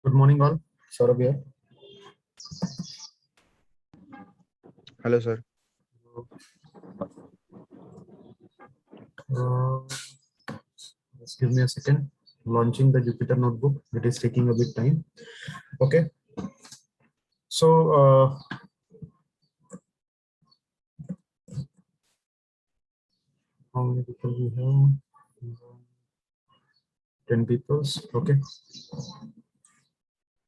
Good morning, all. Saurabh here. Hello, sir. Just give me a second. Launching the Jupyter notebook. It is taking a bit time. Okay. So, how many people we have? 10 people. Okay.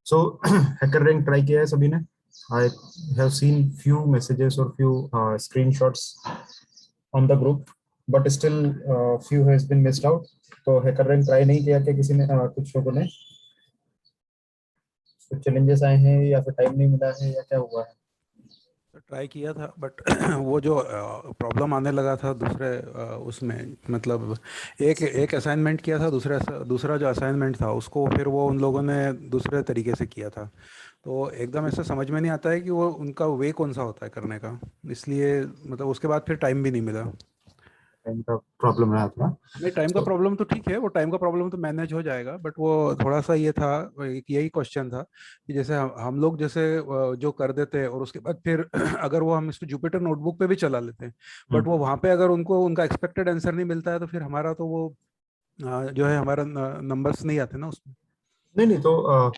So, HackerRank try किया है सभी ने? I have seen few messages or few screenshots on the group, but still few has been missed out. तो HackerRank try नहीं किया क्या किसी ने? कुछ लोगों ने कुछ चैलेंजेस आए हैं या फिर टाइम नहीं मिला है या क्या हुआ है? ट्राई किया था बट वो जो प्रॉब्लम आने लगा था दूसरे उसमें मतलब एक असाइनमेंट किया था दूसरा जो असाइनमेंट था उसको फिर वो उन लोगों ने दूसरे तरीके से किया था, तो एकदम ऐसे समझ में नहीं आता है कि वो उनका वे कौन सा होता है करने का, इसलिए मतलब उसके बाद फिर टाइम भी नहीं मिला। टाइम का प्रॉब्लम रहा था? नहीं, टाइम का प्रॉब्लम तो ठीक है, वो टाइम का प्रॉब्लम तो मैनेज हो जाएगा, बट वो थोड़ा सा ये था, एक यही क्वेश्चन था कि जैसे हम लोग जैसे जो कर देते हैं और उसके बाद फिर अगर वो हम इसको जुपिटर नोटबुक पे भी चला लेते हैं बट वो वहाँ पे अगर उनको उनका एक्सपेक्टेड आंसर नहीं मिलता है तो फिर हमारा तो वो जो है हमारा नंबर्स नहीं आते ना उसमें। नहीं तो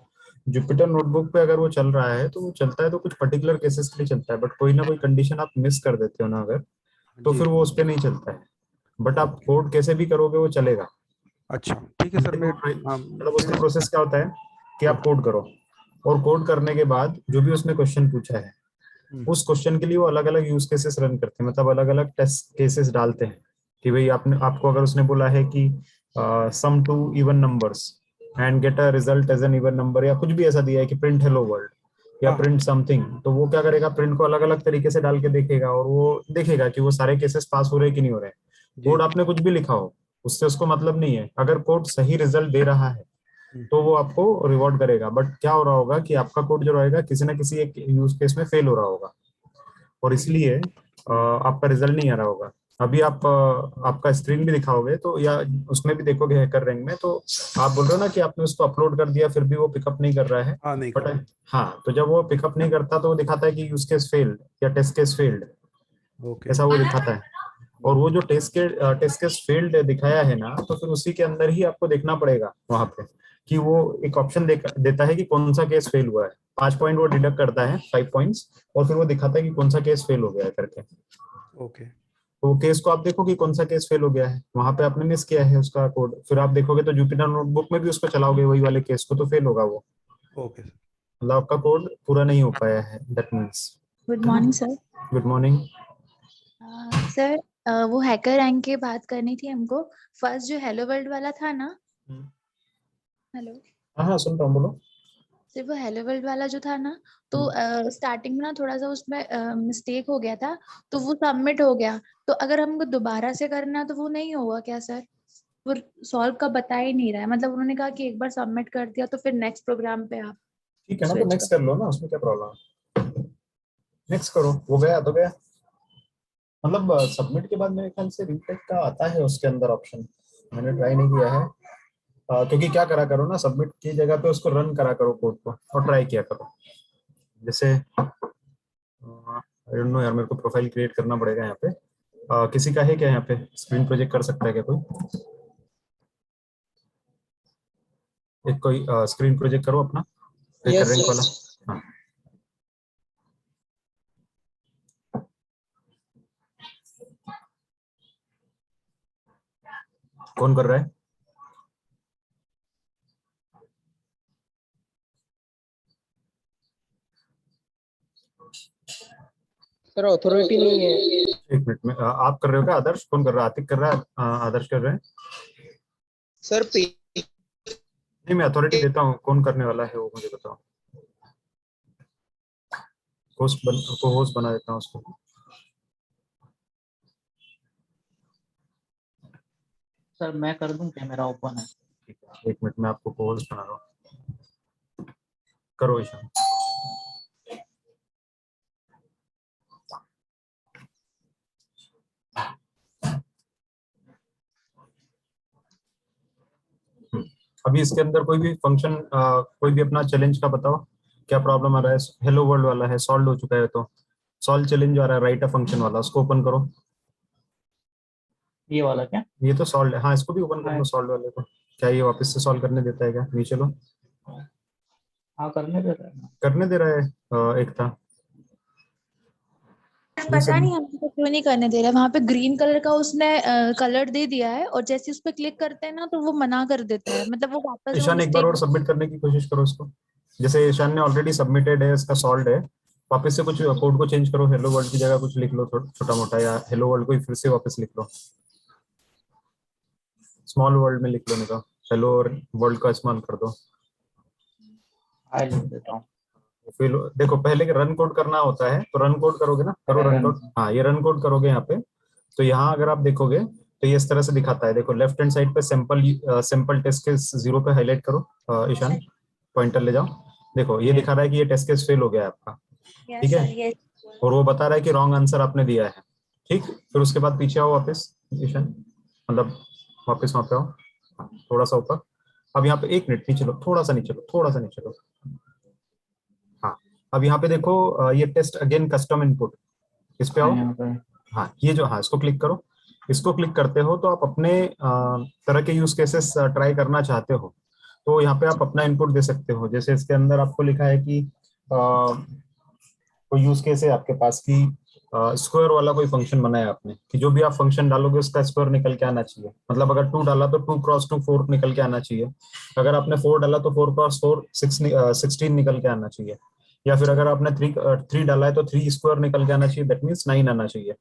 जुपिटर नोटबुक पे अगर वो चल रहा है तो वो चलता है तो कुछ पर्टिकुलर केसेस के लिए चलता है, बट कोई ना कोई कंडीशन आप मिस कर देते हो ना अगर, तो जी फिर वो उस पे नहीं चलता है। बट आप कोड कैसे भी करोगे वो चलेगा। अच्छा ठीक है सर। मैं मतलब उसका प्रोसेस क्या होता है कि आप हाँ। कोड करो और कोड करने के बाद जो भी उसने क्वेश्चन पूछा है उस क्वेश्चन के लिए वो अलग अलग यूज केसेस रन करते हैं, मतलब अलग अलग टेस्ट केसेस डालते हैं कि भाई आपने आपको अगर उसने बोला है कि sum two even numbers and get a result as an even number, या कुछ भी ऐसा दिया है कि प्रिंट हेलो वर्ल्ड या हाँ प्रिंट समथिंग, तो वो क्या करेगा, प्रिंट को अलग अलग तरीके से डाल के देखेगा और वो देखेगा कि वो सारे केसेस पास हो रहे कि नहीं हो रहे। जी। कोड आपने कुछ भी लिखा हो उससे उसको मतलब नहीं है, अगर कोड सही रिजल्ट दे रहा है तो वो आपको रिवॉर्ड करेगा। बट क्या हो रहा होगा कि आपका कोड जो रहेगा किसी ना किसी एक यूज केस में फेल हो रहा होगा और इसलिए आपका रिजल्ट नहीं आ रहा होगा। अभी आप आपका स्क्रीन भी दिखाओगे तो या उसमें भी देखोगे हैकर रैंक में, तो आप बोल रहे हो ना कि आपने उसको अपलोड कर दिया फिर भी वो पिकअप नहीं कर रहा है। हाँ नहीं बट कर। हाँ, तो जब वो पिकअप नहीं करता तो वो दिखाता है कि यूज केस फेल्ड या टेस्ट केस फेल्ड, ओके। ऐसा वो दिखाता है। और वो जो टेस्ट केस फेल्ड दिखाया है ना, तो फिर उसी के अंदर ही आपको देखना पड़ेगा वहां पे कि वो एक ऑप्शन देता है कि कौन सा केस फेल हुआ है। 5 पॉइंट वो डिडक्ट करता है, 5 पॉइंट्स, और फिर वो दिखाता है कि कौन सा केस फेल हो गया है करके। ओके। तो केस को आप देखो कि कौन सा केस फेल हो गया है, वहां पे आपने मिस किया है उसका कोड, फिर आप देखोगे तो जुपिटर नोटबुक में भी उसको चलाओगे वही वाले केस को, तो फेल होगा वो, ओके सर। मतलब आपका कोड पूरा नहीं हो पाया है, that means. Good morning sir. Good morning. Sir वो हैकर रैंक की बात करनी थी हमको। फर्स्ट जो हेलो वर्ल्ड वाला था ना। हेलो। हाँ हाँ, सुन रहा हूँ, बोलो। सिर्फ वो हेलो वर्ल्ड वाला जो था ना, तो स्टार्टिंग में ना थोड़ा सा उसमें मिस्टेक हो गया था, तो वो सबमिट हो गया। तो अगर हमको दोबारा से करना तो वो नहीं होगा क्या सर? वो सॉल्व का बता ही नहीं रहा है, मतलब उन्होंने कहा कि एक बार सबमिट कर दिया तो फिर नेक्स्ट प्रोग्राम पे आप ठीक है ना, तो स्विच नेक्स्ट कर लो ना, उसमें क्या प्रॉब्लम है, नेक्स्ट करो, वो गया तो गया। मतलब सबमिट के बाद मेरे ख्याल से रीटेक का आता है उसके अंदर ऑप्शन, मैंने ट्राई नहीं किया है। क्योंकि क्या करा करो ना, सबमिट की जगह पे उसको रन करा करो कोड को और ट्राई किया करो। जैसे आई डोंट नो यार, मेरे को प्रोफाइल क्रिएट करना पड़ेगा यहाँ पे। किसी का है क्या यहाँ पे, स्क्रीन प्रोजेक्ट कर सकता है क्या कोई? एक कोई स्क्रीन प्रोजेक्ट करो अपना, हैकर रैंक वाला। हाँ, कौन कर रहा है? सर अथॉरिटी नहीं है। एक मिनट में, आप कर रहे हो क्या? आदर्श कौन कर रहा है? आतिक कर रहा है? आदर्श कर रहे हैं? सर नहीं, मैं अथॉरिटी देता हूँ, कौन करने वाला है वो मुझे बताओ। को होस्ट बना देता हूँ उसको। सर मैं कर दूं, कैमरा ओपन है। ठीक है, एक मिनट में आपको को होस्ट बना रहा हूँ, करो ईशान। अभी इसके अंदर कोई भी फंक्शन, कोई भी अपना चैलेंज का बताओ, क्या प्रॉब्लम आ रहा है? हेलो वर्ल्ड वाला है, सॉल्व हो चुका है, तो सॉल्व चैलेंज जो आ रहा है राइट अ फंक्शन वाला, उसको ओपन करो। ये वाला क्या? ये तो सॉल्व है, हाँ इसको भी ओपन कर लो सॉल्व वाले को। क्या ये वापस से सॉल्व करने देता है क्या? नीचे लो, हाँ करने देता है ना। करने दे रहा है। एक था पता नहीं हमको क्यों नहीं करने दे रहा है। वहां पे ग्रीन कलर का उसने कलर दे दिया है, और जैसे उस पर क्लिक करते हैं ना तो वो मना कर देता है, मतलब वो वापस वो ईशान एक बार मिस्टेक। और सबमिट करने की कोशिश करो इसको। जैसे ईशान ने ऑलरेडी सबमिटेड है, इसका सॉल्व है, वापस से कुछ कोड को चेंज करो, हेलो वर्ल्ड की जगह कुछ लिख लो छोटा मोटा, या हेलो वर्ल्ड को ही फिर से वापस लिख लो, स्मॉल वर्ल्ड में लिख लो, नहीं तो हेलो और वर्ल्ड का इस्तेमाल कर दो। आई लिख देता हूँ। फिर देखो पहले रन कोड करना होता है, तो रन कोड करोगे ना, करो रन कोड। हाँ ये रन कोड करोगे यहाँ पे, तो यहाँ अगर आप देखोगे तो ये इस तरह से दिखाता है। देखो लेफ्ट हैंड साइड पे सैंपल टेस्ट केस 0 पे हाईलाइट करो, ईशान पॉइंटर ले जाओ। देखो ये दिखा रहा है कि ये टेस्ट केस फेल हो गया है आपका, ठीक है, और वो बता रहा है कि रॉन्ग आंसर आपने दिया है। ठीक, फिर उसके बाद पीछे आओ वापस ईशान, मतलब वापस वहां पे आओ, हाँ, थोड़ा सा ऊपर। अब यहाँ पे एक मिनट नीचे लो, थोड़ा सा नीचे लो, थोड़ा सा नीचे लो। हाँ अब यहाँ पे देखो ये टेस्ट अगेन कस्टम इनपुट, इस पे आओ। यहाँ पे हाँ ये जो, हाँ इसको क्लिक करो। इसको क्लिक करते हो तो आप अपने तरह के यूज केसेस ट्राई करना चाहते हो, तो यहाँ पे आप अपना इनपुट दे सकते हो। जैसे इसके अंदर आपको लिखा है कि कोई यूज केस है आपके पास की स्क्वायर वाला कोई फंक्शन बनाया आपने, कि जो भी आप फंक्शन डालोगे उसका स्क्वायर निकल के आना चाहिए। मतलब अगर 2 डाला तो 2 क्रॉस 2 4 निकल के आना चाहिए। अगर आपने 4 डाला तो 4 क्रॉस 4 16 निकल के आना चाहिए। या फिर अगर आपने 3 डाला है तो 3 स्क्वायर निकल के आना चाहिए, दैट मीन्स 9 आना चाहिए।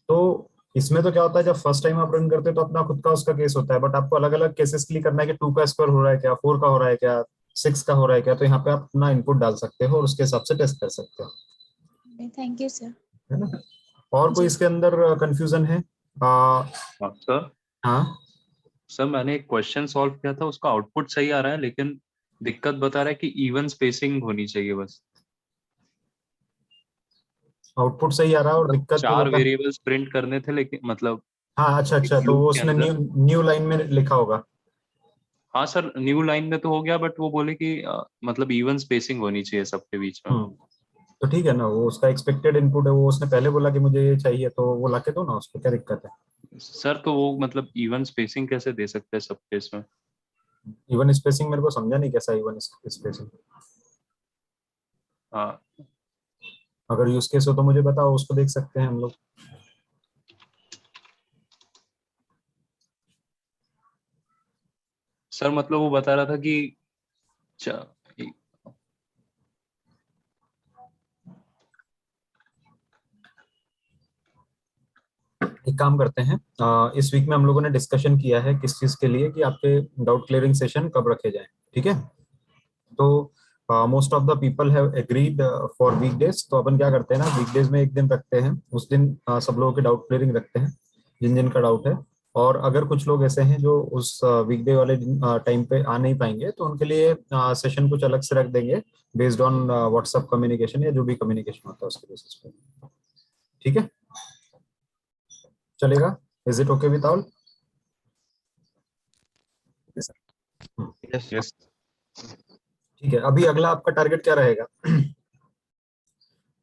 तो इसमें तो क्या होता है, जब फर्स्ट टाइम आप रन करते हैं तो अपना खुद का उसका केस होता है, बट आपको अलग अलग केसेस के लिए करना है कि 2 का स्क्वायर हो रहा है क्या, 4 का हो रहा है क्या, 6 का हो रहा है क्या। तो यहाँ पे आप अपना इनपुट डाल सकते हो और उसके हिसाब से टेस्ट कर सकते हो, थैंक यू सर। है ना। और कोई इसके अंदर कंफ्यूजन है? सर हाँ सर मैंने एक क्वेश्चन सॉल्व किया था, उसका आउटपुट सही आ रहा है, लेकिन दिक्कत बता रहा है कि इवन स्पेसिंग होनी चाहिए बस। आउटपुट सही आ रहा है और मतलब दिक्कत जो 4 बता। वेरिएबल्स प्रिंट करने थे, लेकिन मतलब हाँ अच्छा एक अच्छा, तो लूप वो के उसने अंदर। न्यू लाइन में लिखा होगा। हाँ सर, न्यू लाइन में तो हो गया, बट वो बोले कि मतलब इवन स्पेसिंग होनी चाहिए सबके बीच में। तो ठीक है ना, वो उसका एक्सपेक्टेड इनपुट है, वो उसने पहले बोला कि मुझे ये चाहिए, तो वो लाके दो ना उसको, क्या दिक्कत है। सर तो वो मतलब इवन स्पेसिंग कैसे दे सकते हैं सब केस में? इवन स्पेसिंग मेरे को समझा नहीं, कैसा इवन स्पेसिंग? हाँ अगर यूज केस हो तो मुझे बताओ, उसको देख सकते हैं हम लोग। सर मतलब वो बता रहा था कि च- एक काम करते हैं, इस वीक में हम लोगों ने डिस्कशन किया है किस चीज के लिए, कि आपके डाउट क्लियरिंग सेशन कब रखे जाएं, ठीक है। तो most of the people have agreed for weekdays, तो अपन क्या करते हैं ना, वीकडेज में एक दिन रखते हैं, उस दिन सब लोगों के डाउट क्लियरिंग रखते हैं जिन जिन का डाउट है। और अगर कुछ लोग ऐसे हैं जो उस वीकडे वाले टाइम पे आ नहीं पाएंगे, तो उनके लिए सेशन कुछ अलग से रख देंगे, बेस्ड ऑन व्हाट्सएप कम्युनिकेशन या जो भी कम्युनिकेशन होता है उसके बेसिस पे, ठीक है, चलेगा। Is it okay with all? Yes ठीक है, अभी अगला आपका टारगेट क्या रहेगा?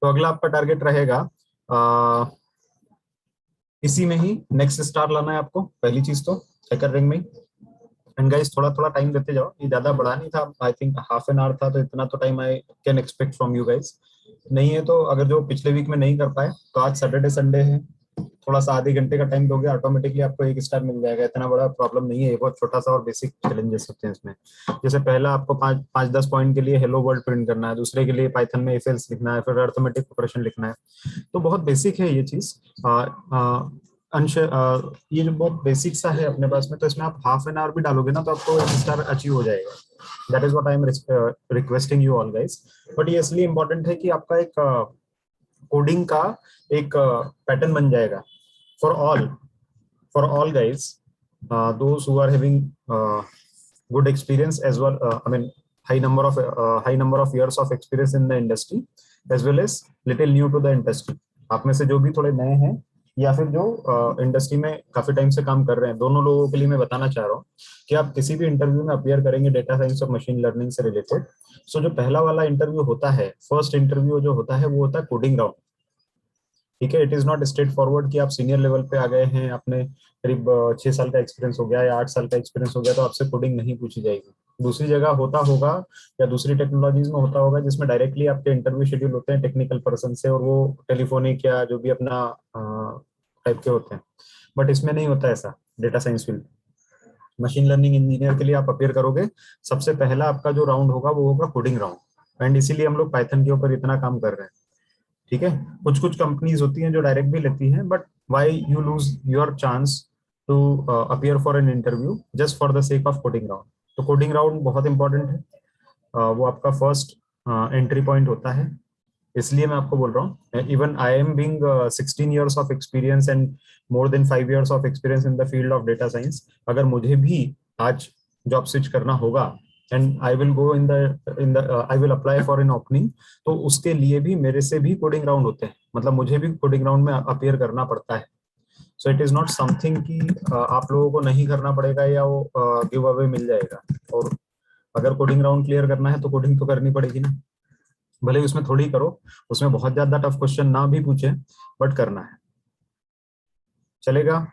तो अगला आपका टारगेट रहेगा इसी में ही नेक्स्ट स्टार लाना है आपको, पहली चीज तो हैकर रिंग में। एंड गाइस थोड़ा थोड़ा टाइम देते जाओ, ये ज्यादा बड़ा नहीं था, I think half an hour था, तो इतना तो time I can expect from you guys. नहीं है तो अगर जो पिछले वीक में नहीं कर पाए, तो आज सैटरडे संडे है, थोड़ा सा आधे घंटे का टाइम दोगे, ऑटोमेटिकली आपको 1 स्टार मिल जाएगा। इतना बड़ा प्रॉब्लम नहीं है, ये बहुत छोटा सा और बेसिक चैलेंजेस होते हैं इसमें। जैसे पहला आपको 5-10 पॉइंट के लिए हेलो वर्ल्ड प्रिंट करना है, दूसरे के लिए पाइथन में इफ एल्स लिखना है, फिर अर्थमेटिक ऑपरेशन लिखना है। तो बहुत बेसिक है ये चीज। अंश ये जो बहुत बेसिक सा है अपने पास में, तो इसमें आप हाफ एन आवर भी डालोगे ना तो आपको 1 स्टार अचीव हो जाएगा। That is what I am requesting you all guys. But ये इसलिए इंपॉर्टेंट है कि आपका एक कोडिंग का एक पैटर्न बन जाएगा for all guys, those who are having good experience as well, I mean high number of years of experience in the industry, as well as little new to the industry। आप में से जो भी थोड़े नए हैं, या फिर जो इंडस्ट्री में काफी टाइम से काम कर रहे हैं, दोनों लोगों के लिए मैं बताना चाह रहा हूँ कि आप किसी भी इंटरव्यू में अपीयर करेंगे डेटा साइंस और मशीन लर्निंग से रिलेटेड, सो जो पहला वाला इंटरव्यू होता है, फर्स्ट इंटरव्यू जो होता है वो होता है कोडिंग राउंड। ठीक है, it is not straight forward कि आप सीनियर लेवल पे आ गए हैं, आपने करीब 6 साल का एक्सपीरियंस हो गया या 8 साल का एक्सपीरियंस हो गया तो आपसे कोडिंग नहीं पूछी जाएगी। दूसरी जगह होता होगा या दूसरी टेक्नोलॉजीज में होता होगा जिसमें डायरेक्टली आपके इंटरव्यू शेड्यूल होते हैं टेक्निकल पर्सन से, और वो टेलीफोनिक या जो भी अपना टाइप के होते हैं, बट इसमें नहीं होता ऐसा। Data science field machine learning engineer के लिए आप अपेयर करोगे, सबसे पहला आपका जो राउंड होगा वो होगा कोडिंग राउंड, एंड इसीलिए हम लोग पाइथन के ऊपर इतना काम कर रहे हैं। ठीक है, कुछ कुछ कंपनीज होती हैं जो डायरेक्ट भी लेती हैं, but why you lose your chance to appear for an interview just for the sake of coding round. तो कोडिंग राउंड बहुत इंपॉर्टेंट है, वो आपका फर्स्ट एंट्री पॉइंट होता है, इसलिए मैं आपको बोल रहा हूँ। Even I am being 16 years of experience and more than 5 years of experience in the field of data science, अगर मुझे भी आज जॉब स्विच करना होगा and I will go in the I will apply for an opening, तो उसके लिए भी मेरे से भी कोडिंग राउंड होते हैं, मतलब मुझे भी कोडिंग राउंड में अपियर करना पड़ता है। So it is not something कि आप लोगों को नहीं करना पड़ेगा या वो गिव अवे मिल जाएगा। और अगर कोडिंग राउंड क्लियर करना है तो कोडिंग तो करनी पड़ेगी ना, भले उसमें थोड़ी करो, उसमें बहुत ज्यादा टफ क्वेश्चन ना भी पूछे, बट करना है। चलेगा?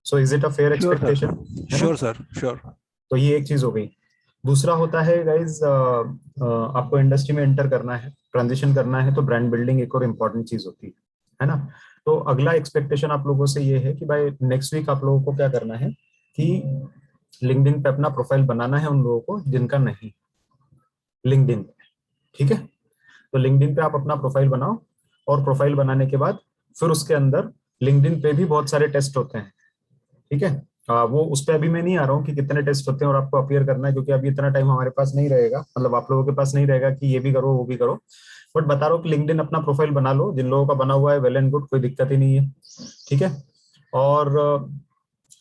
So is it a fair expectation? Sure sir, sure. तो ये एक चीज हो गई। दूसरा होता है गाइज, आपको इंडस्ट्री में एंटर करना है, ट्रांजिशन करना है, तो ब्रांड बिल्डिंग एक और इम्पोर्टेंट चीज होती है ना। तो अगला एक्सपेक्टेशन आप लोगों से ये है कि भाई नेक्स्ट वीक आप लोगों को क्या करना है कि लिंक्डइन पे अपना प्रोफाइल बनाना है उन लोगों को जिनका नहीं लिंक्डइन। ठीक है, तो लिंक्डइन पे आप अपना प्रोफाइल बनाओ, और प्रोफाइल बनाने के बाद फिर उसके अंदर लिंक्डइन पे भी बहुत सारे टेस्ट होते हैं। ठीक है, वो उस पर अभी मैं नहीं आ रहा हूँ कि कितने टेस्ट होते हैं और आपको अपीयर करना है, क्योंकि अभी इतना टाइम हमारे पास नहीं रहेगा, मतलब आप लोगों के पास नहीं रहेगा कि ये भी करो वो भी करो, बट बता रहा हूँ कि लिंक्डइन अपना प्रोफाइल बना लो, जिन लोगों का बना हुआ है वेल एंड गुड, कोई दिक्कत ही नहीं है। ठीक है, और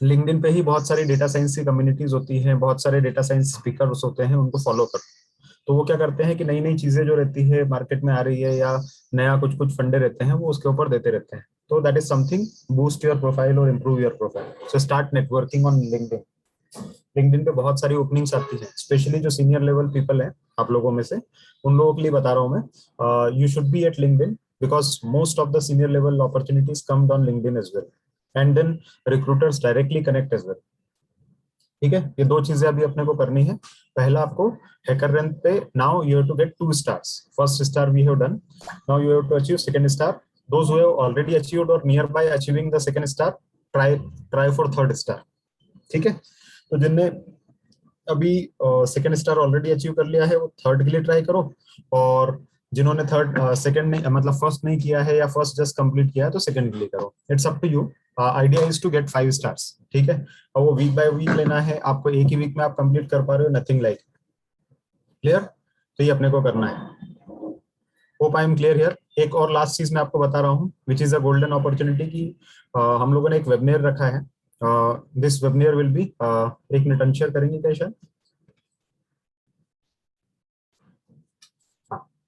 लिंक्डइन पे ही बहुत सारी डेटा साइंस की कम्युनिटीज होती हैं, बहुत सारे डेटा साइंस स्पीकर्स होते हैं, उनको फॉलो करो। तो वो क्या करते हैं कि नई नई चीजें जो रहती है मार्केट में आ रही है या नया कुछ कुछ फंडे रहते हैं वो उसके ऊपर देते रहते हैं। तो that is something boost your profile और improve your profile. So start networking on LinkedIn. LinkedIn पे बहुत सारी ओपनिंग्स आती है, स्पेशली जो सीनियर लेवल पीपल है आप लोगों में से, उन लोगों के लिए बता रहा हूँ मैं, you should be at LinkedIn because most of the senior level opportunities come on LinkedIn as well, and then recruiters directly connect as well. ठीक है, ये दो चीजें अभी अपने को करनी है। पहला, आपको HackerRank पे now you have to get 2 stars. First star we have done, now you have to achieve second star. Those who have already achieved और nearby achieving the second star, try for third star. ठीक है, तो जिनने अभी second star already achieve कर लिया है वो थर्ड के लिए ट्राई करो, और जिन्होंने सेकंड नहीं, मतलब फर्स्ट नहीं किया है या फर्स्ट जस्ट कंप्लीट किया है तो सेकंड के लिए करो। It's up to you, idea is to get 5 stars। ठीक है, और वो वीक बाय वीक लेना है आपको, एक ही वीक में आप कंप्लीट कर पा रहे हो, नथिंग लाइक। क्लियर? तो ये अपने को करना है। Hope I am clear here. एक और लास्ट चीज मैं आपको बता रहा हूँ विच इज अ गोल्डन अपॉर्चुनिटी की हम लोगों ने एक वेबिनार रखा है। दिस वेबिनार विल बी, एक मिनट अनशेयर करेंगे क्या शायद?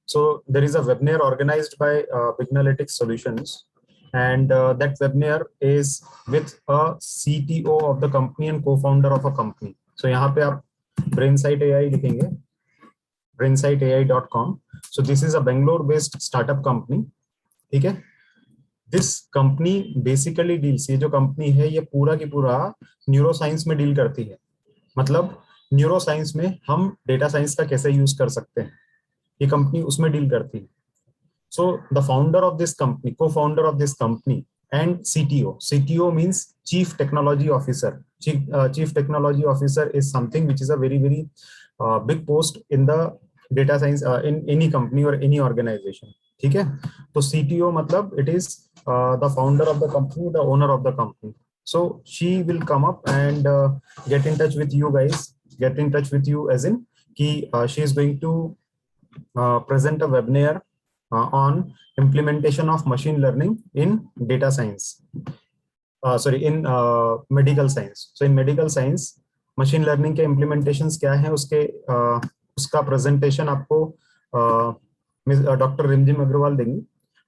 So there is a webinar organized by Bignalytics Solutions, and that webinar is with a CTO of the company and co-founder of a company. So यहाँ पे आप Brainsight AI लिखेंगे, brainsightai.com. So this is a Bangalore-based startup company. ठीक है, this company basically deals, ये जो company है ये पूरा की पूरा न्यूरो साइंस में डील करती है। मतलब न्यूरो साइंस में हम डेटा साइंस का कैसे यूज कर सकते हैं, ये कंपनी उसमें डील करती है। So the founder of this company, cofounder of this company and CTO means chief technology officer. Chief technology officer is something which is a very very big post in the data science in any company और any organisation. ठीक है, तो CTO मतलब it is the founder of the company, the owner of the company. So she will come up and get in touch with you guys, get in touch with you as in कि she is going to present a webinar on implementation of machine learning in data science, in medical science. So in medical science machine learning के implementations क्या है उसके उसका presentation आपको doctor रिमझिम अग्रवाल देंगी,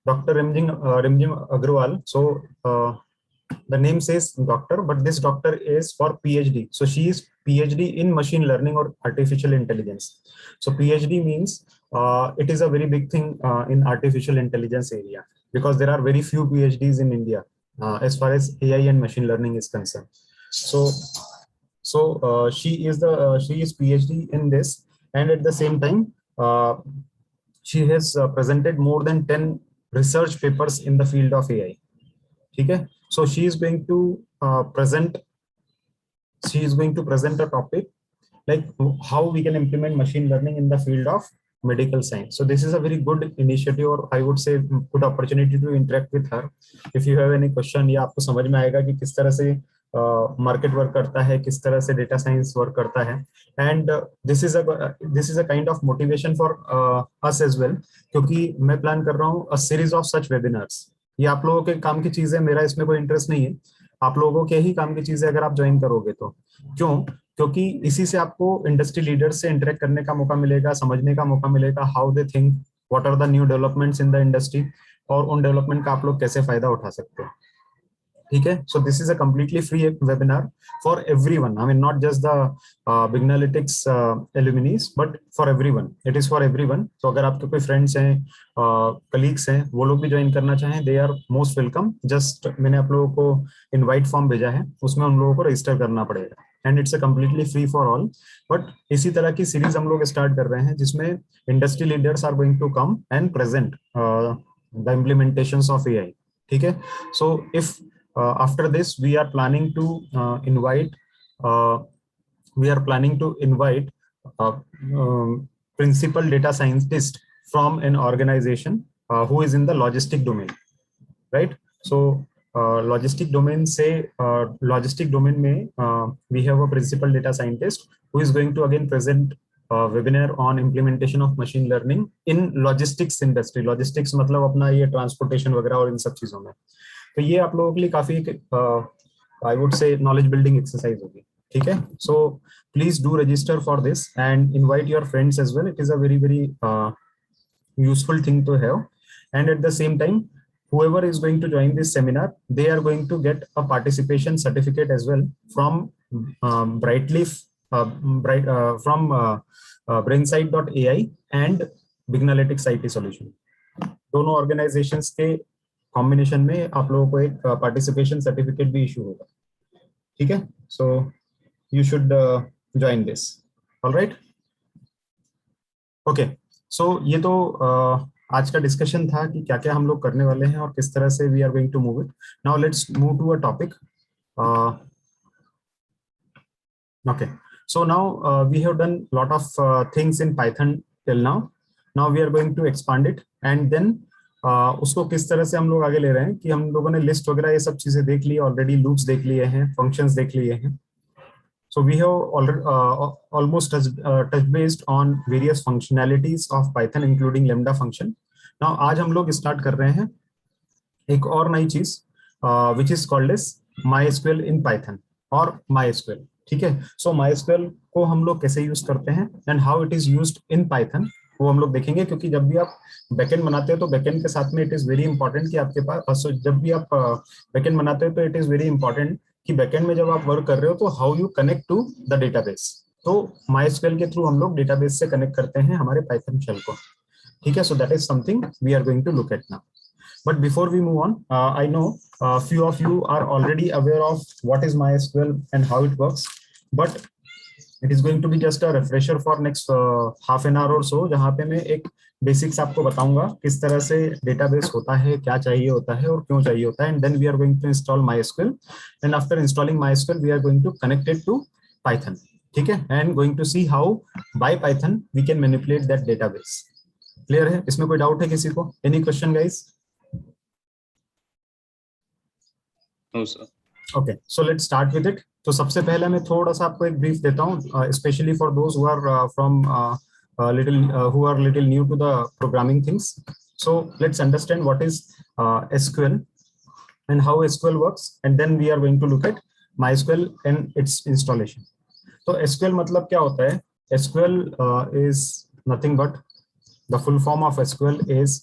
Dr. Rimjim Agrawal. So the name says doctor, but this doctor is for PhD. So she is PhD in machine learning or artificial intelligence. So PhD means it is a very big thing in artificial intelligence area, because there are very few PhDs in India as far as AI and machine learning is concerned. So she is PhD in this, and at the same time she has presented more than 10 research papers in the field of AI. Okay, so she is going to present a topic like how we can implement machine learning in the field of medical science. So this is a very good initiative, or I would say good opportunity to interact with her. If you have any question, या आपको समझ में आएगा कि किस तरह से market work करता है, किस तरह से डेटा साइंस वर्क करता है, and this is a kind of motivation for us as well, क्योंकि मैं प्लान कर रहा हूँ a series of such webinars. ये आप लोगों के काम की चीज है, मेरा इसमें कोई इंटरेस्ट नहीं है, आप लोगों के ही काम की चीज है अगर आप ज्वाइन करोगे तो. क्यों? क्योंकि इसी से आपको इंडस्ट्री लीडर्स से इंटरेक्ट करने का मौका मिलेगा, समझने का मौका मिलेगा how they think, what are the new developments in the industry, और उन डेवलपमेंट का आप लोग कैसे फायदा उठा सकते हो. ठीक है, so this is a completely free webinar for everyone. I mean not just the big analytics alumnis, but for everyone. It is for everyone. तो अगर आपके कोई फ्रेंड्स हैं, कलीग्स हैं, वो लोग भी ज्वाइन करना चाहें, they are most welcome. Just मैंने आप लोगों को इनवाइट फॉर्म भेजा है, उसमें उन लोगों को रजिस्टर करना पड़ेगा, and it's a completely free for all. But इसी तरह की सीरीज हम लोग स्टार्ट कर रहे हैं जिसमें industry leaders are going to come and present the implementations of AI. ठीक है, so if after this we are planning to invite principal data scientist from an organization who is in the logistic domain, right? So logistic domain में we have a principal data scientist who is going to again present webinar on implementation of machine learning in logistics industry. Logistics मतलब अपना ये transportation वगैरह और इन सब चीजों में. तो ये आप लोगों के लिए काफी I would say knowledge building exercise होगी. ठीक है, so please do register for this and invite your friends as well. It is a very very useful thing to have, and at the same time whoever is going to join this seminar, they are going to get a participation certificate as well from brainside.ai and Bignalytics IT Solution. दोनों organisations के combination में आप लोगों को एक participation certificate भी issue होगा. ठीक है, so you should join this. Alright, okay. So ये तो आज का डिस्कशन था कि क्या क्या हम लोग करने वाले हैं और किस तरह से we are going to move it. Now let's move to a topic. Okay, so now we have done lot of things in Python till now we are going to expand it, and then उसको किस तरह से हम लोग आगे ले रहे हैं कि हम लोगों ने लिस्ट वगैरह ये सब चीजें देख ली ऑलरेडी, लूप्स देख लिए हैं, फंक्शंस देख लिए हैं. So we have almost touch based on various functionalities of Python including lambda function. Now आज हम लोग स्टार्ट कर रहे हैं एक और नई चीज which is called as MySQL in Python और MySQL. ठीक है, सो MySQL को हम लोग कैसे यूज करते हैं and how it is used in Python, वो हम लोग देखेंगे. क्योंकि जब भी आप बैकएंड बनाते हो तो बैकएंड के साथ में इट इज वेरी इंपॉर्टेंट कि आपके पास, जब भी आप बैकएंड बनाते हो तो इट इज वेरी इंपॉर्टेंट कि बैकएंड में जब आप वर्क कर रहे हो तो how you connect to the database. तो MySQL के थ्रू हम लोग डेटाबेस से कनेक्ट करते हैं हमारे पाइथन शेल को. ठीक है, so that is something we are going to look at now. But before we move on, I know a few of you are already aware of what is MySQL and how it works, but it is going to be just a refresher for next half an hour or so, जहाँ पे मैं एक basics आपको बताऊंगा किस तरह से database होता है, क्या चाहिए होता है और क्यों चाहिए होता है. And then we are going to install MySQL, and after installing MySQL we are going to connect it to Python. ठीक है, and going to see how by Python we can manipulate that database. Clear है? इसमें कोई doubt है किसी को? Any question guys? No sir. Okay, so let's start with it. तो सबसे पहले मैं थोड़ा सा आपको एक ब्रीफ देता हूँ, especially for those who are from who are little new to the programming things. So let's understand what is SQL and how SQL works, and then we are going to look at MySQL and its installation. तो SQL मतलब क्या होता है? SQL is nothing but the full form of SQL is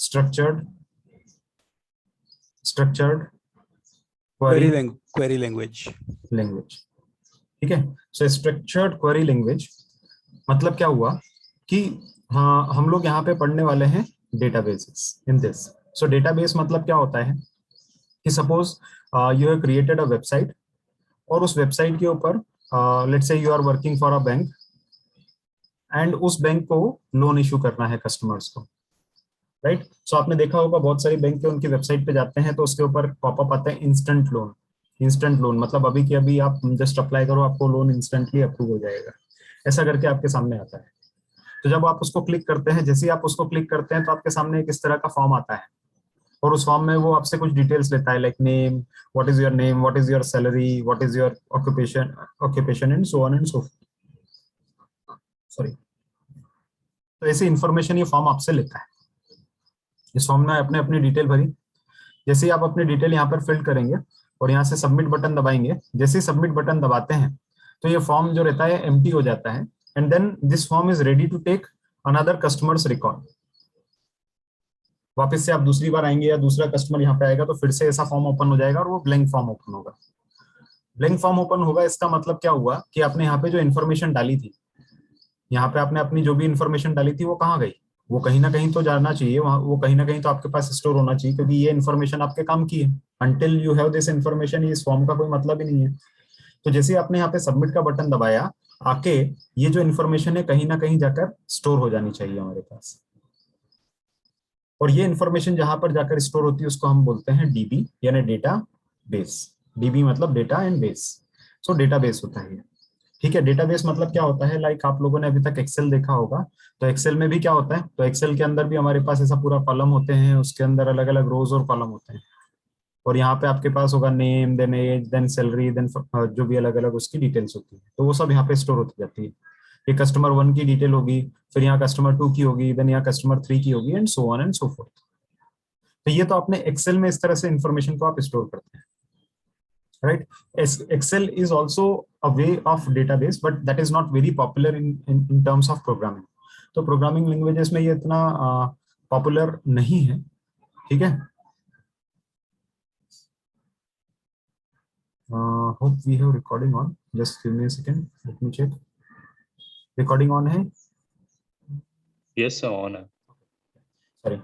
structured query query language. language, ठीक है। सो structured query language मतलब क्या हुआ कि हाँ, हम लोग यहाँ पे पढ़ने वाले हैं databases in this. So database मतलब क्या होता है कि suppose you have created a website, और उस वेबसाइट के ऊपर let's say you are working for a bank, and उस बैंक को लोन इशू करना है कस्टमर्स को, राइट। सो आपने देखा होगा बहुत सारी बैंक के उनकी वेबसाइट पे जाते हैं तो उसके ऊपर पॉपअप आता है इंस्टेंट लोन। इंस्टेंट लोन मतलब अभी की अभी आप जस्ट अप्लाई करो, आपको लोन इंस्टेंटली अप्रूव हो जाएगा, ऐसा करके आपके सामने आता है। तो जब आप उसको क्लिक करते हैं, जैसे ही आप उसको क्लिक करते हैं तो आपके सामने एक इस तरह का फॉर्म आता है, और उस फॉर्म में वो आपसे कुछ डिटेल्स लेता है, like name, what is your name, what is your salary, what is your occupation and so on and so sorry. तो ऐसी इंफॉर्मेशन ये फॉर्म आपसे लेता है। इस फॉर्म में आपने अपनी डिटेल भरी, जैसे ही आप अपनी डिटेल यहाँ पर फिल करेंगे और यहाँ से सबमिट बटन दबाएंगे, जैसे ही सबमिट बटन दबाते हैं तो ये फॉर्म जो रहता है एम्प्टी हो जाता है, and then this form is ready to take another customer's record. वापस से आप दूसरी बार आएंगे या दूसरा कस्टमर यहाँ पे आएगा तो फिर से ऐसा फॉर्म ओपन हो जाएगा और वो ब्लैंक फॉर्म ओपन होगा। ब्लैंक फॉर्म ओपन होगा, इसका मतलब क्या हुआ कि आपने यहाँ पे जो इन्फॉर्मेशन डाली थी, यहाँ पे आपने अपनी जो भी इन्फॉर्मेशन डाली थी वो कहाँ गई, वो कहीं ना कहीं तो जाना चाहिए, वो कहीं ना कहीं तो आपके पास स्टोर होना चाहिए, क्योंकि ये इन्फॉर्मेशन आपके काम की है। Until you have this information, इस फॉर्म का कोई मतलब ही नहीं है। तो जैसे ही आपने यहाँ पे सबमिट का बटन दबाया, आके ये जो इन्फॉर्मेशन है कहीं ना कहीं जाकर स्टोर हो जानी चाहिए हमारे पास, और ये इन्फॉर्मेशन जहां पर जाकर स्टोर होती है उसको हम बोलते हैं डीबी, यानी डेटा बेस। डीबी मतलब data and base, so database होता है, ठीक है। डेटाबेस मतलब क्या होता है, लाइक आप लोगों ने अभी तक एक्सेल देखा होगा, तो एक्सेल में भी क्या होता है, तो एक्सेल के अंदर भी हमारे पास ऐसा पूरा कॉलम होते हैं, उसके अंदर अलग अलग रोज और कॉलम होते हैं, और यहाँ पे आपके पास होगा name, then age, then salary, then जो भी अलग अलग उसकी डिटेल्स होती है, तो वो सब यहाँ पे स्टोर होती जाती है। ये कस्टमर 1 की डिटेल होगी, फिर यहाँ कस्टमर 2 की होगी, देन यहाँ कस्टमर 3 की होगी, and so on and so fourth. तो ये तो आपने एक्सेल में इस तरह से इंफॉर्मेशन को आप स्टोर करते हैं, right. Excel is also a way of database, but that is not very popular in terms of programming. तो प्रोग्रामिंग लैंग्वेजेस में ये इतना पॉपुलर नहीं है, ठीक है। hope we have recording on, just give me a second, let me check, recording on है? Yes sir, on है। सॉरी।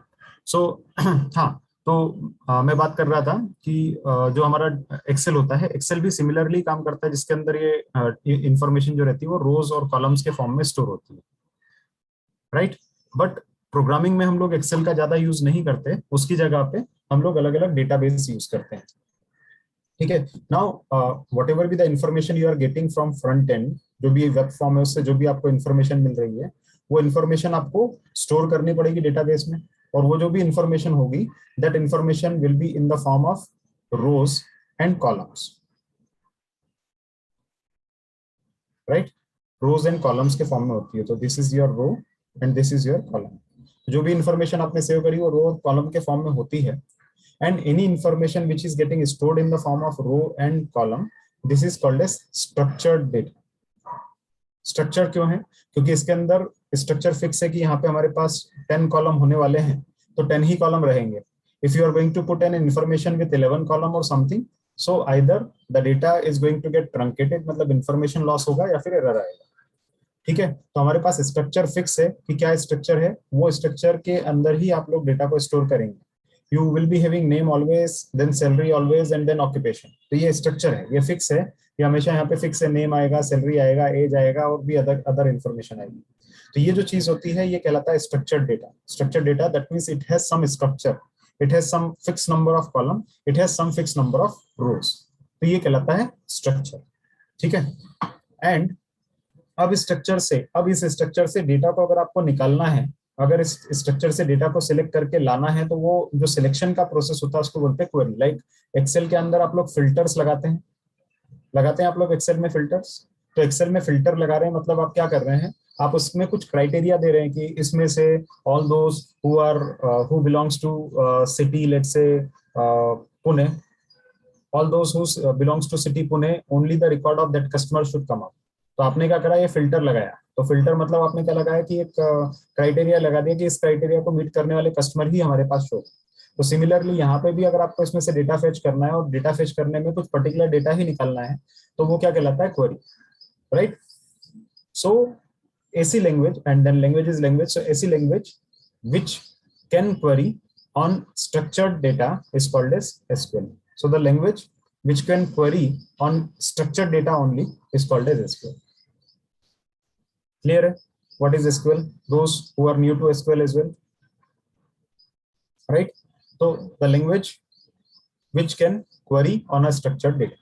सो हाँ, तो मैं बात कर रहा था कि जो हमारा एक्सेल होता है, एक्सेल भी सिमिलरली काम करता है, जिसके अंदर ये इंफॉर्मेशन जो रहती है वो रोज और कॉलम्स के फॉर्म में स्टोर होती है, राइट। बट प्रोग्रामिंग में हम लोग एक्सेल का ज्यादा यूज नहीं करते, उसकी जगह पे हम लोग अलग अलग डेटाबेस यूज करते हैं, ठीक है। Now whatever be the information you are getting from front end, जो भी वेब फॉर्म है उससे जो भी आपको इन्फॉर्मेशन मिल रही है, वो इन्फॉर्मेशन आपको स्टोर करनी पड़ेगी डेटाबेस में, और वो जो भी इंफॉर्मेशन होगी, that information will be in the form of rows and columns, right. Rows and columns के फॉर्म में होती है, तो this is your row and this is your column. जो भी इंफॉर्मेशन आपने सेव करी वो रो और कॉलम के फॉर्म में होती है, and any information which is getting stored in the form of row and column, this is called as structured data। structure क्यों है, क्योंकि इसके अंदर structure fix है कि यहाँ पे हमारे पास 10 कॉलम होने वाले हैं, तो 10 ही कॉलम रहेंगे। if you are going to put an information with 11 column or something, so either the data is going to get truncated, मतलब information loss होगा या फिर error आएगा, ठीक है। तो हमारे पास स्ट्रक्चर फिक्स है कि क्या स्ट्रक्चर है, वो स्ट्रक्चर के अंदर ही आप लोग डेटा को स्टोर करेंगे। You will be having name always, then salary always, and then occupation। तो ये स्ट्रक्चर है, ये फिक्स है, ये हमेशा यहाँ पे फिक्स है, नेम आएगा, सैलरी आएगा, एज आएगा, और भी अदर इंफॉर्मेशन आएगी। तो ये जो चीज होती है ये कहलाता है structured data. Structured data that means it has some structure, it has some fix number of column, it has some fix number of rows, तो ये कहलाता है स्ट्रक्चर, ठीक है। एंड अब इस स्ट्रक्चर से डेटा को अगर आपको निकालना है, अगर इस स्ट्रक्चर से डेटा को सिलेक्ट करके लाना है, तो वो जो सिलेक्शन का प्रोसेस होता है उसको बोलते हैं क्वेरी। लाइक एक्सेल के अंदर आप लोग फिल्टर्स लगाते हैं आप लोग एक्सेल में फिल्टर्स। तो एक्सेल में फिल्टर लगा रहे हैं मतलब आप क्या कर रहे हैं, आप उसमें कुछ क्राइटेरिया दे रहे हैं कि इसमें से all those who belongs to city, let's say Pune, all those who belongs to city Pune, only the record of that customer should come up. तो आपने क्या करा, ये फिल्टर लगाया तो फिल्टर मतलब आपने क्या लगाया कि एक क्राइटेरिया लगा दिया कि इस क्राइटेरिया को मीट करने वाले कस्टमर ही हमारे पास शो। तो सिमिलरली यहाँ पे भी अगर आपको इसमें से डेटा फेच करना है और डेटा फेच करने में कुछ पर्टिकुलर डेटा ही निकालना है तो वो क्या कहलाता है, query, right. So AC language and then language is language. So AC language which can query on structured data is called as SQL. So the language which can query on structured data only is called as SQL. Clear? What is SQL? Those who are new to SQL as well, right? So the language which can query on a structured data.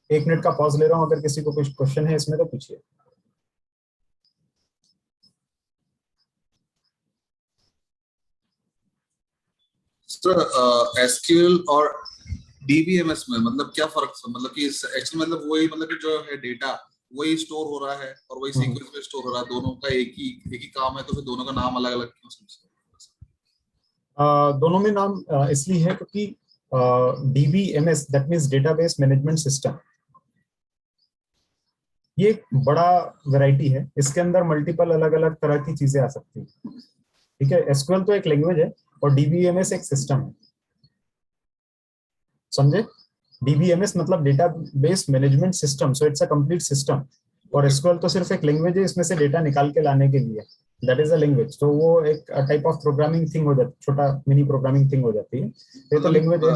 1 minute का pause ले रहा हूं, अगर किसी को कुछ question है इसमें तो पूछिए। एसक्यूएल और डीबीएमएस में मतलब क्या फर्क है? मतलब कि एक्चुअली मतलब वही, मतलब कि जो है डेटा वही स्टोर हो रहा है और वही सीक्वेंस में स्टोर हो रहा है, दोनों का एक ही काम है, तो फिर दोनों का नाम अलग अलग क्यों? दोनों में नाम इसलिए है क्योंकि DBMS that means database management system, ये एक बड़ा वैरायटी है, इसके अंदर मल्टीपल अलग अलग तरह की चीजें आ सकती है, ठीक है। एसक्यूएल तो एक लैंग्वेज है और डीबीएमएस एक सिस्टम है, समझे। डीबीएमएस मतलब database management system, so it's a complete system, और एसक्यूएल तो सिर्फ एक लैंग्वेज है इसमें से डेटा निकाल के लाने के लिए, दैट इज अ लैंग्वेज। तो वो एक टाइप ऑफ प्रोग्रामिंग थिंग हो जाती है, छोटा मिनी प्रोग्रामिंग थिंग हो जाती है, ये तो लैंग्वेज है।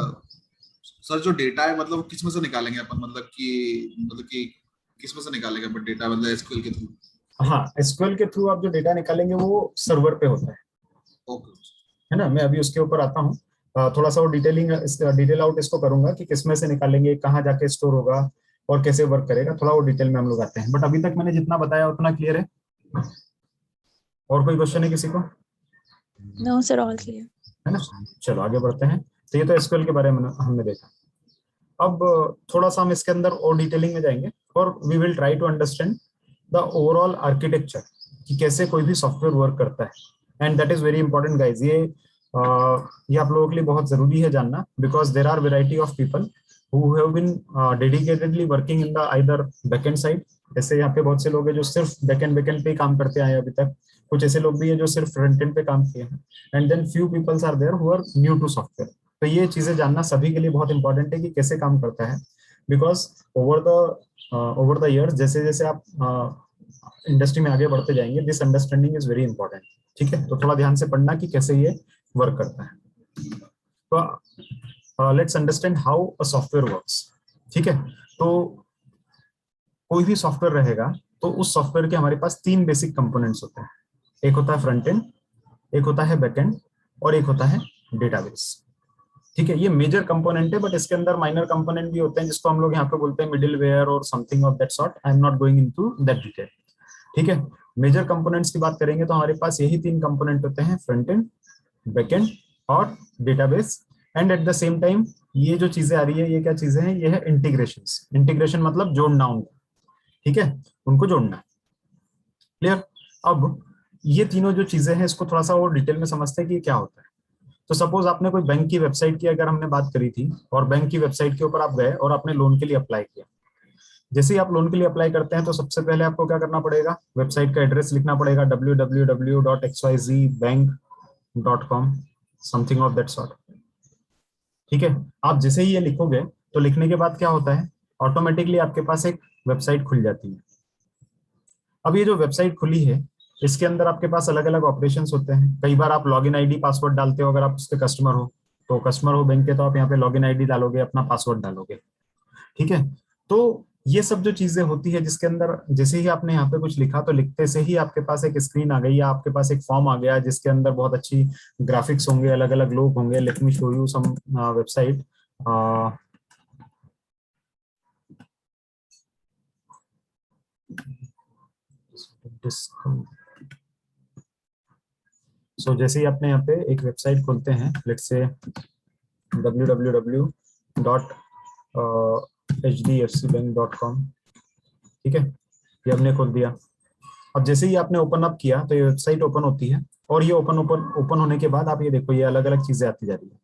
सर जो डेटा है मतलब किस में से निकालेंगे अपन, मतलब कि किस में से निकालेंगे अपन डेटा, मतलब एसक्यूएल के थ्रू? हाँ, एसक्यूएल के थ्रू आप जो डेटा निकालेंगे वो सर्वर पे होता है, ओके, है ना। मैं अभी उसके ऊपर आता हूँ, थोड़ा सा वो डिटेल आउट इसको करूंगा कि किस में से निकालेंगे, कहाँ जाके स्टोर होगा और कैसे वर्क करेगा, थोड़ा वो डिटेल में हम लोग आते हैं। बट अभी तक मैंने जितना बताया उतना क्लियर है। और कोई क्वेश्चन है किसी को? नो सर, ऑल क्लियर है ना। चलो आगे बढ़ते हैं। तो ये तो एसक्यूएल के बारे में हमने देखा। अब थोड़ा सा हम इसके अंदर और डिटेलिंग में जाएंगे और we will try to understand the overall architecture कि कैसे कोई भी सॉफ्टवेयर वर्क करता है। And that is very important guys, ये आप लोगों के लिए बहुत जरूरी है जानना, because there are variety of people who have been dedicatedly working in the either backend side. जैसे यहाँ पे बहुत से लोग हैं जो सिर्फ बैकएंड पे ही काम करते आए अभी तक, कुछ ऐसे लोग भी हैं जो सिर्फ फ्रंट एंड पे काम किए हैं, and then few peoples are there who are new to software. तो ये चीजें जानना सभी के लिए बहुत इंपॉर्टेंट है कि कैसे काम करता है, बिकॉज ओवर द ईयर्स जैसे जैसे आप इंडस्ट्री में आगे बढ़ते जाएंगे, this understanding is very important, ठीक है। तो थोड़ा ध्यान से पढ़ना कि कैसे ये वर्क करता है। तो let's understand how a software works, ठीक है। तो कोई भी सॉफ्टवेयर रहेगा तो उस सॉफ्टवेयर के हमारे पास 3 बेसिक कंपोनेंट्स होते हैं। एक होता है फ्रंट एंड, एक होता है बैक एंड और एक होता है डेटाबेस, ठीक है। ये मेजर कंपोनेंट है, बट इसके अंदर माइनर कंपोनेंट भी होते हैं जिसको हम लोग यहाँ पे बोलते हैं मिडिलवेयर और something of that sort. I am not going into that detail, ठीक है। मेजर कंपोनेंट्स की बात करेंगे तो हमारे पास यही 3 कंपोनेंट होते हैं, फ्रंट एंड, बैक एंड और database. And at the same time ये जो चीजें आ रही है, ये क्या चीजें हैं? ये है इंटीग्रेशंस। इंटीग्रेशन मतलब जोड़ना उनको, ठीक है, उनको जोड़ना, क्लियर। अब ये तीनों जो चीजें हैं इसको थोड़ा सा और डिटेल में समझते हैं कि क्या होता है। तो सपोज आपने कोई बैंक की वेबसाइट की अगर हमने बात करी थी, और बैंक की वेबसाइट के ऊपर आप गए और आपने लोन के लिए अप्लाई किया। जैसे ही आप लोन के लिए अप्लाई करते हैं तो सबसे पहले आपको क्या करना पड़ेगा? वेबसाइट का एड्रेस लिखना पड़ेगा, www.xyzbank.com, something of that sort, ठीक है। आप जैसे ही ये लिखोगे तो लिखने के बाद क्या होता है, ऑटोमेटिकली आपके पास एक वेबसाइट खुल जाती है। अब ये जो वेबसाइट खुली है इसके अंदर आपके पास अलग अलग ऑपरेशंस होते हैं। कई बार आप लॉगिन आईडी पासवर्ड डालते हो, अगर आप उसके कस्टमर हो तो, कस्टमर हो बैंक के तो आप यहाँ पे लॉगिन आईडी डालोगे, अपना पासवर्ड डालोगे, ठीक है। तो ये सब जो चीजें होती है जिसके अंदर जैसे ही आपने यहाँ पे कुछ लिखा तो लिखते से ही आपके पास एक स्क्रीन आ गई या आपके पास एक फॉर्म आ गया जिसके अंदर बहुत अच्छी ग्राफिक्स होंगे, अलग अलग लोग होंगे। Let me show you some website. So जैसे ही आपने यहाँ पे एक वेबसाइट खोलते हैं, लेट्स से www.hdfcbank.com, ठीक है, ये हमने खोल दिया। अब जैसे ही आपने ओपन अप किया तो ये वेबसाइट ओपन होती है, और ये ओपन होने के बाद आप ये देखो, ये अलग अलग चीजें आती जा रही है।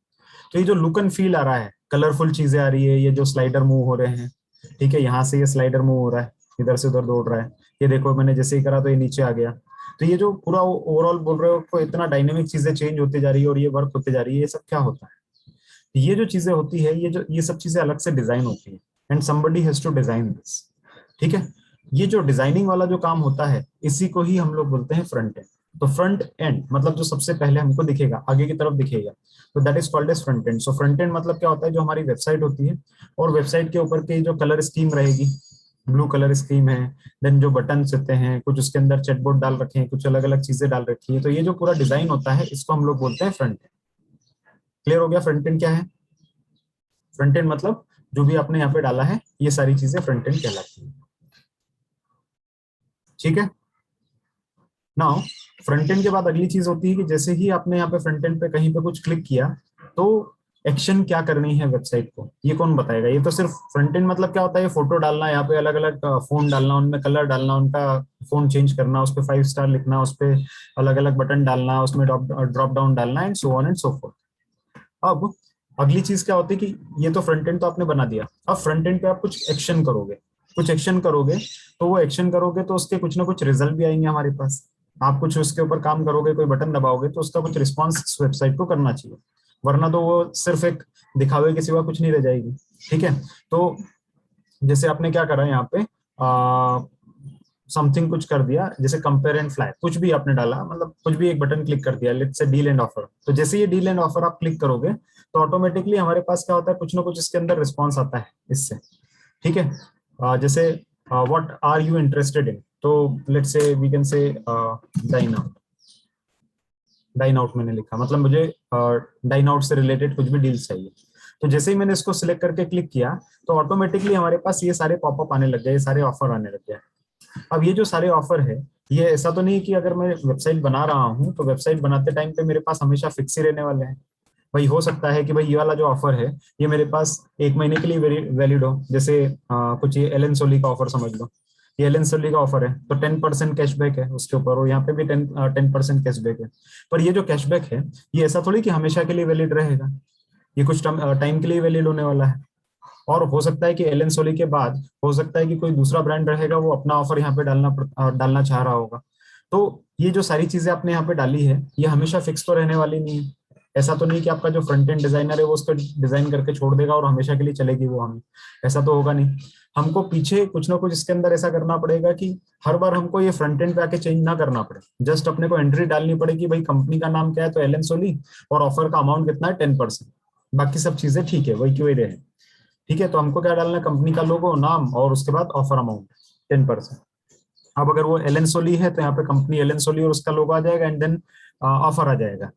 तो ये जो लुक एंड फील आ रहा है, कलरफुल चीजें आ रही है, ये जो स्लाइडर मूव हो रहे हैं, ठीक है, यहाँ से ये स्लाइडर मूव हो रहा है, इधर से उधर दौड़ रहा है, ये देखो मैंने जैसे ही करा तो ये नीचे आ गया। तो ये जो पूरा ओवरऑल बोल रहे हो को इतना डायनेमिक चीजें चेंज होती जा रही है और ये वर्क होते जा रही है, ये सब क्या होता है? ये जो चीजें होती है, ये सब चीजें अलग से डिजाइन होती है and somebody has to design this. ठीक है, ये जो डिजाइनिंग वाला जो काम होता है इसी को ही हम लोग बोलते हैं फ्रंट एंड। तो फ्रंट एंड मतलब जो सबसे पहले हमको दिखेगा, आगे की तरफ दिखेगा, तो that is called as front end. So front end मतलब क्या होता है, जो हमारी वेबसाइट होती है और वेबसाइट के ऊपर की जो कलर स्कीम रहेगी, ब्लू कलर स्कीम है, देन जो बटन्स होते हैं, कुछ उसके अंदर चैटबॉट डाल रखे हैं, कुछ अलग अलग चीजें डाल रखी है, तो ये जो पूरा डिजाइन होता है इसको हम लोग बोलते हैं फ्रंट एंड। क्लियर हो गया फ्रंट एंड क्या है? फ्रंट एंड मतलब जो भी आपने यहाँ पे डाला है ये सारी चीजें फ्रंट एंड कहलाती है। ठीक है, नाउ फ्रंट एंड के बाद अगली चीज होती है कि जैसे ही आपने यहाँ पे फ्रंट एंड पे कहीं पे कुछ क्लिक किया तो एक्शन क्या करनी है वेबसाइट को, ये कौन बताएगा? ये तो सिर्फ फ्रंट एंड मतलब क्या होता है, ये फोटो डालना, यहाँ पे अलग अलग फोन डालना, उनमें कलर डालना, उनका फोन चेंज करना, उस पर 5 स्टार लिखना, उस पर अलग अलग बटन डालना, उसमें ड्रॉप डाउन डालना and so on and so fourth. अब अगली चीज क्या होती है कि ये तो फ्रंट एंड तो आपने बना दिया, अब फ्रंट एंड पे आप कुछ एक्शन करोगे, कुछ एक्शन करोगे, तो वो एक्शन करोगे तो उसके कुछ ना कुछ रिजल्ट भी आएंगे हमारे पास। आप कुछ उसके ऊपर काम करोगे, कोई बटन दबाओगे तो उसका कुछ रिस्पॉन्स वेबसाइट को करना चाहिए, वरना तो वो सिर्फ एक दिखावे के सिवा कुछ नहीं रह जाएगी। ठीक है, तो जैसे आपने क्या करा यहाँ पे समथिंग कुछ कर दिया, जैसे कंपेयर एंड फ्लाई, कुछ भी आपने डाला, मतलब कुछ भी एक बटन क्लिक कर दिया, let's say deal and offer, तो जैसे ये डील एंड ऑफर आप क्लिक करोगे तो ऑटोमेटिकली हमारे पास क्या होता है, कुछ ना कुछ इसके अंदर रिस्पॉन्स आता है इससे। ठीक है, जैसे what are you interested in, तो let's say we can say dine out, dine out मैंने लिखा, मतलब मुझे डाइन आउट से रिलेटेड कुछ भी डील्स चाहिए। तो जैसे ही मैंने इसको सिलेक्ट करके क्लिक किया तो ऑटोमेटिकली हमारे पास ये सारे पॉपअप आने लग गए, ये सारे ऑफर आने लग गए। अब ये जो सारे ऑफर है, ये ऐसा तो नहीं कि अगर मैं वेबसाइट बना रहा हूँ तो वेबसाइट बनाते टाइम पे मेरे पास हमेशा फिक्स ही रहने वाले हैं। भाई हो सकता है कि भाई ये वाला जो ऑफर है ये मेरे पास 1 महीने के लिए वैलिड हो, जैसे कुछ ये एलन सोली का ऑफर समझ लो, ये एलन सोली का ऑफर है तो 10% कैशबैक है उसके ऊपर, और यहाँ पे भी 10% कैशबैक है। पर ये जो कैशबैक है ये ऐसा थोड़ी कि हमेशा के लिए वैलिड रहेगा, ये कुछ टाइम के लिए वैलिड होने वाला है। और हो सकता है कि एलन सोली के बाद हो सकता है कि कोई दूसरा ब्रांड रहेगा वो अपना ऑफर यहाँ पे डालना चाह रहा होगा। तो ये जो सारी चीजें आपने यहाँ पे डाली है ये हमेशा फिक्स तो रहने वाली नहीं है। ऐसा तो नहीं कि आपका जो फ्रंट एंड डिजाइनर है वो उसको डिजाइन करके छोड़ देगा और हमेशा के लिए चलेगी वो हमें, ऐसा तो होगा नहीं। हमको पीछे कुछ ना कुछ इसके अंदर ऐसा करना पड़ेगा कि हर बार हमको ये फ्रंट एंड पे आके चेंज ना करना पड़े, जस्ट अपने को एंट्री डालनी पड़ेगी, भाई कंपनी का नाम क्या है तो एलन सोली, और ऑफर का अमाउंट कितना है 10%, बाकी सब चीजें ठीक है वही की वही रहे। ठीक है, तो हमको क्या डालना है, कंपनी का लोगो, नाम और उसके बाद ऑफर अमाउंट 10%। अब अगर वो एलन सोली है तो यहाँ पे कंपनी एलन सोली और उसका लोगो आ जाएगा एंड देन ऑफर आ जाएगा।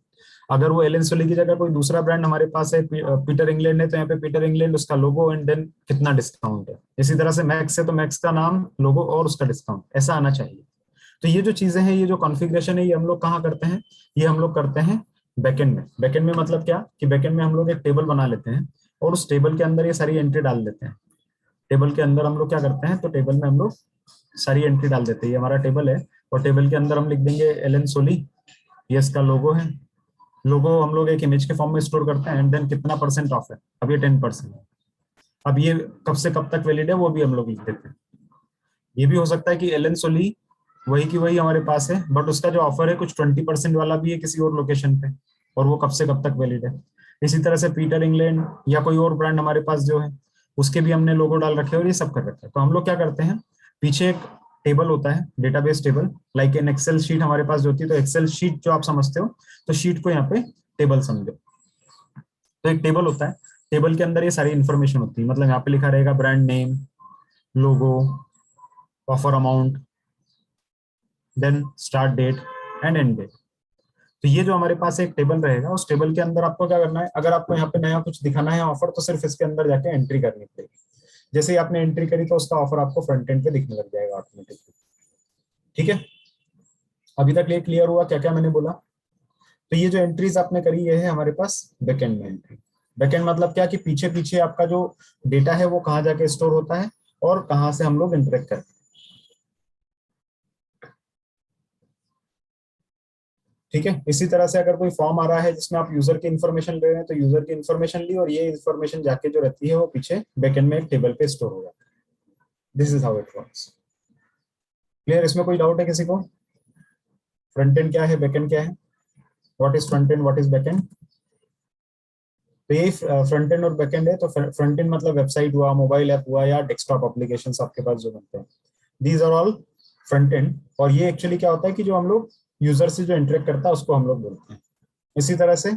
अगर वो एलन सोली की जगह कोई दूसरा ब्रांड हमारे पास है, पीटर इंग्लैंड है, तो यहाँ पे पीटर इंग्लैंड उसका लोगो एंड देन कितना डिस्काउंट है। इसी तरह से मैक्स है तो मैक्स का नाम, लोगो और उसका डिस्काउंट, ऐसा आना चाहिए। तो ये जो चीजें हैं, ये जो कॉन्फ़िगरेशन है, ये हम लोग कहाँ करते हैं, ये हम लोग करते हैं बैकएंड में। बैकएंड में मतलब क्या कि बैकएंड में हम लोग एक टेबल बना लेते हैं और उस टेबल के अंदर ये सारी एंट्री डाल देते हैं। टेबल के अंदर हम लोग क्या करते हैं, तो टेबल में हम लोग सारी एंट्री डाल देते हैं, ये हमारा टेबल है और टेबल के अंदर हम लिख देंगे एलन सोली, ये इसका लोगो है, लोगो हम लोग एक इमेज के फॉर्म में स्टोर करते हैं एंड देन कितना % ऑफ है, अब ये 10%। अब ये कब से कब तक वैलिड है वो भी हम लोग लिख देते हैं। ये भी हो सकता है कि एलन सोली वही की वही हमारे पास है बट उसका जो ऑफर है कुछ 20% वाला भी है किसी और लोकेशन पे, और वो कब से कब तक वैलिड है। इसी तरह से पीटर इंग्लैंड या कोई और ब्रांड हमारे पास जो है उसके भी हमने लोगो डाल रखे हैं और ये सब कर रखे हैं। तो हम लोग क्या करते हैं, पीछे एक टेबल होता है, database table, like an Excel sheet हमारे पास जो होती है, तो एक्सेल शीट जो आप समझते हो, तो शीट को यहाँ पे टेबल समझो। तो एक टेबल होता है, टेबल के अंदर ये सारी इंफॉर्मेशन होती है, मतलब यहाँ पे लिखा रहेगा brand name, logo, offer amount, then start date and end date. तो ये जो हमारे पास एक टेबल रहेगा, उस टेबल के अंदर आपको क्या करना है, अगर आपको यहाँ पे नया कुछ दिखाना है ऑफर, तो सिर्फ इसके अंदर जाके एंट्री करनी पड़ेगी। जैसे ही आपने एंट्री करी तो उसका ऑफर आपको फ्रंट एंड पे दिखने लग जाएगा ऑटोमेटिकली। ठीक है, अभी तक ये क्लियर हुआ क्या क्या मैंने बोला? तो ये जो एंट्रीज आपने करी ये है हमारे पास बैकएंड में एंट्री। बैकएंड मतलब क्या कि पीछे पीछे आपका जो डेटा है वो कहाँ जाके स्टोर होता है और कहाँ से हम लोग इंटरेक्ट करते हैं। ठीक है, इसी तरह से अगर कोई फॉर्म आ रहा है जिसमें आप यूजर की इन्फॉर्मेशन ले रहे हैं तो यूजर की इन्फॉर्मेशन ली और ये इन्फॉर्मेशन जाके जो रहती है वो पीछे बैकएंड में एक टेबल पे स्टोर हो जाती है। This is how it works. Clear? इसमें कोई डाउट है किसी को? फ्रंट एंड क्या है, बैक एंड क्या है? What is front end, what is back end? तो यही फ्रंट एंड और बैक एंड है। तो फ्रंट एंड मतलब वेबसाइट हुआ, मोबाइल ऐप हुआ, या डेस्कटॉप एप्लीकेशंस आपके पास जो बनते हैं, these are all front end. और ये एक्चुअली क्या होता है कि जो हम लोग यूजर से जो इंटरेक्ट करता है उसको हम लोग बोलते हैं। इसी तरह से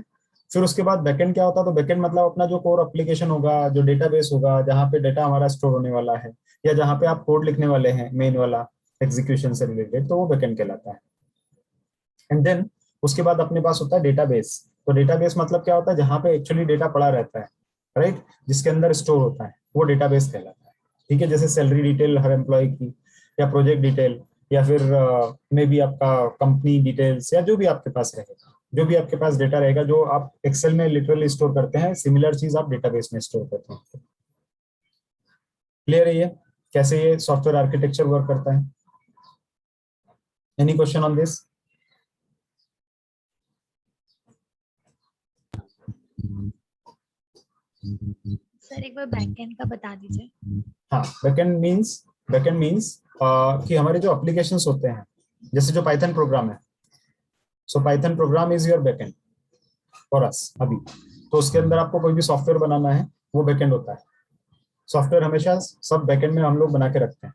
फिर उसके बाद बैकएंड क्या होता है? तो बैकएंड मतलब अपना जो कोर एप्लीकेशन होगा, जो डेटाबेस होगा, जहाँ पे डेटा हमारा स्टोर होने वाला है, या जहाँ पे आप कोड लिखने वाले हैं मेन वाला एग्जीक्यूशन से रिलेटेड, तो वो बैकएंड कहलाता है। एंड देन उसके बाद अपने पास होता है डेटाबेस। तो डेटाबेस मतलब क्या होता है? जहाँ पे एक्चुअली डेटा पड़ा रहता है, राइट, जिसके अंदर स्टोर होता है, वो डेटाबेस कहलाता है। ठीक है, जैसे सैलरी डिटेल हर एम्प्लॉय की, या प्रोजेक्ट डिटेल, या फिर मे बी आपका कंपनी डिटेल्स, या जो भी आपके पास रहेगा, जो भी आपके पास डेटा रहेगा, जो आप एक्सेल में लिटरली स्टोर करते हैं, सिमिलर चीज आप डेटाबेस में स्टोर करते हैं। क्लियर है ये कैसे ये सॉफ्टवेयर आर्किटेक्चर वर्क करता है? Any question on this? Sir एक बार बैकएंड का बता दीजिए। हाँ, बैकएंड मींस कि हमारे जो एप्लीकेशंस होते हैं, जैसे जो पाइथन प्रोग्राम है, सो Python programme is your backend for us अभी। तो उसके अंदर आपको कोई भी सॉफ्टवेयर बनाना है, वो बैकएंड होता है। सॉफ्टवेयर हमेशा सब बैकएंड में हम लोग बना के रखते हैं।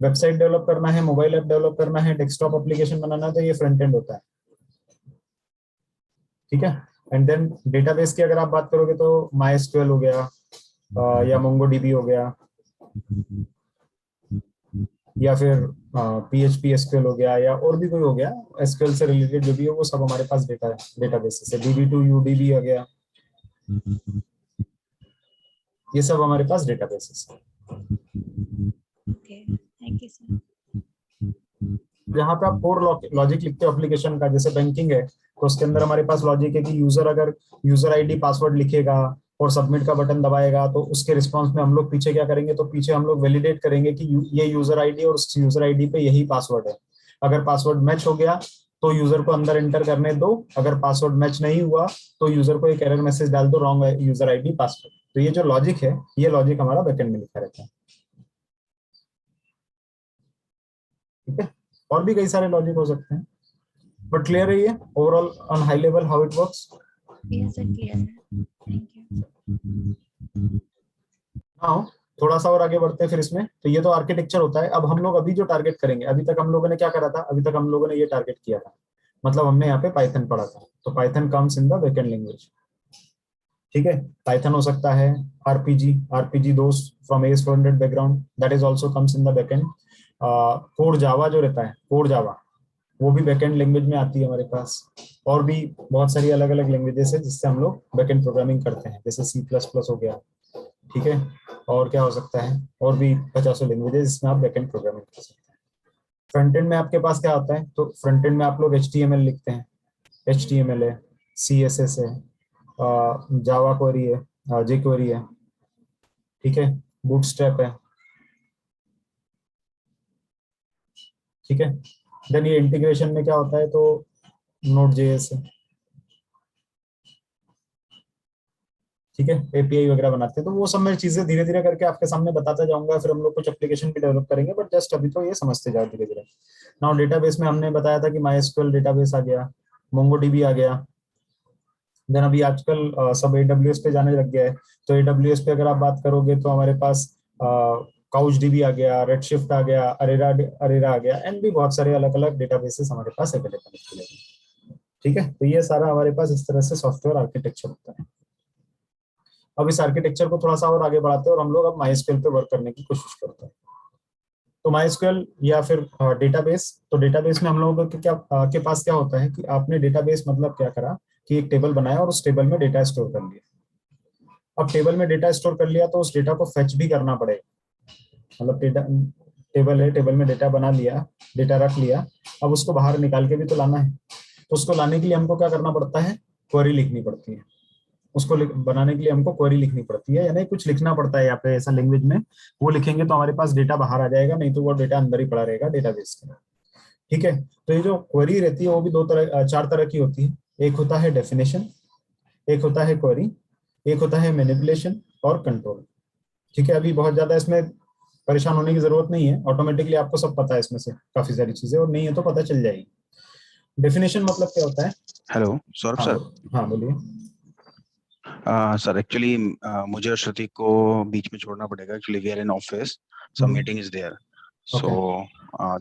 वेबसाइट डेवलप करना है, मोबाइल ऐप डेवलप करना है, डेस्कटॉप एप्लीकेशन बनाना है, तो ये फ्रंट एंड होता है। ठीक है। एंड देन डेटाबेस की अगर आप बात करोगे तो MySQL हो गया, या MongoDB हो गया, या फिर PHP SQL हो गया, या और भी कोई हो गया, SQL से रिलेटेड जो भी हो, वो सब हमारे पास डेटाबेस है। DB2 UDB हो गया, ये सब हमारे पास डेटाबेसेस है। Okay, thank you sir. यहाँ पे आप कोर लॉजिक लिखते हो एप्लीकेशन का, जैसे बैंकिंग है तो उसके अंदर हमारे पास लॉजिक है कि यूजर अगर यूजर आईडी पासवर्ड लिखेगा और सबमिट का बटन दबाएगा, तो उसके रिस्पांस में हम लोग पीछे क्या करेंगे? तो पीछे हम लोग वैलिडेट करेंगे कि ये यूजर आईडी और उस यूजर आईडी पे यही पासवर्ड है। अगर पासवर्ड मैच हो गया तो यूजर को अंदर एंटर करने दो, अगर पासवर्ड मैच नहीं हुआ तो यूजर को एक एरर मैसेज डाल दो, रॉन्ग यूजर आईडी पासवर्ड। तो ये जो लॉजिक है, ये लॉजिक हमारा बैकएंड में लिखा रहता है। ठीक है, और भी कई सारे लॉजिक हो सकते हैं, बट क्लियर है ये overall on high level how it works? Yes sir, clear है, थैंक यू। नाउ थोड़ा सा और आगे बढ़ते हैं फिर इसमें। तो ये तो आर्किटेक्चर होता है। अब हम लोग अभी जो टारगेट करेंगे, अभी तक हम लोगों ने क्या करा था? अभी तक हम लोगों ने ये टारगेट किया था, मतलब हमने यहाँ पे पाइथन पढ़ा था। तो Python comes in the backend language. ठीक है, पाइथन हो सकता है, आरपीजी दोस्त from AS400 background, that is also comes in the backend. Code Java जो रहता है, कोड जावा, वो भी बैकएंड लैंग्वेज में आती है हमारे पास। और भी बहुत सारी अलग अलग लैंग्वेजेस है जिससे हम लोग बैकएंड प्रोग्रामिंग करते हैं, जैसे C++ हो गया। ठीक है, और क्या हो सकता है? और भी 50 लैंग्वेजेस जिसमें आप बैकएंड प्रोग्रामिंग कर सकते हैं। फ्रंट एंड में आपके पास क्या होता है? तो फ्रंट एंड में आप लोग HTML लिखते हैं, HTML है, CSS है, जावा क्वेरी है, jQuery है। ठीक है, बूटस्ट्रैप है। ठीक है, देन ये इंटीग्रेशन में क्या होता है? तो Node.js है। ठीक है, API वगैरह बनाते हैं। तो वो सब मैं चीजें धीरे धीरे करके आपके सामने बताता जाऊंगा, फिर हम लोग कुछ एप्लीकेशन भी डेवलप करेंगे, बट जस्ट अभी तो ये समझते जाओ धीरे धीरे। नाउ डेटाबेस में हमने बताया था कि MySQL डेटाबेस आ गया, MongoDB आ गया। देन अभी आजकल सब AWS पे जाने लग गया है। तो AWS पे अगर आप बात करोगे तो हमारे पास काउचडीबी आ गया, रेडशिफ्ट आ गया, अरेरा आ गया, एंड भी बहुत सारे अलग अलग डेटाबेसेस हमारे पास अवेलेबल है। ठीक है, तो ये सारा हमारे पास इस तरह से सॉफ्टवेयर आर्किटेक्चर होता है। अब इस आर्किटेक्चर को थोड़ा सा और आगे बढ़ाते हैं और हम लोग अब MySQL पे वर्क करने की कोशिश करते हैं। तो MySQL या फिर डेटाबेस, तो डेटाबेस में हम लोगों के के पास क्या होता है कि आपने डेटाबेस मतलब क्या करा कि एक टेबल बनाया और उस टेबल में डेटा स्टोर कर लिया। अब टेबल में डेटा स्टोर कर लिया तो उस डेटा को फेच भी करना पड़ेगा। मतलब टेबल है, टेबल में डेटा बना लिया, डेटा रख लिया, अब उसको बाहर निकाल के भी तो लाना है। तो उसको लाने के लिए हमको क्या करना पड़ता है? क्वेरी लिखनी पड़ती है। उसको बनाने के लिए हमको क्वेरी लिखनी पड़ती है, यानी कुछ लिखना पड़ता है यहाँ पे ऐसा लैंग्वेज में। वो लिखेंगे तो हमारे पास डेटा बाहर आ जाएगा, नहीं तो वो डेटा अंदर ही पड़ा रहेगा डेटाबेस के। ठीक है, तो ये जो क्वेरी रहती है वो भी चार तरह की होती है। एक होता है डेफिनेशन, एक होता है क्वेरी, एक होता है मैनिपुलेशन और कंट्रोल। ठीक है, अभी बहुत ज्यादा इसमें परेशान होने की जरूरत नहीं है, ऑटोमेटिकली आपको सब पता है इसमें से काफी सारी चीजें, और नहीं है तो पता चल जाएगी। डेफिनेशन मतलब क्या होता है? हेलो सौरभ हाँ सर। हाँ बोलिए। सर एक्चुअली मुझे और श्रुति को बीच में छोड़ना पड़ेगा, actually we are in office, some meeting is there, so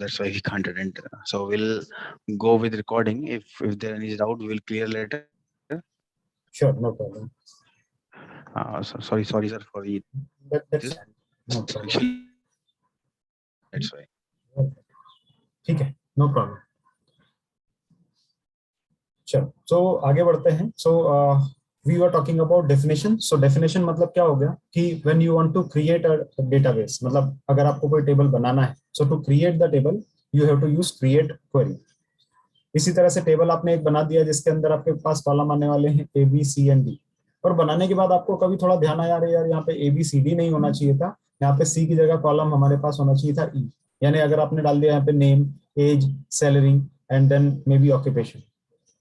that's why we can't attend, so we'll go with recording. If there any doubt we will clear later. Sure, no problem. Sorry sir for the That's this fine. No problem. actually that's why. ठीक है, no problem. चलो, सो आगे बढ़ते हैं। So we were talking about definition. So definition मतलब क्या हो गया कि when you want to create a database, मतलब अगर आपको कोई टेबल बनाना है, so to create the table you have to use create query. इसी तरह से टेबल आपने एक बना दिया जिसके अंदर आपके पास कॉलम आने वाले हैं A B C and D, और बनाने के बाद आपको कभी थोड़ा ध्यान आया, अरे यार यहाँ पे ए बी सी डी नहीं होना चाहिए था, यहाँ पे सी की जगह कॉलम हमारे पास होना चाहिए था ई। यानी अगर आपने डाल दिया यहाँ पे name, age, salary and then maybe occupation,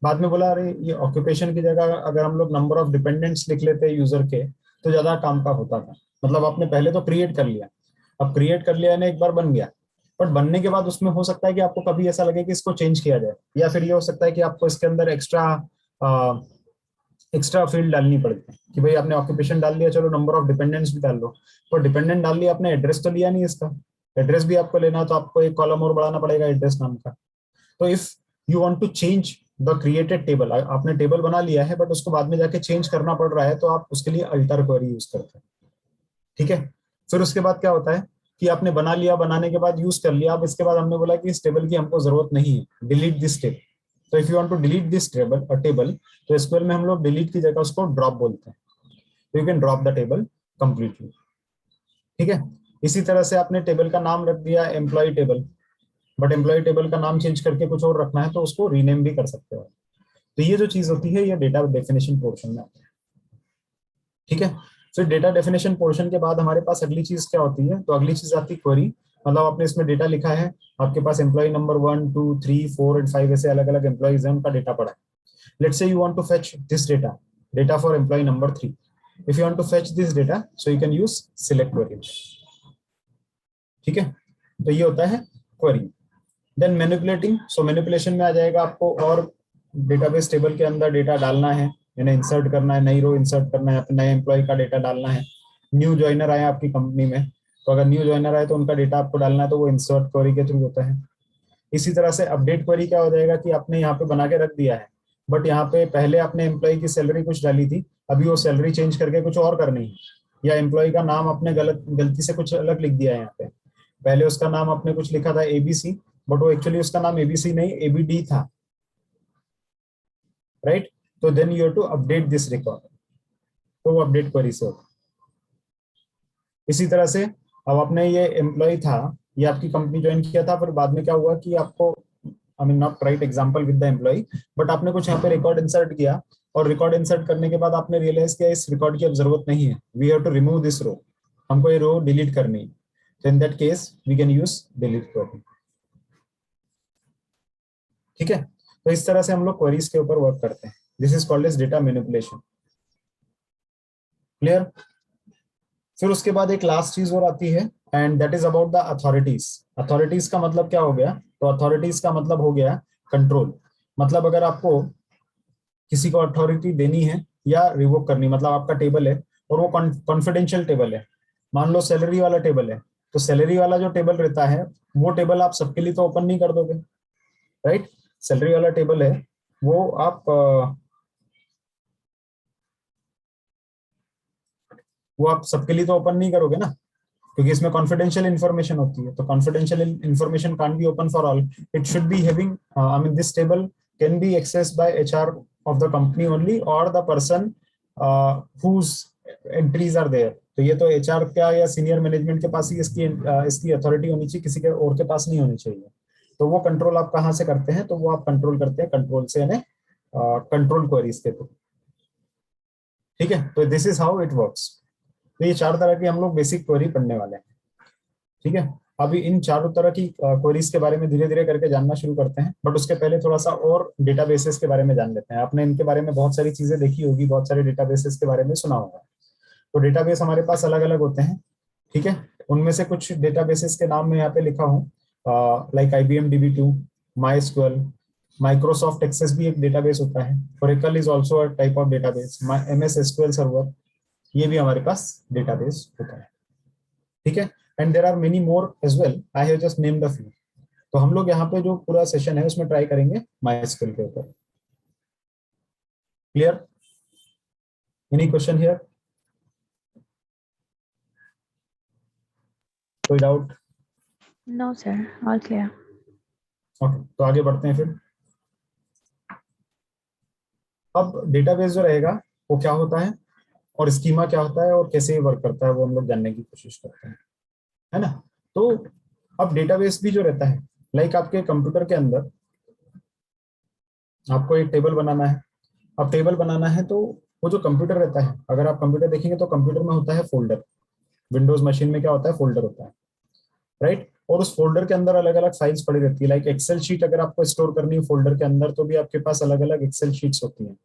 बाद में बोला अरे ये ऑक्यूपेशन की जगह अगर हम लोग नंबर ऑफ डिपेंडेंट्स लिख लेते हैं यूजर के तो ज्यादा काम का होता था। मतलब आपने पहले तो क्रिएट कर लिया, अब क्रिएट कर लिया यानी एक बार बन गया, बट बनने के बाद उसमें हो सकता है कि आपको कभी ऐसा लगे कि इसको चेंज किया जाए, या फिर ये हो सकता है कि आपको इसके अंदर एक्स्ट्रा फील्ड डालनी पड़ती है कि भाई आपने ऑक्यूपेशन डाल लिया, चलो नंबर ऑफ डिपेंडेंट्स भी डाल लो, पर डिपेंडेंट डाल लिया आपने, एड्रेस तो लिया नहीं इसका, एड्रेस भी आपको लेना तो आपको एक कॉलम और बढ़ाना पड़ेगा एड्रेस नाम का। तो if you want to change the created table, आपने टेबल बना लिया है बट उसको बाद में जाके चेंज करना पड़ रहा है, तो आप उसके लिए अल्टर क्वेरी यूज करते हैं। ठीक है, फिर उसके बाद क्या होता है कि आपने बना लिया, बनाने के बाद यूज कर लिया, अब इसके बाद हमने बोला कि इस टेबल की हमको जरूरत नहीं है, डिलीट दिस टेबल। तो if you want to delete this table, तो एसक्यूएल में हम लोग डिलीट की जगह उसको ड्रॉप बोलते हैं, तो you can drop the table completely. ठीक है, इसी तरह से आपने टेबल का नाम रख दिया employee table, but employee table का नाम चेंज करके कुछ और रखना है तो उसको रीनेम भी कर सकते हो। तो ये जो चीज होती है ये डेटा डेफिनेशन पोर्शन में आती है। ठीक है, फिर डेटा डेफिनेशन पोर्शन के बाद हमारे पास अगली चीज क्या होती है, तो अगली चीज आती है क्वेरी। मतलब आपने इसमें डेटा लिखा है, आपके पास एम्प्लॉय नंबर 1 2 3 4 एंड 5 ऐसे अलग अलग एम्प्लॉइज हैं, उनका डेटा पड़ा है। Let's say you want to fetch this data for employee number 3। If you want to fetch this data so you can use select query. ठीक है, तो ये होता है query. Then manipulating, so manipulation में आ जाएगा आपको और डेटाबेस टेबल के अंदर डेटा डालना है, यानी इंसर्ट करना है, नई रो इंसर्ट करना है, नए एम्प्लॉय का डेटा डालना है। न्यू ज्वाइनर आए आपकी कंपनी में, तो अगर न्यू ज्वाइनर आए तो उनका डेटा आपको डालना है, तो वो इंसर्ट क्वेरी के थ्रू होता है। इसी तरह से अपडेट क्वेरी क्या हो जाएगा कि आपने यहाँ पे बना के रख दिया है, बट यहाँ पे पहले आपने एम्प्लॉय की सैलरी कुछ डाली थी, अभी वो सैलरी चेंज करके कुछ और करनी है, या एम्प्लॉय का नाम आपने गलती से कुछ अलग लिख दिया है। यहाँ पे पहले उसका नाम आपने कुछ लिखा था एबीसी, बट वो एक्चुअली उसका नाम एबीसी नहीं एबीडी था, राइट? तो then you have to update this record, तो वो अपडेट क्वेरी से होता है। इसी तरह से अब आपने ये एम्प्लॉय था, ये आपकी कंपनी ज्वाइन किया था, फिर बाद में क्या हुआ कि आपको, I mean not right example with the employee, but आपने कुछ यहाँ पे रिकॉर्ड इंसर्ट किया, और रिकॉर्ड इंसर्ट करने के बाद आपने रियलाइज किया इस रिकॉर्ड की अब जरूरत नहीं है, we have to remove this row, हमको ये रो डिलीट करनी है। तो in that case we can use delete query. ठीक है, तो इस तरह से हम लोग क्वेरीज के ऊपर वर्क करते हैं। This is called as data manipulation. Clear? फिर उसके बाद एक लास्ट चीज और आती है, and that is about the authorities. Authorities का मतलब क्या हो गया, तो अथॉरिटीज का मतलब हो गया कंट्रोल। मतलब अगर आपको किसी को अथॉरिटी देनी है या रिवोक करनी, मतलब आपका टेबल है और वो कॉन्फिडेंशियल टेबल है, मान लो सैलरी वाला टेबल है, तो सैलरी वाला जो टेबल रहता है वो टेबल आप सबके लिए तो ओपन नहीं कर दोगे, राइट? सैलरी वाला टेबल है वो आप सबके लिए तो ओपन नहीं करोगे ना, क्योंकि इसमें कॉन्फिडेंशियल इंफॉर्मेशन होती है, तो confidential information can't be open for all, it should be having, I mean this table can be accessed by HR of the company only और the person whose entries are there. तो ये तो HR का या senior management के पास ही इसकी authority होनी चाहिए, किसी के और के पास नहीं होनी चाहिए। तो वो कंट्रोल आप कहाँ से करते हैं, तो वो आप कंट्रोल करते हैं कंट्रोल से, यानी कंट्रोल क्वेरीज के थ्रू। ठीक है, तो this is how it works. तो ये 4 तरह की हम लोग बेसिक क्वेरी पढ़ने वाले हैं। ठीक है, अभी इन 4 तरह की क्वेरीज के बारे में धीरे धीरे करके जानना शुरू करते हैं, बट उसके पहले थोड़ा सा और डेटाबेसेस के बारे में जान लेते हैं। आपने इनके बारे में बहुत सारी चीजें देखी होगी, बहुत सारे डेटाबेसेस के बारे में सुना होगा। तो डेटाबेस हमारे पास अलग अलग होते हैं, ठीक है, उनमें से कुछ डेटाबेसेस के नाम मैं यहाँ पे लिखा हूँ, like IBM DB2, MySQL, Microsoft Access भी एक डेटाबेस होता है, Oracle is also a type of database, MS SQL server, ये भी हमारे पास डेटाबेस होता है। ठीक है, and there are many more as well, I have just named the few. तो हम लोग यहाँ पे जो पूरा सेशन है उसमें ट्राई करेंगे MySQL के ऊपर। क्लियर? Any question here? कोई doubt? No sir, all clear. Okay, तो आगे बढ़ते हैं फिर। अब डेटाबेस जो रहेगा वो क्या होता है और स्कीमा क्या होता है और कैसे वर्क करता है वो हम लोग जानने की कोशिश करते हैं, है ना। तो अब डेटाबेस भी जो रहता है, लाइक आपके कंप्यूटर के अंदर आपको एक टेबल बनाना है। अब टेबल बनाना है तो वो जो कंप्यूटर रहता है, अगर आप कंप्यूटर देखेंगे तो कंप्यूटर में होता है फोल्डर। विंडोज मशीन में क्या होता है, फोल्डर होता है, राइट। और उस फोल्डर के अंदर अलग अलग फाइल्स पड़ी रहती है, लाइक एक्सेल शीट अगर आपको स्टोर करनी है फोल्डर के अंदर तो भी आपके पास अलग अलग एक्सेल शीट्स होती हैं,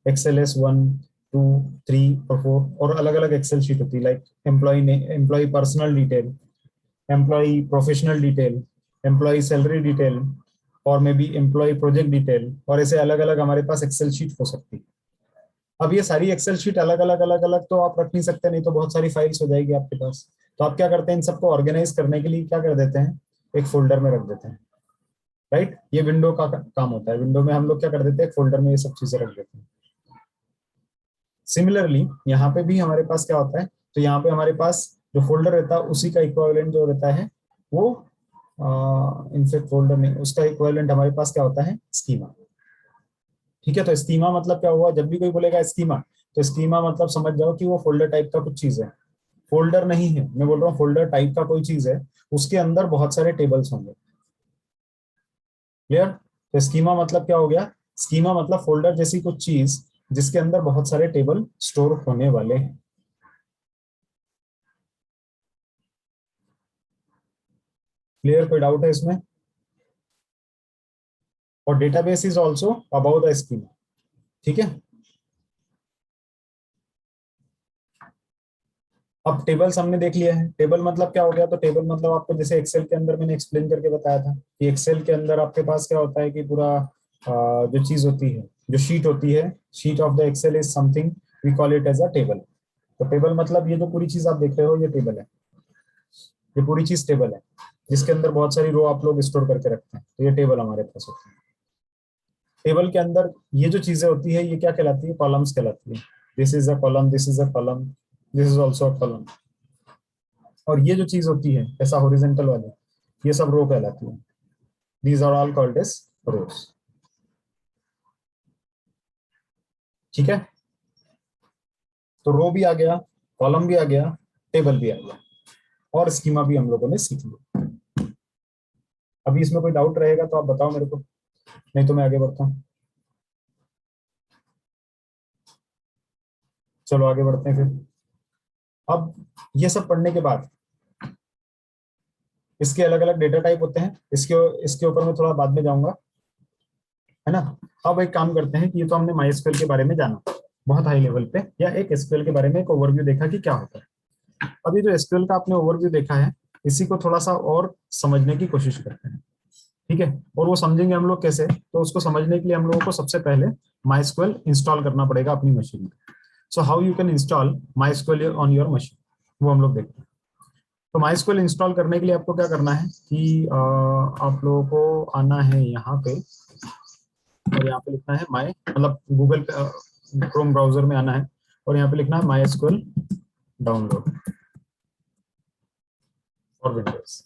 XLS 1, 2, 3 और 4, और अलग अलग एक्सेल शीट होती है, like employee personal detail, employee professional detail, employee salary detail, और maybe employee project detail, और ऐसे अलग अलग हमारे पास एक्सेल शीट हो सकती है। अब ये सारी एक्सेल शीट अलग अलग तो आप रख नहीं सकते, नहीं तो बहुत सारी फाइल्स हो जाएगी आपके पास। तो आप क्या करते हैं, इन सबको ऑर्गेनाइज करने के लिए क्या कर देते हैं, एक फोल्डर में रख देते हैं, राइट। ये विंडो का काम होता है, विंडो में हम लोग क्या कर देते हैं, एक फोल्डर में ये सब चीजें रख देते हैं। सिमिलरली यहाँ पे भी हमारे पास क्या होता है, तो यहाँ पे हमारे पास जो फोल्डर रहता है उसी का इक्विवेलेंट जो रहता है वो इनफैक्ट फोल्डर नहीं, उसका इक्विवेलेंट हमारे पास क्या होता है, स्कीमा। ठीक है, तो स्कीमा मतलब क्या हुआ, जब भी कोई बोलेगा स्कीमा, तो स्कीमा मतलब समझ जाओ कि वो फोल्डर टाइप का कुछ चीज है। फोल्डर नहीं है, मैं बोल रहा हूँ फोल्डर टाइप का कोई चीज है, उसके अंदर बहुत सारे टेबल्स होंगे। क्लियर? तो स्कीमा मतलब क्या हो गया, स्कीमा मतलब फोल्डर जैसी कुछ चीज जिसके अंदर बहुत सारे टेबल स्टोर होने वाले हैं। क्लियर? कोई डाउट है इसमें? और database is also about the schema. ठीक है, अब टेबल्स हमने देख लिया है। टेबल मतलब क्या हो गया, तो टेबल मतलब आपको जैसे एक्सेल के अंदर मैंने एक्सप्लेन करके बताया था कि एक्सेल के अंदर आपके पास क्या होता है कि पूरा जो चीज होती है, जो शीट होती है, sheet of the Excel is something we call it as a table. तो टेबल मतलब ये जो पूरी चीज आप देख रहे हो ये टेबल है, ये पूरी चीज टेबल है जिसके अंदर बहुत सारी रो आप लोग स्टोर करके रखते हैं, तो ये टेबल हमारे पास होती है। टेबल के अंदर ये जो चीजें होती है ये क्या कहलाती है, कॉलम्स कहलाती है। This is a column, this is a column, this is also a column. और ये जो चीज होती है ऐसा हॉरिजॉन्टल वाली, ये सब रो कहलाती है। These are all called as rows. ठीक है, तो रो भी आ गया, कॉलम भी आ गया, टेबल भी आ गया, और स्कीमा भी हम लोगों ने सीख लिया। अभी इसमें कोई डाउट रहेगा तो आप बताओ मेरे को, नहीं तो मैं आगे बढ़ता हूँ। चलो आगे बढ़ते हैं फिर। अब ये सब पढ़ने के बाद इसके अलग अलग डेटा टाइप होते हैं, इसके इसके ऊपर मैं थोड़ा बाद में जाऊंगा, है ना। अब एक काम करते हैं कि ये तो हमने MySQL के बारे में जाना बहुत हाई लेवल पे, या एक SQL के बारे में एक ओवरव्यू देखा कि क्या होता है। अब ये जो SQL का आपने ओवरव्यू देखा है, इसी को थोड़ा सा और समझने की कोशिश करते हैं। ठीक है, और वो समझेंगे हम लोग कैसे, तो उसको समझने के लिए हम लोगों को सबसे पहले MySQL इंस्टॉल करना पड़ेगा अपनी मशीन में। So how you can install MySQL on your machine, वो हम लोग देखते हैं। तो MySQL इंस्टॉल करने के लिए आपको क्या करना है कि आप लोगों को आना है यहाँ पे, और यहाँ पे लिखना है माई, मतलब गूगल क्रोम ब्राउजर में आना है और यहाँ पे लिखना है MySQL डाउनलोड फॉर विंडोज।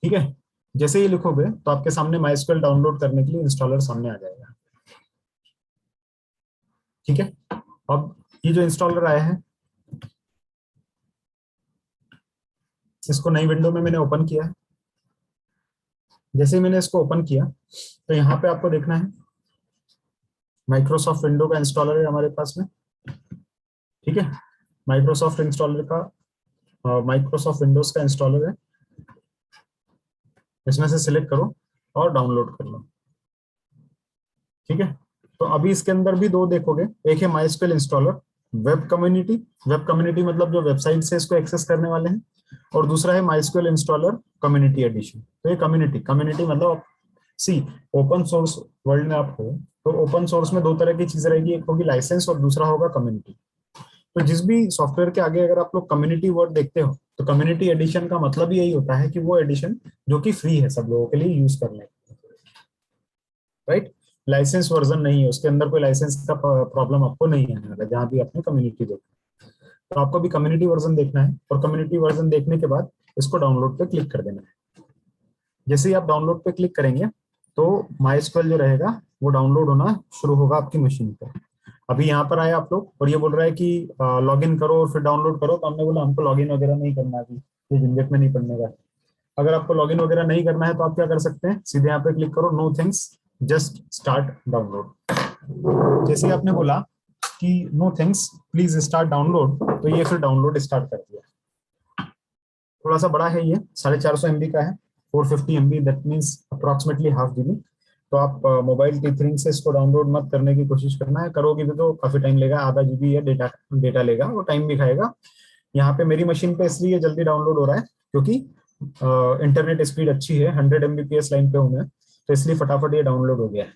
ठीक है, जैसे ही लिखोगे तो आपके सामने MySQL डाउनलोड करने के लिए इंस्टॉलर सामने आ जाएगा। ठीक है, अब ये जो इंस्टॉलर आया है इसको नई विंडो में मैंने ओपन किया है। जैसे ही मैंने इसको ओपन किया तो यहाँ पे आपको देखना है माइक्रोसॉफ्ट विंडो का इंस्टॉलर है हमारे पास में। ठीक है, माइक्रोसॉफ्ट इंस्टॉलर का माइक्रोसॉफ्ट विंडोज का इंस्टॉलर है, इसमें से सिलेक्ट करो और डाउनलोड कर लो। ठीक है, तो अभी इसके अंदर भी दो देखोगे, एक है MySQL इंस्टॉलर वेब कम्युनिटी मतलब जो वेबसाइट से इसको एक्सेस करने वाले हैं, और दूसरा है माइस्क्यूएल इंस्टॉलर कम्युनिटी एडिशन। तो ये कम्युनिटी मतलब सी ओपन सोर्स वर्ल्ड में आप हो तो ओपन सोर्स में दो तरह की चीजें रहेगी, एक होगी लाइसेंस और दूसरा होगा कम्युनिटी। तो जिस भी सॉफ्टवेयर के आगे अगर आप लोग कम्युनिटी वर्ड देखते हो तो कम्युनिटी एडिशन का मतलब यही होता है कि वो एडिशन जो कि फ्री है सब लोगों के लिए यूज करने, राइट। लाइसेंस वर्जन नहीं है, उसके अंदर कोई लाइसेंस का प्रॉब्लम आपको नहीं आने वाला जहां भी आपने कम्युनिटी देखा। तो आपको भी कम्युनिटी वर्जन देखना है, और कम्युनिटी वर्जन देखने के बाद इसको डाउनलोड पे क्लिक कर देना है। जैसे ही आप डाउनलोड पे क्लिक करेंगे तो माइस्क्यूएल जो रहेगा वो डाउनलोड होना शुरू होगा आपकी मशीन पर। अभी यहाँ पर आए आप लोग और ये बोल रहा है कि लॉग इन करो और फिर डाउनलोड करो, तो हमने बोला हमको लॉग इन वगैरह नहीं करना, अभी ये झंझट में नहीं पड़ने का। अगर आपको लॉग इन वगैरह नहीं करना है तो आप क्या कर सकते हैं, सीधे यहाँ पे क्लिक करो no thanks just start download. जैसे आपने बोला कि no thanks please start download, तो ये फिर डाउनलोड स्टार्ट कर दिया। थोड़ा सा बड़ा है ये, 450 MB का है, 450 MB, that means approximately half GB। तो आप मोबाइल टीथरिंग से इसको डाउनलोड मत करने की कोशिश करना है, करोगे भी तो काफी टाइम लेगा, आधा GB या डेटा लेगा, वो टाइम भी खाएगा। यहाँ पे मेरी मशीन पे इसलिए जल्दी डाउनलोड हो रहा है क्योंकि इंटरनेट स्पीड अच्छी है, 100 Mbps लाइन पे हूँ मैं, तो इसलिए फटाफट ये डाउनलोड हो गया है।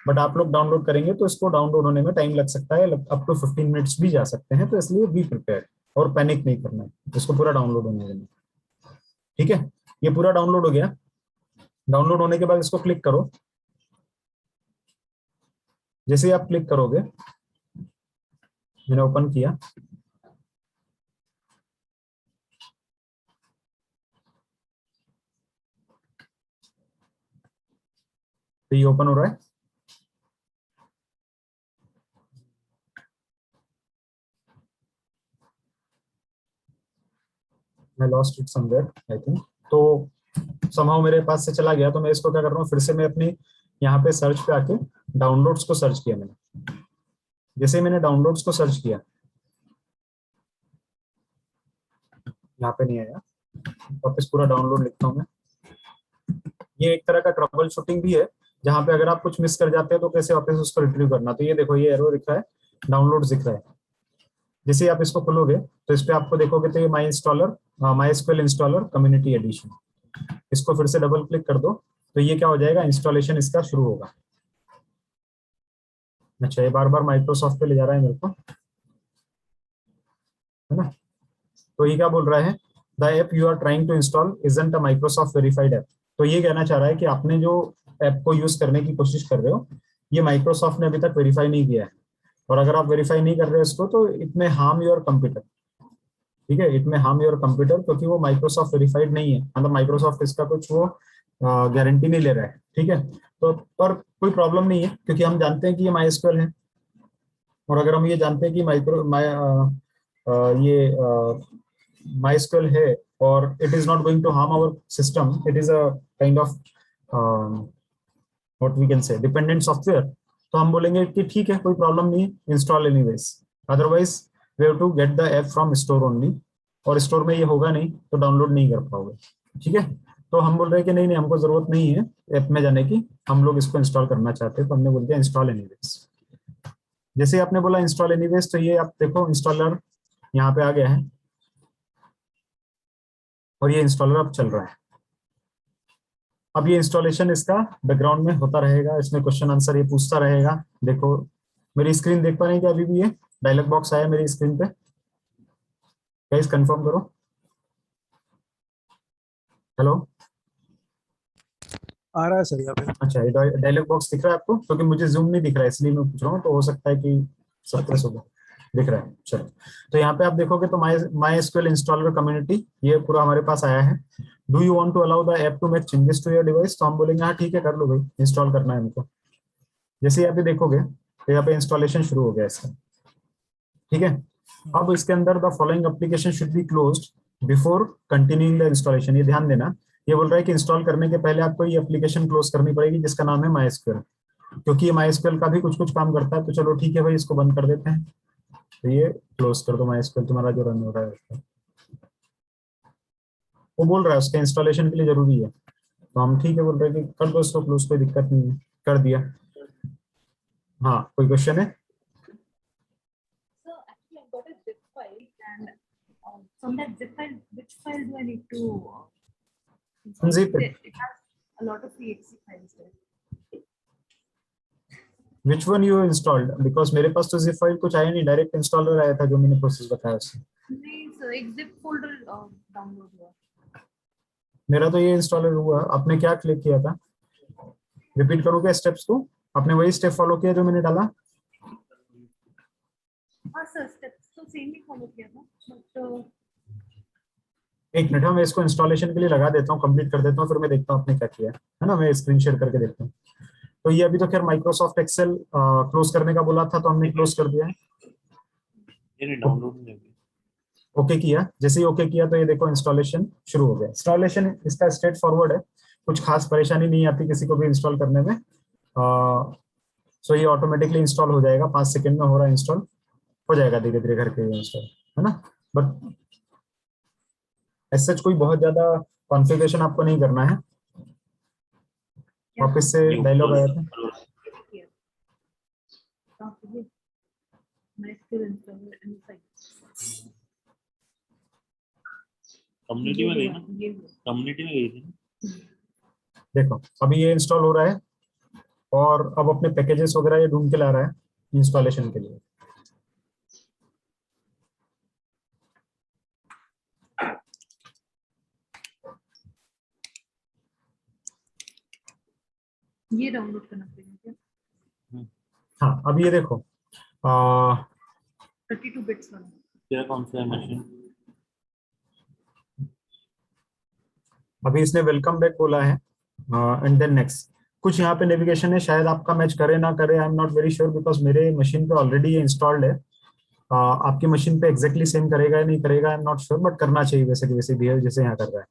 बट आप लोग डाउनलोड करेंगे तो इसको डाउनलोड होने में टाइम लग सकता है, अप टू 15 मिनट्स भी जा सकते हैं, तो इसलिए बी प्रिपेयर और पैनिक नहीं करना है, इसको पूरा डाउनलोड होने देना। ठीक है, ये पूरा डाउनलोड हो गया। डाउनलोड होने के बाद इसको क्लिक करो। जैसे ही आप क्लिक करोगे, मैंने ओपन किया, तो ये ओपन हो रहा है। मैं lost it somewhere I think, तो समहाउ मेरे पास से चला गया। तो मैं इसको क्या कर रहा हूँ, फिर से मैं अपनी यहाँ पे सर्च पे आके डाउनलोड्स को सर्च किया मैंने। जैसे मैंने डाउनलोड्स को सर्च किया, यहाँ पे नहीं आया, वापस पूरा डाउनलोड लिखता हूँ मैं। ये एक तरह का ट्रबल शूटिंग भी है, जहाँ पे अगर आप कुछ मिस कर जाते हैं तो कैसे वापस उसको रिट्रीव करना। तो ये देखो, ये एरो दिख रहा है, डाउनलोड दिख रहा है। जैसे आप इसको खोलोगे तो इस पे आपको देखोगे तो ये माइस्क्यूएल इंस्टॉलर कम्युनिटी एडिशन, इसको फिर से डबल क्लिक कर दो तो ये क्या हो जाएगा, इंस्टॉलेशन इसका शुरू होगा। अच्छा, ये बार बार माइक्रोसॉफ्ट पे ले जा रहा है मेरे को, है ना। तो ये क्या बोल रहा है, the app you are trying to install isn't a Microsoft verified app. तो ये कहना चाह रहा है कि आपने जो ऐप को यूज करने की कोशिश कर रहे हो, ये माइक्रोसॉफ्ट ने अभी तक वेरीफाई नहीं किया है, और अगर आप वेरीफाई नहीं कर रहे हो इसको तो इट में हार्म योर कंप्यूटर। ठीक है, इट में हार्म योर कंप्यूटर, क्योंकि वो माइक्रोसॉफ्ट वेरीफाइड नहीं है, मतलब माइक्रोसॉफ्ट इसका कुछ वो गारंटी नहीं ले रहा है। ठीक है, तो पर कोई प्रॉब्लम नहीं है, क्योंकि हम जानते हैं कि ये माइस्क्यूएल है, और अगर हम ये जानते हैं कि ये MySQL है और it is not going to harm our system, it is a kind of what we can say dependent software, तो हम बोलेंगे कि ठीक है, कोई प्रॉब्लम नहीं है, install anyways, otherwise we have to get the app from store only, और स्टोर में ये होगा नहीं तो डाउनलोड नहीं कर पाओगे। ठीक है, तो हम बोल रहे हैं कि नहीं हमको जरूरत नहीं है ऐप में जाने की, हम लोग इसको इंस्टॉल करना चाहते हैं, तो हमने बोल दिया इंस्टॉल एनीवेज। जैसे आपने बोला इंस्टॉल एनीवेज, तो ये आप देखो इंस्टॉलर यहाँ पे आ गया है, और ये इंस्टॉलर अब चल रहा है। अब ये इंस्टॉलेशन इसका बैकग्राउंड में होता रहेगा, इसमें क्वेश्चन आंसर ये पूछता रहेगा। देखो मेरी स्क्रीन देख पा रहे हैं क्या, अभी भी ये डायलॉग बॉक्स आया मेरी स्क्रीन पे, गाइस कंफर्म करो। हेलो, आ रहा है सर यहाँ पे। अच्छा, ये डायलॉग बॉक्स दिख रहा है आपको, क्योंकि मुझे जूम नहीं दिख रहा है इसलिए मैं पूछ रहा हूँ, तो हो सकता है कि सक्सेस होगा। दिख रहा है, चलो। तो यहाँ पे आप देखोगे तो MySQL इंस्टॉलर कम्युनिटी ये पूरा हमारे पास आया है। Do you want to allow the app to make changes to your device, तो हम बोलेंगे हाँ ठीक है, कर लो भाई, इंस्टॉल करना है हमको। जैसे यहाँ पे देखोगे तो यहाँ पे इंस्टॉलेशन शुरू हो गया इसका। ठीक है, अब इसके अंदर the following application should be closed before continuing the installation. ये ध्यान देना, ये बोल रहा है कि इंस्टॉल करने के पहले आपको ये एप्लीकेशन क्लोज करनी पड़ेगी जिसका नाम है MySQL, क्योंकि ये MySQL का भी कुछ कुछ काम करता है। तो चलो ठीक है भाई, इसको बंद कर देते हैं, तो ये क्लोज कर दो MySQL तुम्हारा जो रन हो रहा है उसका। वो बोल रहा है उसके इंस्टॉलेशन के लिए जरूरी है, तो हम ठीक है बोल रहे हैं कि कर दो इसको क्लोज, कोई दिक्कत नहीं है, कर दिया। हाँ, कोई क्वेश्चन है? From that zip file, which file do I need to Unzip it. It has a lot of exe files there. Which one you installed? Because मेरे पास तो zip file कुछ आया नहीं, डायरेक्ट इंस्टॉलर आया था जो मैंने प्रोसेस बताया उससे। नहीं सर, एक zip folder डाउनलोड हुआ। मेरा तो ये इंस्टॉलर हुआ। आपने क्या क्लिक किया था? रिपीट करो क्या स्टेप्स को? आपने वही स्टेप फॉलो किया जो मैंने डाला? हाँ सर, स्टेप्स तो सेम ही फॉलो किया था, बट एक मिनट, मैं इसको इंस्टॉलेशन के लिए लगा देता हूँ, कंप्लीट कर देता हूँ, फिर मैं देखता हूँ आपने क्या किया है ना। मैं स्क्रीन शेयर करके देखता हूँ। तो ये अभी तो खैर माइक्रोसॉफ्ट एक्सेल क्लोज करने का बोला था तो हमने क्लोज कर दिया है। ओके किया। जैसे ही ओके किया तो ये देखो इंस्टॉलेशन शुरू हो गया। इंस्टॉलेशन इसका स्ट्रेट फॉरवर्ड है, कुछ खास परेशानी नहीं आती किसी को भी इंस्टॉल करने में। सो ये ऑटोमेटिकली इंस्टॉल हो जाएगा, 5 सेकंड में हो रहा है इंस्टॉल, हो जाएगा धीरे धीरे करके ये इंस्टॉल, है ना। बट सच कोई बहुत ज्यादा कॉन्फ़िगरेशन आपको नहीं करना है। वापस से डायलॉग आया था। कम्युनिटी में गई ना, कम्युनिटी में गई थी। देखो अभी ये इंस्टॉल हो रहा है और अब अपने पैकेजेस वगैरह ये ढूंढ के ला रहा है इंस्टॉलेशन के लिए। ये डाउनलोड करना पड़ेगा क्या? हाँ अब ये देखो 32 बिट्स वाला। तेरा कौन सा है मशीन? अभी इसने वेलकम बैक बोला है एंड देन नेक्स्ट। कुछ यहाँ पे नेविगेशन है, शायद आपका मैच करे ना करे, I am not very sure because मेरे मशीन पे ऑलरेडी ये इंस्टॉल्ड है। आपकी मशीन पे एग्जैक्टली सेम करेगा या नहीं करेगा I am not sure, but करना चाहिए वैसे कि वैसे बिहेव जैसे यहाँ कर रहा है।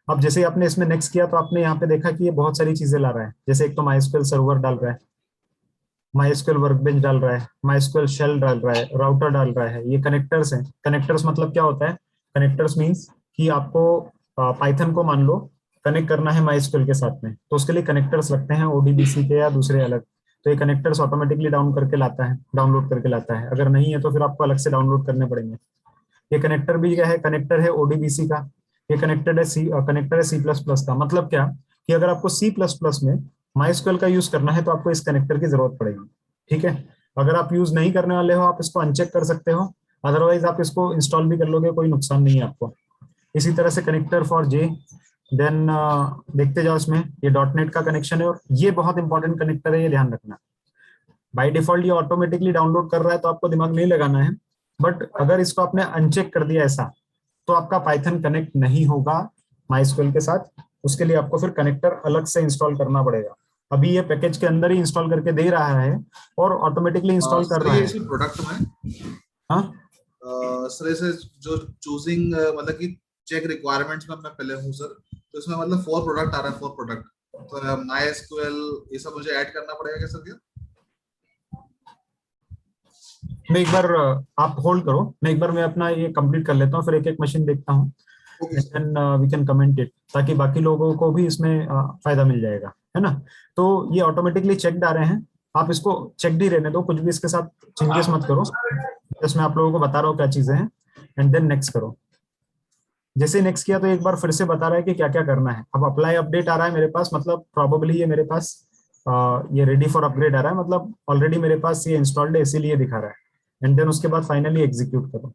अब जैसे ही आपने इसमें नेक्स्ट किया तो आपने यहाँ पे देखा कि ये बहुत सारी चीजें ला रहा है। जैसे एक तो माइस्क्वेल सर्वर डाल रहा है, माइस्क्वेल वर्कबेंच डाल रहा है, माइस्क्वेल शेल डाल रहा है, राउटर डाल रहा है, ये कनेक्टर्स हैं। कनेक्टर्स मतलब क्या होता है? कनेक्टर्स मीन्स कि आपको पाइथन को मान लो कनेक्ट करना है माइस्क्वेल के साथ में, तो उसके लिए कनेक्टर्स लगते हैं ओडीबीसी के या दूसरे अलग। तो ये कनेक्टर्स ऑटोमेटिकली डाउनलोड करके लाता है। अगर नहीं है तो फिर आपको अलग से डाउनलोड करने पड़ेंगे। ये कनेक्टर भी क्या है? कनेक्टर है ओडीबीसी का। ये कनेक्टर है सी प्लस प्लस का। मतलब क्या कि अगर आपको सी प्लस प्लस में माइस्क्वेल का यूज करना है तो आपको इस कनेक्टर की जरूरत पड़ेगी। ठीक है, अगर आप यूज नहीं करने वाले हो आप इसको अनचेक कर सकते हो, अदरवाइज आप इसको इंस्टॉल भी कर लोगे, कोई नुकसान नहीं है आपको। इसी तरह से कनेक्टर फॉर जे, देन देखते जाओ इसमें ये डॉटनेट का कनेक्शन है और ये बहुत इंपॉर्टेंट कनेक्टर है, ये ध्यान रखना। बाय डिफॉल्ट ये ऑटोमेटिकली डाउनलोड कर रहा है तो आपको दिमाग नहीं लगाना है, बट अगर इसको आपने अनचेक कर दिया ऐसा तो आपका पाइथन कनेक्ट नहीं होगा माइस्क्वेल के साथ। उसके लिए आपको फिर कनेक्टर अलग से इंस्टॉल करना पड़ेगा। अभी ये पैकेज के अंदर ही इंस्टॉल करके दे रहा है और ऑटोमेटिकली इंस्टॉल कर रहा है। इसी प्रोडक्ट में हाँ सर से जो चूजिंग मतलब कि चेक रिक्वायरमेंट्स में मैं पहले हूँ सर, तो इसमें मतलब 4 प्रोडक्ट आ रहा है, 4 प्रोडक्ट। तो माइस्क्वेल ये सब मुझे ऐड करना पड़ेगा क्या सर? मैं एक बार आप होल्ड करो, मैं अपना ये कंप्लीट कर लेता हूँ, फिर एक एक मशीन देखता हूँ and then we can comment it, ताकि बाकी लोगों को भी इसमें फायदा मिल जाएगा, है ना। तो ये ऑटोमेटिकली चेक आ रहे हैं, आप इसको चेक ही रहने दो, कुछ भी इसके साथ चेंजेस मत करो। जस्ट मैं आप लोगों को बता रहा हूँ क्या चीजें हैं एंड देन नेक्स्ट करो। जैसे नेक्स्ट किया तो एक बार फिर से बता रहा है कि क्या क्या करना है। अब अप्लाई अपडेट आ रहा है मेरे पास, मतलब प्रॉबेबली ये मेरे पास ये रेडी फॉर अपग्रेड आ रहा है, मतलब ऑलरेडी मेरे पास ये इंस्टॉल्ड है इसीलिए दिखा रहा है। एंड देन उसके बाद फाइनली एग्जीक्यूट करो।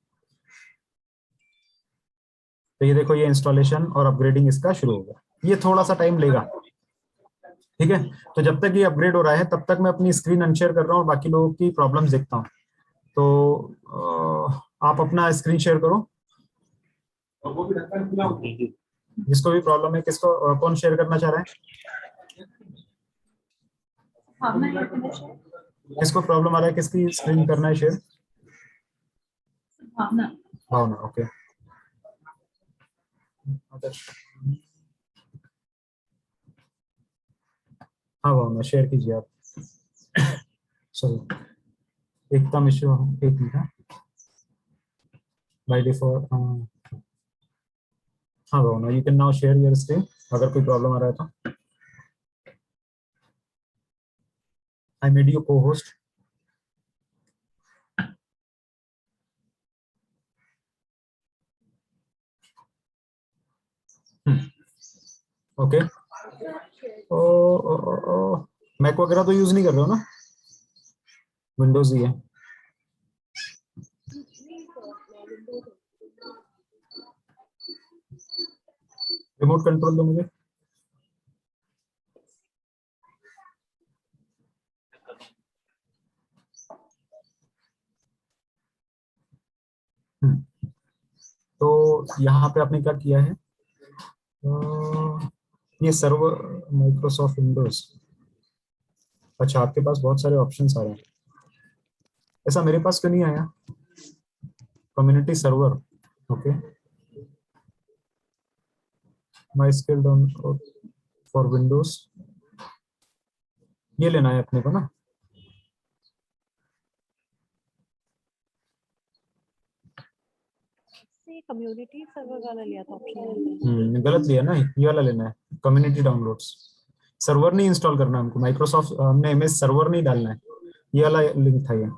तो ये देखो ये इंस्टॉलेशन और अपग्रेडिंग इसका शुरू होगा। ये थोड़ा सा टाइम लेगा, ठीक है। तो जब तक ये अपग्रेड हो रहा है तब तक मैं अपनी स्क्रीन अनशेयर कर रहा हूँ और बाकी लोगों की प्रॉब्लम्स देखता हूँ। तो आप अपना स्क्रीन शेयर करो, जिसको भी प्रॉब्लम है। किसको कौन शेयर करना चाह रहा है? किसको प्रॉब्लम आ रहा है, किसकी स्क्रीन करना है शेयर? भावना, ओके। हाँ भावना शेयर कीजिए आप। सॉरी एकता मिश्रा, एक मिनट। बाय डिफॉल्ट हाँ Bhavna you can now share your screen, अगर कोई प्रॉब्लम आ रहा है तो। आई मेड यू को होस्ट। ओके, मैक वगैरह तो यूज नहीं कर रहे हो ना, विंडोज ही है। रिमोट कंट्रोल दो मुझे। तो यहाँ पे आपने क्या किया है, ये सर्वर माइक्रोसॉफ्ट विंडोज। अच्छा, आपके पास बहुत सारे ऑप्शंस आ रहे हैं, ऐसा मेरे पास क्यों नहीं आया? Community server, okay, my skill download for Windows, ये लेना है अपने को ना। कम्युनिटी सर्वर वाला लिया था ऑप्शन। गलत लिया ना, ये वाला लेना है, कम्युनिटी डाउनलोड्स। सर्वर नहीं इंस्टॉल करना हमको, माइक्रोसॉफ्ट हमने एमएस सर्वर नहीं डालना है, ये वाला लिंक था ये,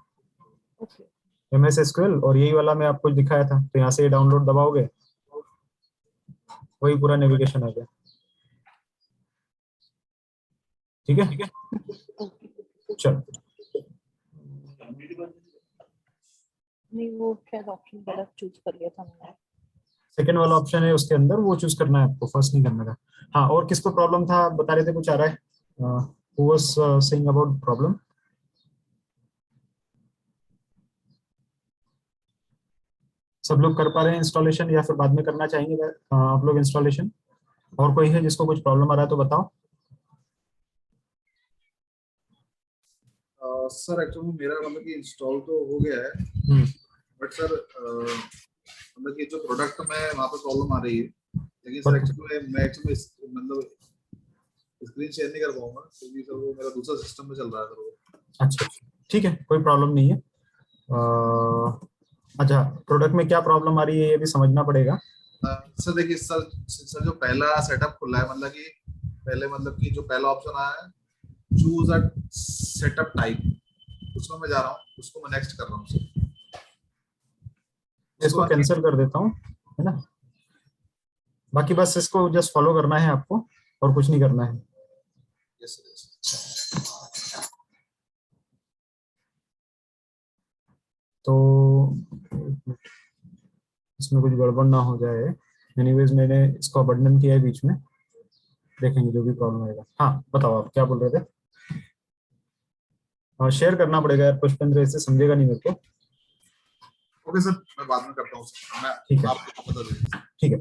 एमएस एसक्यूएल, और यही वाला मैं आपको दिखाया था। तो यहाँ से ये डाउनलोड दबाओगे, वही पूरा नेविगेशन आ गया। ठीक है, चलो। नहीं, वो शायद ऑप्शन गलत चूज कर लिया था मैंने। सेकंड वाला ऑप्शन है उसके अंदर, वो चूज करना है आपको, फर्स्ट नहीं करना था। हाँ, और किसको प्रॉब्लम था बता रहे थे, कुछ आ रहा है? who was saying about problem? सब लोग कर पा रहे हैं इंस्टॉलेशन, या फिर बाद में करना चाहेंगे आप लोग इंस्टॉलेशन? और कोई है जिसको कुछ प्रॉब्लम आ रहा है तो बताओ। सर एक्चुअली मेरा मतलब कि इंस्टॉल तो हो गया है, बट सर मतलब कि जो प्रोडक्ट में वहाँ पे प्रॉब्लम आ रही है, लेकिन सर एक्चुअली मैं मतलब स्क्रीन शेयर नहीं कर पाऊंगा क्योंकि सर वो मेरा दूसरा सिस्टम में चल रहा है सर वो। अच्छा, ठीक है, कोई प्रॉब्लम नहीं है। अच्छा, प्रोडक्ट में क्या प्रॉब्लम आ रही है ये भी समझना पड़ेगा। सर देखिए सर जो पहला सेटअप खुला है, मतलब कि पहले मतलब कि जो पहला ऑप्शन आया है चूज अ सेटअप टाइप, उसमें मैं जा रहा हूँ, उसको मैं नेक्स्ट कर रहा हूँ सर। इसको कैंसिल कर देता हूँ, है ना। बाकी बस इसको जस्ट फॉलो करना है आपको, और कुछ नहीं करना है। Yes sir. तो इसमें कुछ गड़बड़ ना हो जाए, एनीवेज मैंने इसको अबंडन किया है बीच में, देखेंगे जो भी प्रॉब्लम आएगा। हाँ बताओ, आप क्या बोल रहे थे? हाँ, शेयर करना पड़ेगा यार पुष्पेंद्र, इससे समझेगा नहीं मेरे को। ओके सर, मैं बाद में करता हूँ सर, मैं ठीक है, आपको बता दूंगा। ठीक है।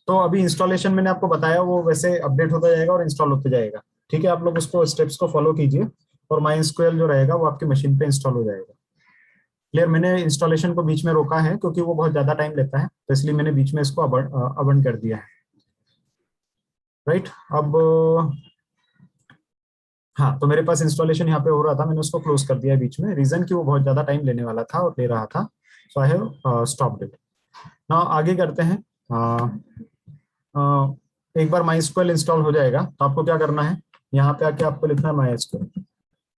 तो अभी इंस्टॉलेशन मैंने आपको बताया, वो वैसे अपडेट होता जाएगा और इंस्टॉल होते जाएगा। ठीक है, आप लोग उसको स्टेप्स को फॉलो कीजिए, और MySQL जो रहेगा वो आपकी मशीन पे इंस्टॉल हो जाएगा। क्लियर? मैंने इंस्टॉलेशन को बीच में रोका है क्योंकि वो बहुत ज्यादा टाइम लेता है, तो इसलिए मैंने बीच में इसको अबंड कर दिया है। राइट, अब हाँ, तो मेरे पास इंस्टॉलेशन यहाँ पे हो रहा था, मैंने उसको क्लोज कर दिया है बीच में, रीजन कि वो बहुत ज्यादा टाइम लेने वाला था और ले रहा था, so I have stopped it. Now आगे करते हैं। एक बार MySQL इंस्टॉल हो जाएगा तो आपको क्या करना है, यहाँ पे आके आपको लिखना है MySQL।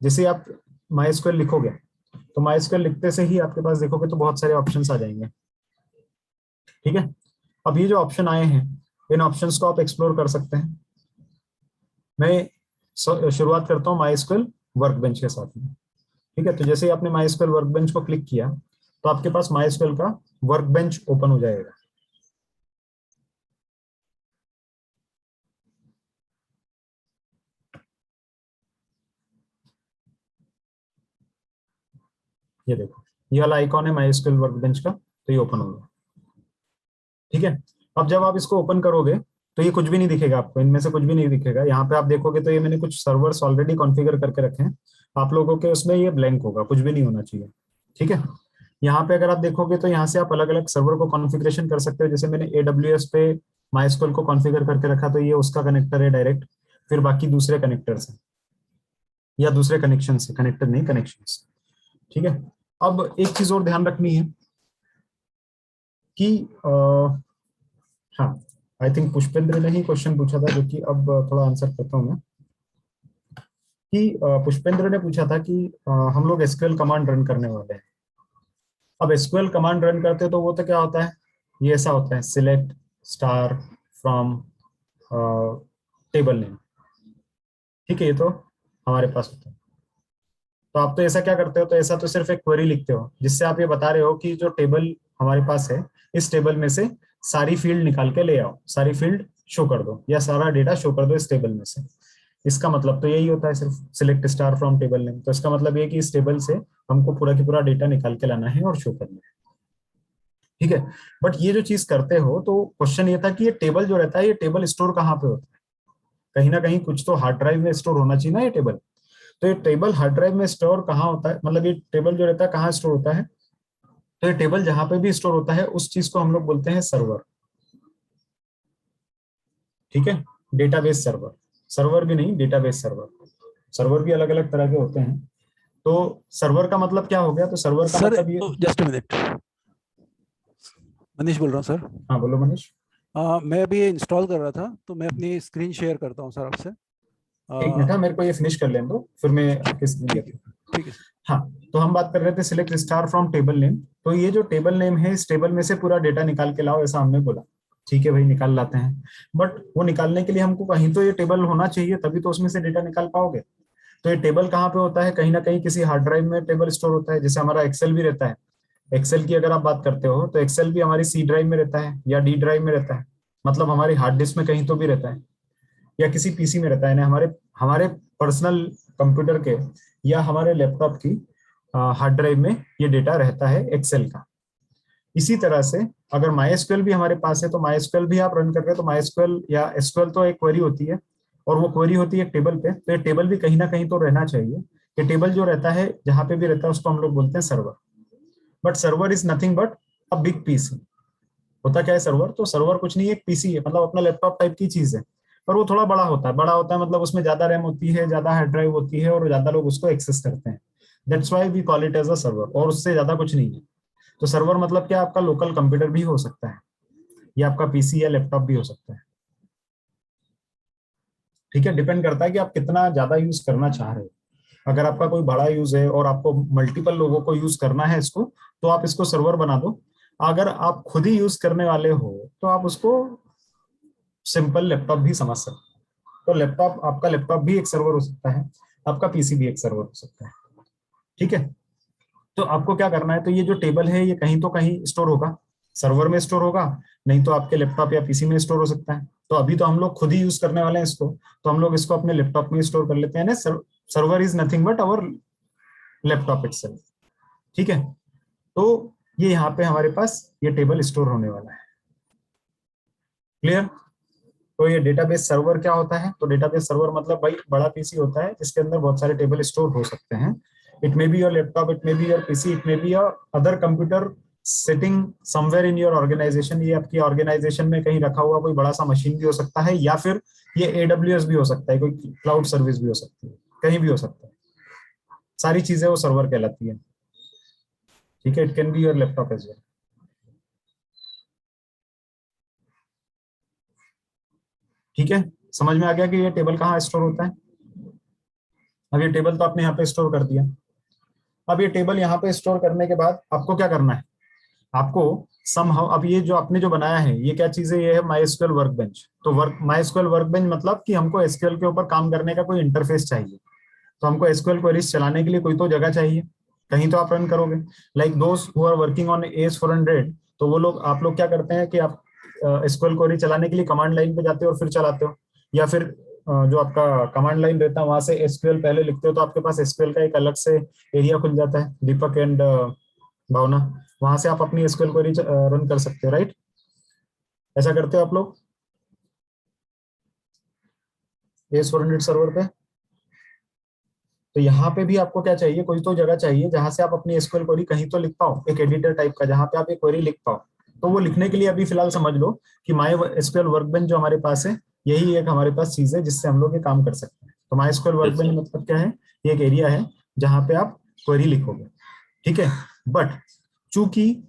जैसे आप MySQL लिखोगे तो MySQL लिखते से ही आपके पास देखोगे तो बहुत सारे ऑप्शंस आ जाएंगे। ठीक है, अब ये जो ऑप्शन आए हैं, इन ऑप्शंस को आप एक्सप्लोर कर सकते हैं। मैं शुरुआत करता हूँ MySQL वर्कबेंच के साथ में। ठीक है, तो जैसे ही आपने MySQL वर्कबेंच को क्लिक किया तो आपके पास MySQL का वर्कबेंच ओपन हो जाएगा। ये देखो, ये वाला आइकॉन है MySQL वर्कबेंच का, तो ये ओपन हो गया। ठीक है, अब जब आप इसको ओपन करोगे तो ये कुछ भी नहीं दिखेगा आपको, इनमें से कुछ भी नहीं दिखेगा। यहाँ पे आप देखोगे तो ये मैंने कुछ सर्वर्स ऑलरेडी कॉन्फ़िगर करके रखे हैं, आप लोगों के उसमें ये ब्लैंक होगा, कुछ भी नहीं होना चाहिए। ठीक है, यहाँ पे अगर आप देखोगे तो यहाँ से आप अलग अलग सर्वर को कॉन्फ़िगरेशन कर सकते हो। जैसे मैंने AWS पे MySQL को कॉन्फ़िगर करके रखा, तो ये उसका कनेक्टर है डायरेक्ट, फिर बाकी दूसरे कनेक्टर्स हैं या दूसरे कनेक्शन है, कनेक्टर नहीं, कनेक्शंस। ठीक है, अब एक चीज और ध्यान रखनी है कि हाँ, आई थिंक पुष्पेंद्र ने ही क्वेश्चन पूछा था, जो कि अब थोड़ा आंसर करता हूँ मैं, कि पुष्पेंद्र ने पूछा था कि हम लोग SQL कमांड रन करने वाले हैं। अब SQL कमांड रन करते तो वो तो क्या होता है, ये ऐसा होता है, select star from table name. ठीक है, ये तो हमारे पास होता है। तो आप तो ऐसा क्या करते हो, तो ऐसा तो सिर्फ एक क्वेरी लिखते हो जिससे आप ये बता रहे हो कि जो टेबल हमारे पास है इस टेबल में से सारी फील्ड निकाल के ले आओ, सारी फील्ड शो कर दो या सारा डेटा शो कर दो इस टेबल में से। इसका मतलब तो यही होता है सिर्फ, select star from table name. तो इसका मतलब ये कि इस टेबल से हमको पूरा की पूरा डेटा निकाल के लाना है और शो करना है। ठीक है, बट ये जो चीज करते हो तो क्वेश्चन ये था कि ये टेबल जो रहता है ये टेबल स्टोर कहाँ पे होता है? कहीं ना कहीं कुछ तो हार्ड ड्राइव में स्टोर होना चाहिए ना ये टेबल। तो ये टेबल हार्ड ड्राइव में स्टोर कहाँ होता है, मतलब ये टेबल जो रहता है कहाँ स्टोर होता है? तो ये टेबल जहां पे भी स्टोर होता है उस चीज को हम लोग बोलते हैं सर्वर। ठीक है, डेटाबेस सर्वर, सर्वर भी नहीं डेटाबेस सर्वर। सर्वर भी अलग अलग तरह के होते हैं। तो सर्वर का मतलब क्या हो गया? तो सर्वर का सर मतलब ये, जस्ट अ मिनट, मनीष बोल रहा हूँ सर। हाँ बोलो मनीष। मैं अभी इंस्टॉल कर रहा था तो मैं अपनी स्क्रीन शेयर करता हूँ सर आपसे। एक मिनट, मेरे को ये फिनिश कर लेने दो फिर मैं आपकी स्क्रीन ठीक देखूँ। है, ठीक है सर। हाँ, तो हम बात कर रहे थे select star from table name. तो ये जो टेबल नेम है इस टेबल में से पूरा डेटा निकाल के लाओ, ऐसा हमने बोला। ठीक है भाई, निकाल लाते हैं, बट वो निकालने के लिए हमको कहीं तो ये टेबल होना चाहिए, तभी तो उसमें से डेटा निकाल पाओगे। तो ये टेबल कहाँ पे होता है? कहीं ना कहीं किसी हार्ड ड्राइव में टेबल स्टोर होता है, जैसे हमारा एक्सेल भी रहता है। एक्सेल की अगर आप बात करते हो तो एक्सेल भी हमारी सी ड्राइव में रहता है या डी ड्राइव में रहता है, मतलब हमारी हार्ड डिस्क में कहीं तो भी रहता है या किसी पीसी में रहता है ना, हमारे हमारे पर्सनल कंप्यूटर के या हमारे लैपटॉप की हार्ड ड्राइव में ये डेटा रहता है एक्सेल का। इसी तरह से अगर MySQL भी हमारे पास है तो MySQL भी आप रन कर रहे हो तो MySQL या SQL तो एक क्वेरी होती है और वो क्वेरी होती है एक टेबल पे। तो ये टेबल भी कहीं ना कहीं तो रहना चाहिए। ये टेबल जो रहता है जहां पे भी रहता है उसको हम लोग बोलते हैं server. But server is nothing but a big PC. होता क्या है सर्वर? तो सर्वर कुछ नहीं, एक पीसी है, मतलब अपना लैपटॉप टाइप की चीज है, पर वो थोड़ा बड़ा होता है। बड़ा होता है मतलब उसमें ज्यादा रैम होती है, ज्यादा हार्ड ड्राइव होती है और ज्यादा लोग उसको एक्सेस करते हैं। That's why we call it as a server, और उससे ज्यादा कुछ नहीं है। तो सर्वर मतलब क्या? आपका लोकल कंप्यूटर भी हो सकता है या आपका पीसी या लैपटॉप भी हो सकता है। ठीक है, डिपेंड करता है कि आप कितना ज्यादा यूज करना चाह रहे हो। अगर आपका कोई बड़ा यूज है और आपको मल्टीपल लोगों को यूज करना है इसको, तो आप इसको सर्वर बना दो। अगर आप खुद ही यूज करने वाले हो तो आप उसको सिंपल लैपटॉप भी समझ सकते हो। तो लैपटॉप, आपका लैपटॉप भी एक सर्वर हो सकता है, आपका पीसी भी एक सर्वर हो सकता है। ठीक है, तो आपको क्या करना है? तो ये जो टेबल है ये कहीं तो कहीं स्टोर होगा, सर्वर में स्टोर होगा, नहीं तो आपके लैपटॉप या पीसी में स्टोर हो सकता है। तो अभी तो हम लोग खुद ही यूज करने वाले हैं इसको, तो हम लोग इसको अपने लैपटॉप में स्टोर कर लेते हैं। Server is nothing but our laptop itself. ठीक है, तो ये यहाँ पे हमारे पास ये टेबल स्टोर होने वाला है। क्लियर? तो ये डेटाबेस सर्वर क्या होता है? तो डेटाबेस सर्वर मतलब भाई बड़ा पीसी होता है जिसके अंदर बहुत सारे टेबल स्टोर हो सकते हैं। It may be your laptop, it may be your PC, it may be your other computer sitting somewhere in your organization. ये आपकी ऑर्गेनाइजेशन में कहीं रखा हुआ कोई बड़ा सा मशीन भी हो सकता है, या फिर ये AWS भी हो सकता है, कोई क्लाउड सर्विस भी हो सकती है, कहीं भी हो सकता है। सारी चीजें वो सर्वर कहलाती है। ठीक है, it can be your laptop as well. ठीक है, समझ में आ गया कि ये टेबल कहाँ स्टोर होता है? अब ये टेबल तो आपने यहाँ पे स्टोर कर दिया। अब ये टेबल यहाँ पे स्टोर करने के बाद आपको क्या करना है? आपको समहाउ, अब ये जो आपने जो बनाया है ये क्या चीज है? ये है MySQL वर्कबेंच। तो MySQL वर्कबेंच मतलब कि हमको SQL के ऊपर काम करने का कोई इंटरफेस चाहिए। तो हमको SQL क्वेरीज चलाने के लिए कोई तो जगह चाहिए, कहीं तो आप रन करोगे। लाइक दोस्त who are working on AS400, तो वो लोग, आप लोग क्या करते हैं कि आप SQL क्वेरी चलाने के लिए कमांड लाइन पे जाते हो और फिर चलाते हो, या फिर जो आपका कमांड लाइन रहता है वहां से SQL पहले लिखते हो, तो आपके पास SQL का एक अलग से एरिया खुल जाता है, दीपक एंड भावना, वहां से आप अपनी SQL क्वेरी रन कर सकते हो, राइट? ऐसा करते हो आप लोग AS400 सर्वर पे? तो यहाँ पे भी आपको क्या चाहिए? कोई तो जगह चाहिए जहां से आप अपनी SQL क्वेरी कहीं तो लिख पाओ, एक एडिटर टाइप का जहां पे आप एक क्वेरी लिख पाओ। तो वो लिखने के लिए अभी फिलहाल समझ लो कि MySQL वर्कबेंच जो हमारे पास है, यही एक हमारे पास चीज है जिससे हम लोग ये काम कर सकते हैं। तो MySQL वर्कबेंच मतलब क्या है? ये एक एरिया है जहां पे आप क्वेरी लिखोगे। ठीक है, बट चूंकि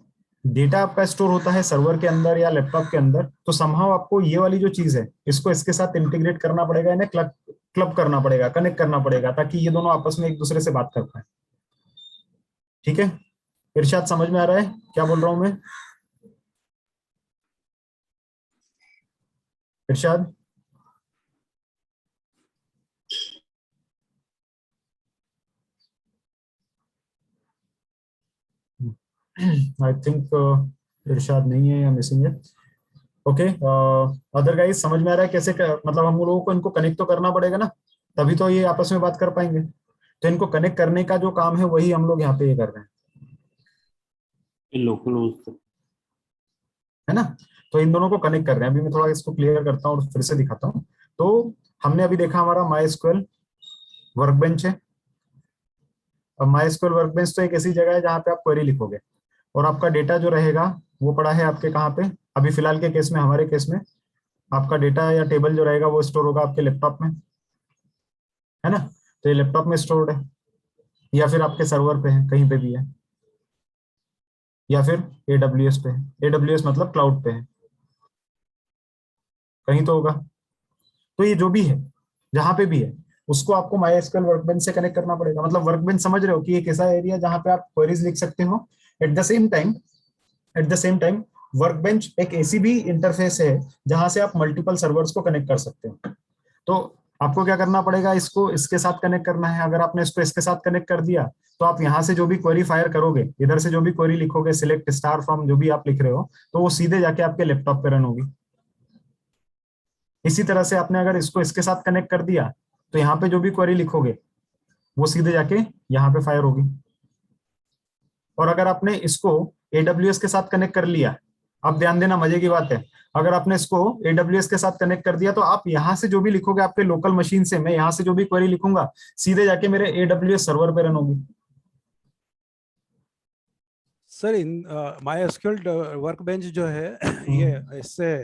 डेटा आपका स्टोर होता है सर्वर के अंदर या लैपटॉप के अंदर, तो समहाउ आपको ये वाली जो चीज है इसको इसके साथ इंटीग्रेट करना पड़ेगा, इन्हें क्लब करना पड़ेगा, कनेक्ट करना पड़ेगा, ताकि ये दोनों आपस में एक दूसरे से बात कर पाए। ठीक है, इरशाद समझ में आ रहा है क्या बोल रहा हूं मैं? इरशाद आई थिंक इरशाद नहीं है या मिसिंग है। ओके, अदर गाइस समझ में आ रहा है कैसे मतलब हम लोगों को इनको कनेक्ट तो करना पड़ेगा ना, तभी तो ये आपस में बात कर पाएंगे। तो इनको कनेक्ट करने का जो काम है वही हम लोग यहाँ पे ये कर रहे हैं, लोकल होस्ट है ना। तो इन दोनों को कनेक्ट कर रहे हैं। अभी मैं थोड़ा इसको क्लियर करता हूँ और फिर से दिखाता हूँ। तो हमने अभी देखा हमारा MySQL वर्कबेंच है। अब MySQL वर्कबेंच तो एक ऐसी जगह है जहाँ पे आप क्वेरी लिखोगे और आपका डेटा जो रहेगा वो पड़ा है आपके कहाँ पे, अभी फिलहाल के केस में, हमारे केस में आपका डेटा या टेबल जो रहेगा वो स्टोर होगा आपके लैपटॉप में, है ना। तो ये लैपटॉप में स्टोर्ड है या फिर आपके सर्वर पे है, कहीं पे भी है, या फिर AWS पे है। AWS मतलब क्लाउड पे है, कहीं तो होगा। तो ये जो भी है, जहां पे भी है, उसको आपको MySQL वर्कबेंच से कनेक्ट करना पड़ेगा। मतलब वर्कबेंच समझ रहे हो कि एक ऐसा एरिया जहां पे आप क्वेरीज लिख सकते हो। Eight the same time workbench एक ऐसी भी इंटरफेस है जहां से आप मल्टीपल सर्वर्स को कनेक्ट कर सकते हो। तो आपको क्या करना पड़ेगा, इसको इसके साथ कनेक्ट करना है। अगर आपने इसको इसके साथ कनेक्ट कर दिया तो आप यहाँ से जो भी क्वेरी फायर करोगे, इधर से जो भी क्वेरी लिखोगे, सिलेक्ट स्टार फ्रॉम जो भी आप लिख रहे हो, तो वो सीधे जाके आपके लैपटॉप पे रन होगी। इसी तरह से आपने अगर इसको इसके साथ कनेक्ट कर दिया तो यहाँ पे जो भी क्वेरी लिखोगे वो सीधे जाके यहाँ पे फायर होगी। और अगर आपने इसको AWS के साथ कनेक्ट कर लिया, आप ध्यान देना, मजे की बात है, अगर आपने इसको AWS के साथ कनेक्ट कर दिया तो आप यहाँ से जो भी लिखोगे आपके लोकल मशीन से, मैं यहाँ से जो भी क्वेरी लिखूंगा सीधे जाके मेरे AWS सर्वर पे रन होगी। सर इन MySQL वर्कबेंच जो है ये इससे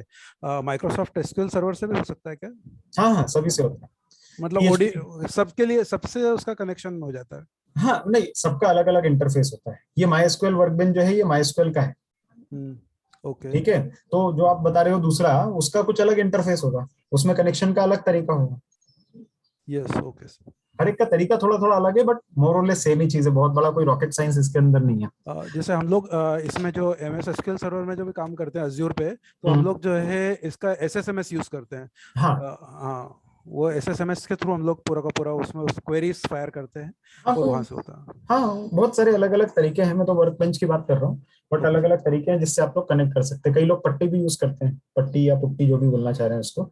माइक्रोसॉफ्ट SQL सर्वर से भी हो सकता है क्या? हाँ हाँ, सभी से होता है। मतलब ओडी सबके लिए सबसे उसका कनेक्शन हो जाता है? हाँ नहीं, सबका अलग अलग इंटरफेस होता है। ये MySQL वर्कबेंच जो है ये MySQL का है, ओके। ठीक है। तो जो आप बता रहे हो दूसरा, उसका कुछ अलग इंटरफेस होगा, उसमें कनेक्शन का अलग तरीका होगा। Yes, okay sir. हर एक का तरीका थोड़ा थोड़ा अलग है, बट मोर और लेस सेम ही चीज है। बहुत बड़ा कोई रॉकेट साइंस इसके अंदर नहीं है। जैसे हम लोग इसमें जो MS SQL सर्वर में जो भी काम करते हैं Azure पे, तो हम लोग जो है इसका SSMS यूज करते हैं। हाँ हाँ, वो SSMS के थ्रू हम लोग पूरा का पूरा उसमें क्वेरीज फायर करते हैं और वहां से होता है। हाँ, बहुत सारे अलग अलग तरीके हैं। मैं तो वर्कबेंच की बात कर रहा हूँ, बट अलग अलग तरीके हैं जिससे आप लोग कनेक्ट कर सकते हैं। कई लोग पट्टी भी यूज करते हैं, पट्टी या पुट्टी जो भी बोलना चाह रहे हैं उसको,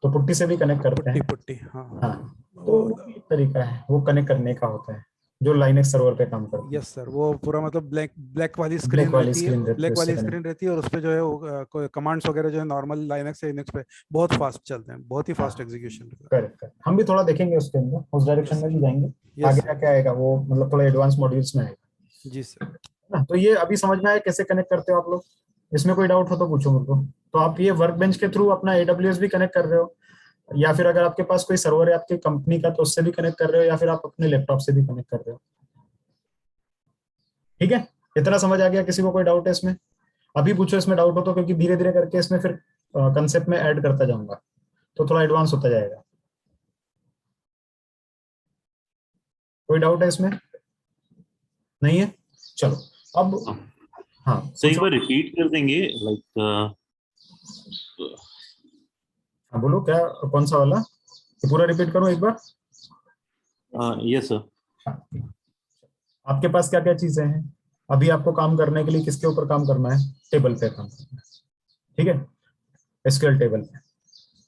तो पुट्टी से भी कनेक्ट करते हैं। पुट्टी, हाँ। हाँ, तो वो भी एक तरीका है, वो कनेक्ट करने का होता है जो लाइनेक्स सर्वर पे काम करता है। यस सर, वो पूरा मतलब ब्लैक वाली स्क्रीन रहती है, ब्लैक वाली स्क्रीन रहती है और उस पे जो है वो कमांड्स वगैरह जो है नॉर्मल लाइनेक्स या यूनिक्स पे बहुत फास्ट चलते हैं, बहुत ही फास्ट एग्जीक्यूशन। करेक्ट। हम भी थोड़ा देखेंगे उसके अंदर, उस डायरेक्शन में भी जाएंगे। आगे क्या आएगा वो, मतलब थोड़ा एडवांस मॉड्यूल्स में आएगा। जी सर। ना, तो ये अभी समझ में आया कैसे कनेक्ट करते हो आप लोग। इसमें कोई डाउट हो तो पूछो मेरे को। तो आप ये वर्कबेंच के थ्रू अपना AWS भी कनेक्ट कर रहे हो, या फिर अगर आपके पास कोई सर्वर है आपकी कंपनी का तो उससे भी कनेक्ट कर रहे हो, या फिर आप अपने लैपटॉप से भी कनेक्ट कर रहे हो। ठीक है, इतना समझ आ गया? किसी को कोई डाउट है इसमें? अभी पूछो इसमें डाउट हो तो, क्योंकि धीरे धीरे करके इसमें फिर कंसेप्ट में ऐड करता जाऊंगा तो थोड़ा एडवांस होता जाएगा। कोई डाउट है इसमें? नहीं है? चलो अब हाँ, सही बार रिपीट कर देंगे लाइक हाँ बोलो, क्या कौन सा वाला? ये पूरा रिपीट करूं एक बार? Yes sir. आपके पास क्या क्या चीजें हैं अभी आपको काम करने के लिए? किसके ऊपर काम करना है? टेबल पे काम करना है, ठीक है, SQL टेबल पे।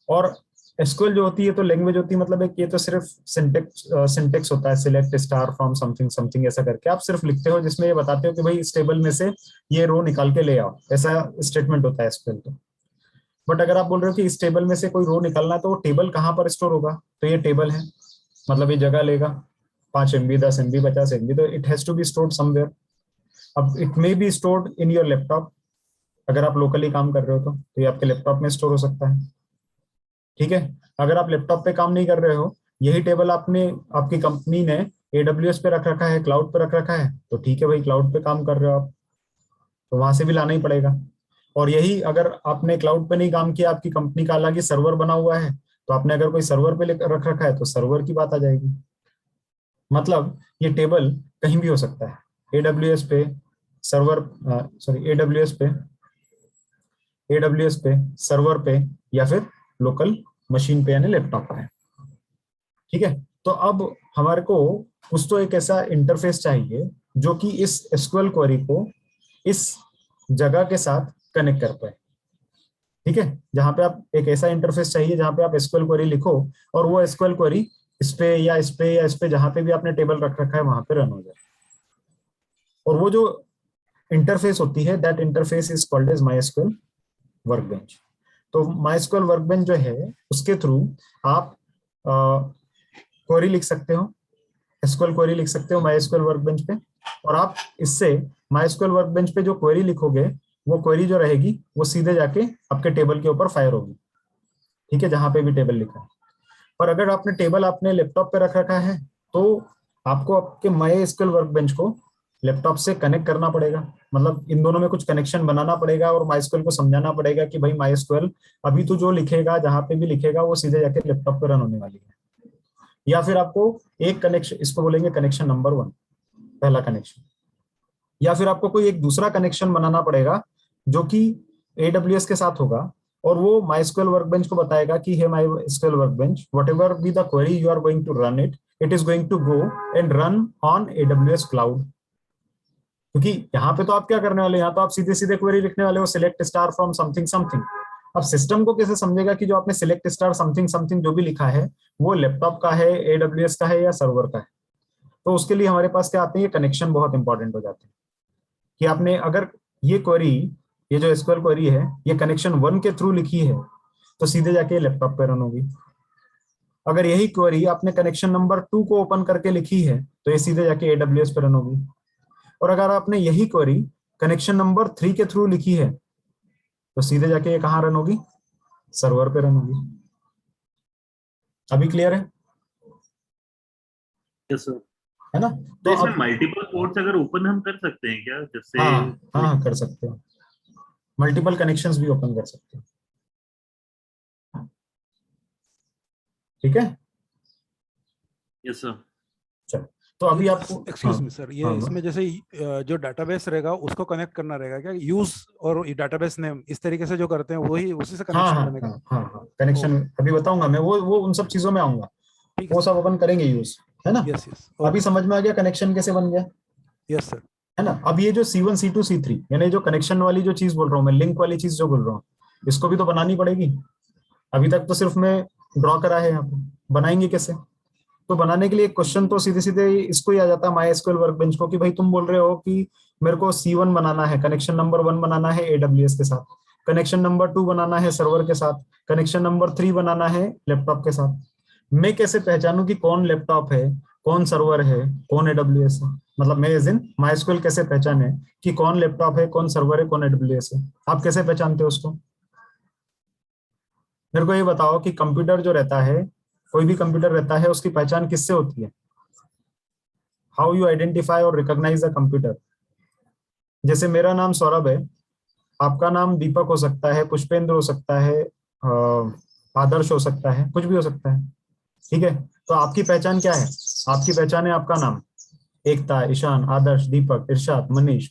और SQL जो होती है तो लैंग्वेज होती है, मतलब एक ये तो सिर्फ सिंटेक्स होता है, select star from something something ऐसा करके आप सिर्फ लिखते हो, जिसमें ये बताते हो कि भाई इस टेबल में से ये रो निकाल के ले आओ, ऐसा स्टेटमेंट होता है SQL तो। बट अगर आप बोल रहे हो कि इस टेबल में से कोई रो निकालना है तो वो टेबल कहाँ पर स्टोर होगा? तो ये टेबल है, मतलब ये जगह लेगा 5 MB 10 MB 50 MB, तो it has to be stored somewhere. अब it may be stored in your laptop, अगर आप लोकली काम कर रहे हो तो ये आपके लैपटॉप में स्टोर हो सकता है, ठीक है। अगर आप लैपटॉप पे काम नहीं कर रहे हो, यही टेबल आपने आपकी कंपनी ने AWS पे रख रखा है, क्लाउड पे रख रखा है, तो ठीक है भाई, क्लाउड पे काम कर रहे हो आप तो वहां से भी लाना ही पड़ेगा। और यही अगर आपने क्लाउड पे नहीं काम किया, आपकी कंपनी का अलग ही सर्वर बना हुआ है, तो आपने अगर कोई सर्वर पे रख रखा है तो सर्वर की बात आ जाएगी। मतलब ये टेबल कहीं भी हो सकता है, AWS पे सर्वर, सॉरी AWS पे सर्वर पे, या फिर लोकल मशीन पे यानी लैपटॉप पे, ठीक है। तो अब हमारे को कुछ तो एक ऐसा इंटरफेस चाहिए जो कि इस SQL क्वेरी को इस जगह के साथ कनेक्ट कर पाए। ठीक है, जहां पे आप एक ऐसा इंटरफेस चाहिए जहां पे आप एसक्यूएल क्वेरी लिखो और वो एसक्यूएल क्वेरी इस पे या इस पे या इस पे जहां पे भी आपने टेबल रख रखा है वहां पे रन हो जाए। और वो जो इंटरफेस होती है, that interface is called as MySQL workbench. तो माईएसक्यूएल वर्कबेंच जो है उसके थ्रू आप क्वेरी लिख सकते हो, एसक्यूएल क्वेरी लिख सकते हो माईएसक्यूएल वर्कबेंच पे, और आप इससे माईएसक्यूएल वर्कबेंच पे जो क्वेरी लिखोगे वो क्वेरी जो रहेगी वो सीधे जाके आपके टेबल के ऊपर फायर होगी। ठीक है, जहां पे भी टेबल लिखा है। पर अगर आपने टेबल अपने लैपटॉप पे रख रखा है तो आपको आपके माईएसक्यूएल वर्कबेंच को लैपटॉप से कनेक्ट करना पड़ेगा, मतलब इन दोनों में कुछ कनेक्शन बनाना पड़ेगा और माईएसक्यूएल को समझाना पड़ेगा कि भाई माईएसक्यूएल अभी तो जो लिखेगा जहां पे भी लिखेगा वो सीधे जाके लैपटॉप पे रन होने वाली है। या फिर आपको एक कनेक्शन, इसको बोलेंगे कनेक्शन नंबर 1, पहला कनेक्शन, या फिर आपको कोई एक दूसरा कनेक्शन बनाना पड़ेगा जो कि AWS के साथ होगा और वो माईएसक्यूएल वर्कबेंच को बताएगा कि hey MySQL workbench, whatever be the query you are going to run it is going to go and run on AWS cloud. क्योंकि यहाँ पे तो आप क्या करने वाले, यहाँ तो आप सीधे सीधे क्वेरी लिखने वाले हो, select star from something something. अब सिस्टम को कैसे समझेगा कि जो आपने सिलेक्ट स्टार समथिंग समथिंग जो भी लिखा है वो लैपटॉप का है, AWS का है या सर्वर का है। तो उसके लिए हमारे पास क्या आते हैं, ये कनेक्शन बहुत इंपॉर्टेंट हो जाते हैं कि आपने अगर ये क्वेरी, ये जो एसक्यूएल क्वेरी है ये कनेक्शन 1 के थ्रू लिखी है तो सीधे जाके लैपटॉप पे रन होगी। अगर यही क्वेरी आपने कनेक्शन नंबर 2 को ओपन करके लिखी है तो ये सीधे जाके AWS पे रन होगी। और अगर आपने यही क्वेरी कनेक्शन नंबर 3 के थ्रू लिखी है तो सीधे जाके ये कहाँ रन होगी, सर्वर पे रन होगी। अभी क्लियर है? Yes sir. है ना? तो इसमें मल्टीपल पोर्ट्स अगर ओपन हम कर सकते हैं क्या, जैसे? हाँ कर सकते हो, मल्टीपल कनेक्शंस भी ओपन कर सकते हो। ठीक है, यस सर। चलो तो अभी आपको एक्सक्यूज मी सर, ये इसमें जैसे जो डाटाबेस रहेगा उसको कनेक्ट करना रहेगा क्या, यूज और डाटाबेस नेम इस तरीके से जो करते हैं वही उसी से कनेक्शन बनेगा? हाँ कनेक्शन अभी बताऊंगा मैं, वो उन सब चीजों में आऊंगा, वो सब अपन करेंगे यूज, है ना? Yes yes. अभी समझ में आ गया कनेक्शन कैसे बन गया? Yes sir. है ना? अब ये जो C1 C2 C3 यानी जो कनेक्शन वाली जो चीज बोल रहा हूँ मैं, लिंक वाली चीज जो बोल रहा हूँ, इसको भी तो बनानी पड़ेगी। अभी तक तो सिर्फ मैं ड्रॉ करा है, यहाँ पे बनाएंगे कैसे? तो बनाने के लिए क्वेश्चन तो सीधे सीधे इसको ही आ जाता है माईएसक्यूएल वर्कबेंच को कि भाई तुम बोल रहे हो कि मेरे को C1 बनाना है, कनेक्शन नंबर 1 बनाना है AWS के साथ, कनेक्शन नंबर 2 बनाना है सर्वर के साथ, कनेक्शन नंबर 3 बनाना है लैपटॉप के साथ। मैं कैसे पहचानूं कि कौन लैपटॉप है, कौन सर्वर है, कौन AWS है? मतलब मैं एज इन माईएसक्यूएल कैसे पहचाने कि कौन लैपटॉप है, कौन सर्वर है, कौन AWS है? आप कैसे पहचानते हो उसको? मेरे को ये बताओ कि कंप्यूटर जो रहता है, कोई भी कंप्यूटर रहता है, उसकी पहचान किससे होती है? हाउ यू आइडेंटिफाई और रिकॉग्नाइज अ कंप्यूटर? जैसे मेरा नाम सौरभ है, आपका नाम दीपक हो सकता है, पुष्पेंद्र हो सकता है, आदर्श हो सकता है, कुछ भी हो सकता है। ठीक है, तो आपकी पहचान क्या है? आपकी पहचान है आपका नाम, एकता, ईशान, आदर्श, दीपक, इरशाद, मनीष,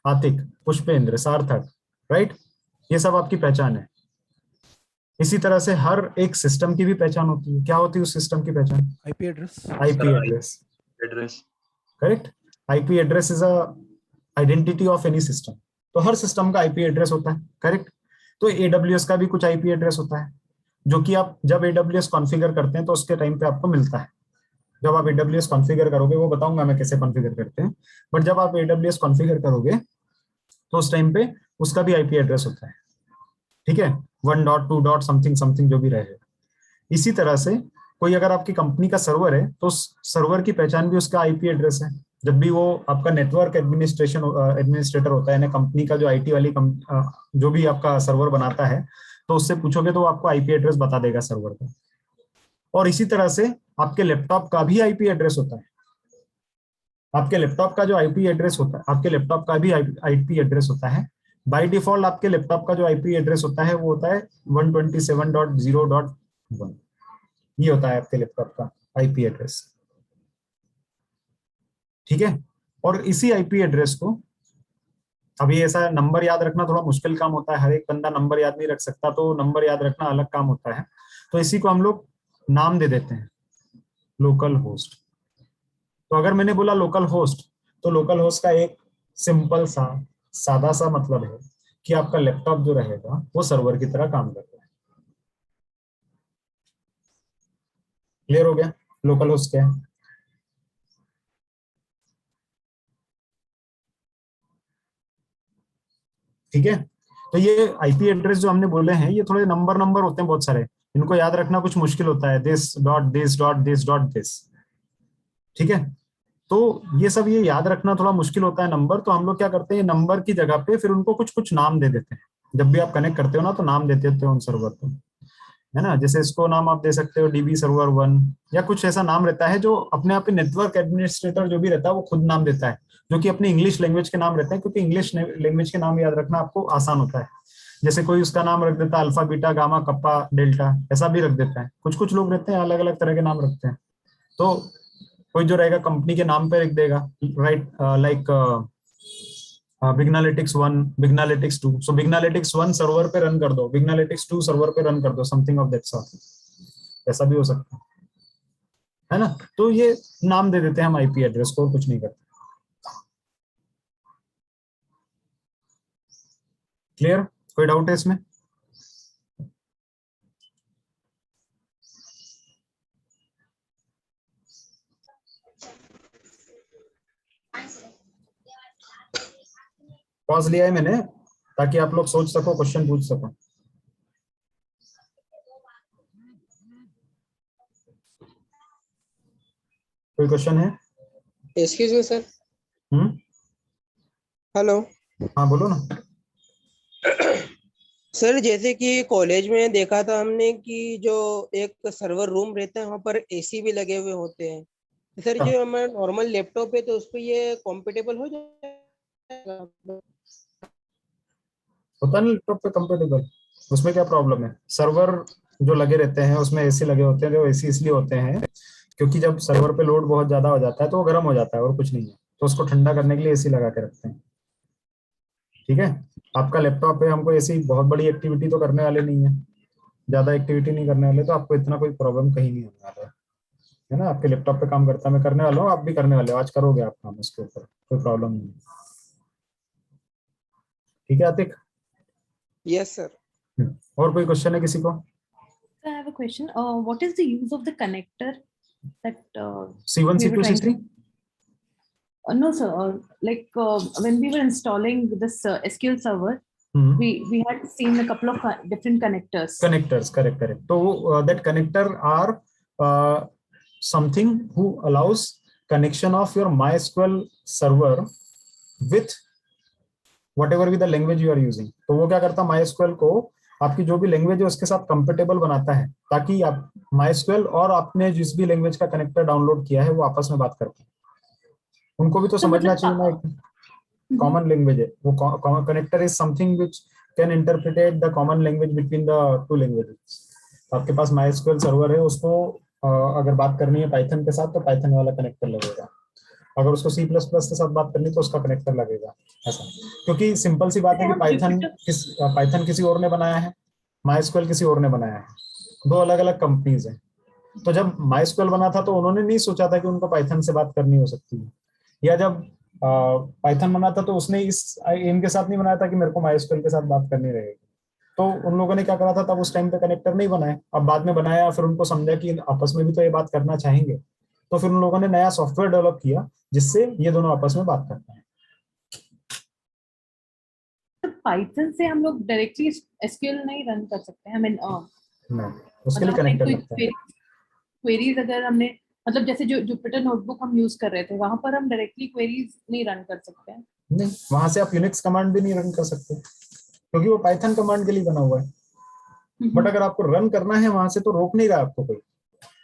आतिक, पुष्पेंद्र, सार्थक, राइट? ये सब आपकी पहचान है। इसी तरह से हर एक सिस्टम की भी पहचान होती है। क्या होती है उस सिस्टम की पहचान? IP address. IP address, correct. IP address is a identity of any system. तो हर सिस्टम का आईपी एड्रेस होता है, करेक्ट। तो AWS का भी कुछ आईपी एड्रेस होता है जो कि आप जब AWS कॉन्फ़िगर करते हैं तो उसके टाइम पे आपको मिलता है। जब आप AWS कॉन्फ़िगर करोगे, वो बताऊंगा मैं कैसे कॉन्फ़िगर करते हैं, बट जब आप AWS कॉन्फ़िगर करोगे तो उस टाइम पे उसका भी आईपी एड्रेस होता है। ठीक है, 1.2. समथिंग समथिंग जो भी रहेगा। इसी तरह से कोई अगर आपकी कंपनी का सर्वर है तो उस सर्वर की पहचान भी उसका आईपी एड्रेस है। जब भी वो आपका नेटवर्क एडमिनिस्ट्रेटर होता है ना, कंपनी का जो आईटी वाली जो भी आपका सर्वर बनाता है, तो उससे पूछोगे तो वो आपको आईपी एड्रेस बता देगा सर्वर का। और इसी तरह से आपके लैपटॉप का भी आईपी एड्रेस होता है। आपके लैपटॉप का जो आईपी एड्रेस होता है, आपके लैपटॉप का भी आईपी एड्रेस होता है। बाय डिफॉल्ट आपके लैपटॉप का जो आईपी एड्रेस होता है वो होता है 127.0.1। ये होता है आपके लैपटॉप का आईपी एड्रेस। ठीक है, और इसी आईपी एड्रेस को, अभी ऐसा नंबर याद रखना थोड़ा मुश्किल काम होता है, हर एक बंदा नंबर याद नहीं रख सकता, तो नंबर याद रखना अलग काम होता है। तो इसी को हम लोग नाम दे देते हैं लोकल होस्ट। तो अगर मैंने बोला लोकल होस्ट, तो लोकल होस्ट का एक सिंपल सा सादा सा मतलब है कि आपका लैपटॉप जो रहेगा वो सर्वर की तरह काम करेगा। क्लियर हो गया लोकल होस्ट क्या है? ठीक है, तो ये आईपी एड्रेस जो हमने बोले हैं ये थोड़े नंबर होते हैं बहुत सारे, इनको याद रखना कुछ मुश्किल होता है, this dot this dot this dot this. ठीक है, तो ये सब ये याद रखना थोड़ा मुश्किल होता है नंबर, तो हम लोग क्या करते हैं नंबर की जगह पे फिर उनको कुछ कुछ नाम दे देते हैं। जब भी आप कनेक्ट करते हो ना तो नाम देते हो उन सर्वर को, है ना। जैसे इसको नाम आप दे सकते हो डीबी सर्वर 1 या कुछ ऐसा नाम रहता है जो अपने आप नेटवर्क एडमिनिस्ट्रेटर जो भी रहता है वो खुद नाम देता है, जो कि अपने इंग्लिश लैंग्वेज के नाम रहते हैं, क्योंकि इंग्लिश लैंग्वेज के नाम याद रखना आपको आसान होता है। जैसे कोई उसका नाम रख देता है alpha beta gamma kappa delta, ऐसा भी रख देता है। कुछ कुछ लोग रहते हैं अलग अलग तरह के नाम रखते हैं। तो कोई जो रहेगा कंपनी के नाम पे लिख देगा, राइट, लाइक बिगनालिटिक्स 1 बिगनालिटिक्स 2, सो बिगनालिटिक्स 1 सर्वर पे रन कर दो, बिगनालिटिक्स 2 सर्वर पे रन कर दो, समथिंग ऑफ दैट सॉर्ट, ऐसा भी हो सकता है ना। तो ये नाम दे देते हैं हम आईपी एड्रेस को, कुछ नहीं करते। क्लियर, कोई डाउट है इसमें? पॉज लिया है मैंने ताकि आप लोग सोच सको, क्वेश्चन पूछ सको। कोई क्वेश्चन है? Excuse me sir. हेलो। हाँ बोलो ना। सर जैसे कि कॉलेज में देखा था हमने कि जो एक सर्वर रूम रहता है वहाँ पर एसी भी लगे हुए होते हैं। सर जो हमारा नॉर्मल लैपटॉप है तो उस पर ये कॉम्पिटेबल हो जाएगा? होता है लैपटॉप पे कंपेटेबल, उसमें क्या प्रॉब्लम है? सर्वर जो लगे रहते हैं उसमें एसी लगे होते हैं, जो एसी इसलिए होते हैं क्योंकि जब सर्वर पे लोड बहुत ज्यादा हो जाता है तो वो गर्म हो जाता है और कुछ नहीं है, तो उसको ठंडा करने के लिए एसी लगा के रखते हैं। ठीक है, आपका लैपटॉप है, हमको ऐसी बहुत बड़ी एक्टिविटी तो करने वाले नहीं है, ज्यादा एक्टिविटी नहीं करने वाले, तो आपको इतना कोई प्रॉब्लम कहीं नहीं होने वाला है ना। आपके लैपटॉप पे काम करता है, मैं करने वाला हूँ, आप भी करने वाले हो, आज करोगे आप काम उसके ऊपर, कोई प्रॉब्लम नहीं है। ठीक है आतिक? Yes sir. और कोई क्वेश्चन है किसी को? I have a question. What is the use of the connector that C1 we were C2 trying C3? no, sir. When we were installing this SQL server, we had seen a couple of different connectors. Connectors, correct. So that connector are something who allows connection of your MySQL server with whatever be the language you are using. तो वो क्या करता है MySQL को आपकी जो भी language है उसके साथ कंपेटेबल बनाता है, ताकि आप MySQL और आपने जिस भी लैंग्वेज का कनेक्टर डाउनलोड किया है वो आपस में बात करते हैं। उनको भी तो समझना चाहिए ना, कॉमन लैंग्वेज है वो। Connector is something which can interpret the common language between the two languages. आपके पास MySQL सर्वर है, उसको अगर बात करनी है पाइथन के साथ तो पाइथन वाला कनेक्टर लगेगा, अगर उसको C++ के साथ बात करनी तो उसका कनेक्टर लगेगा, ऐसा। क्योंकि सिंपल सी बात है कि पाइथन किसी और ने बनाया है, MySQL किसी और ने बनाया है, दो अलग अलग कंपनीज हैं। तो जब MySQL बना था तो उन्होंने नहीं सोचा था कि उनको पाइथन से बात करनी हो सकती है, या जब पाइथन बना था तो उसने इस एम के साथ नहीं बनाया था कि मेरे को MySQL के साथ बात करनी रहेगी। तो उन लोगों ने क्या करा था, तब उस टाइम पे कनेक्टर नहीं बनाए, अब बाद में बनाया, फिर उनको समझा कि आपस में भी तो ये बात करना चाहेंगे, तो फिर उन लोगों ने नया सॉफ्टवेयर डेवलप किया जिससे ये दोनों आपस में बात करते हैं। पाइथन से हम लोग डायरेक्टली एसक्यूएल नहीं रन कर सकते हैं, नहीं, उसके लिए कनेक्टर लगता है। क्वेरीज अगर हमने मतलब जैसे जो जुपिटर नोटबुक हम यूज कर रहे थे वहां पर हम डायरेक्टली क्वेरीज नहीं रन कर सकते हैं। नहीं, वहां से आप यूनिक्स कमांड भी नहीं रन कर सकते क्योंकि वो पाइथन कमांड के लिए बना हुआ है। बट अगर आपको रन करना है वहां से तो रोक नहीं रहा आपको कोई,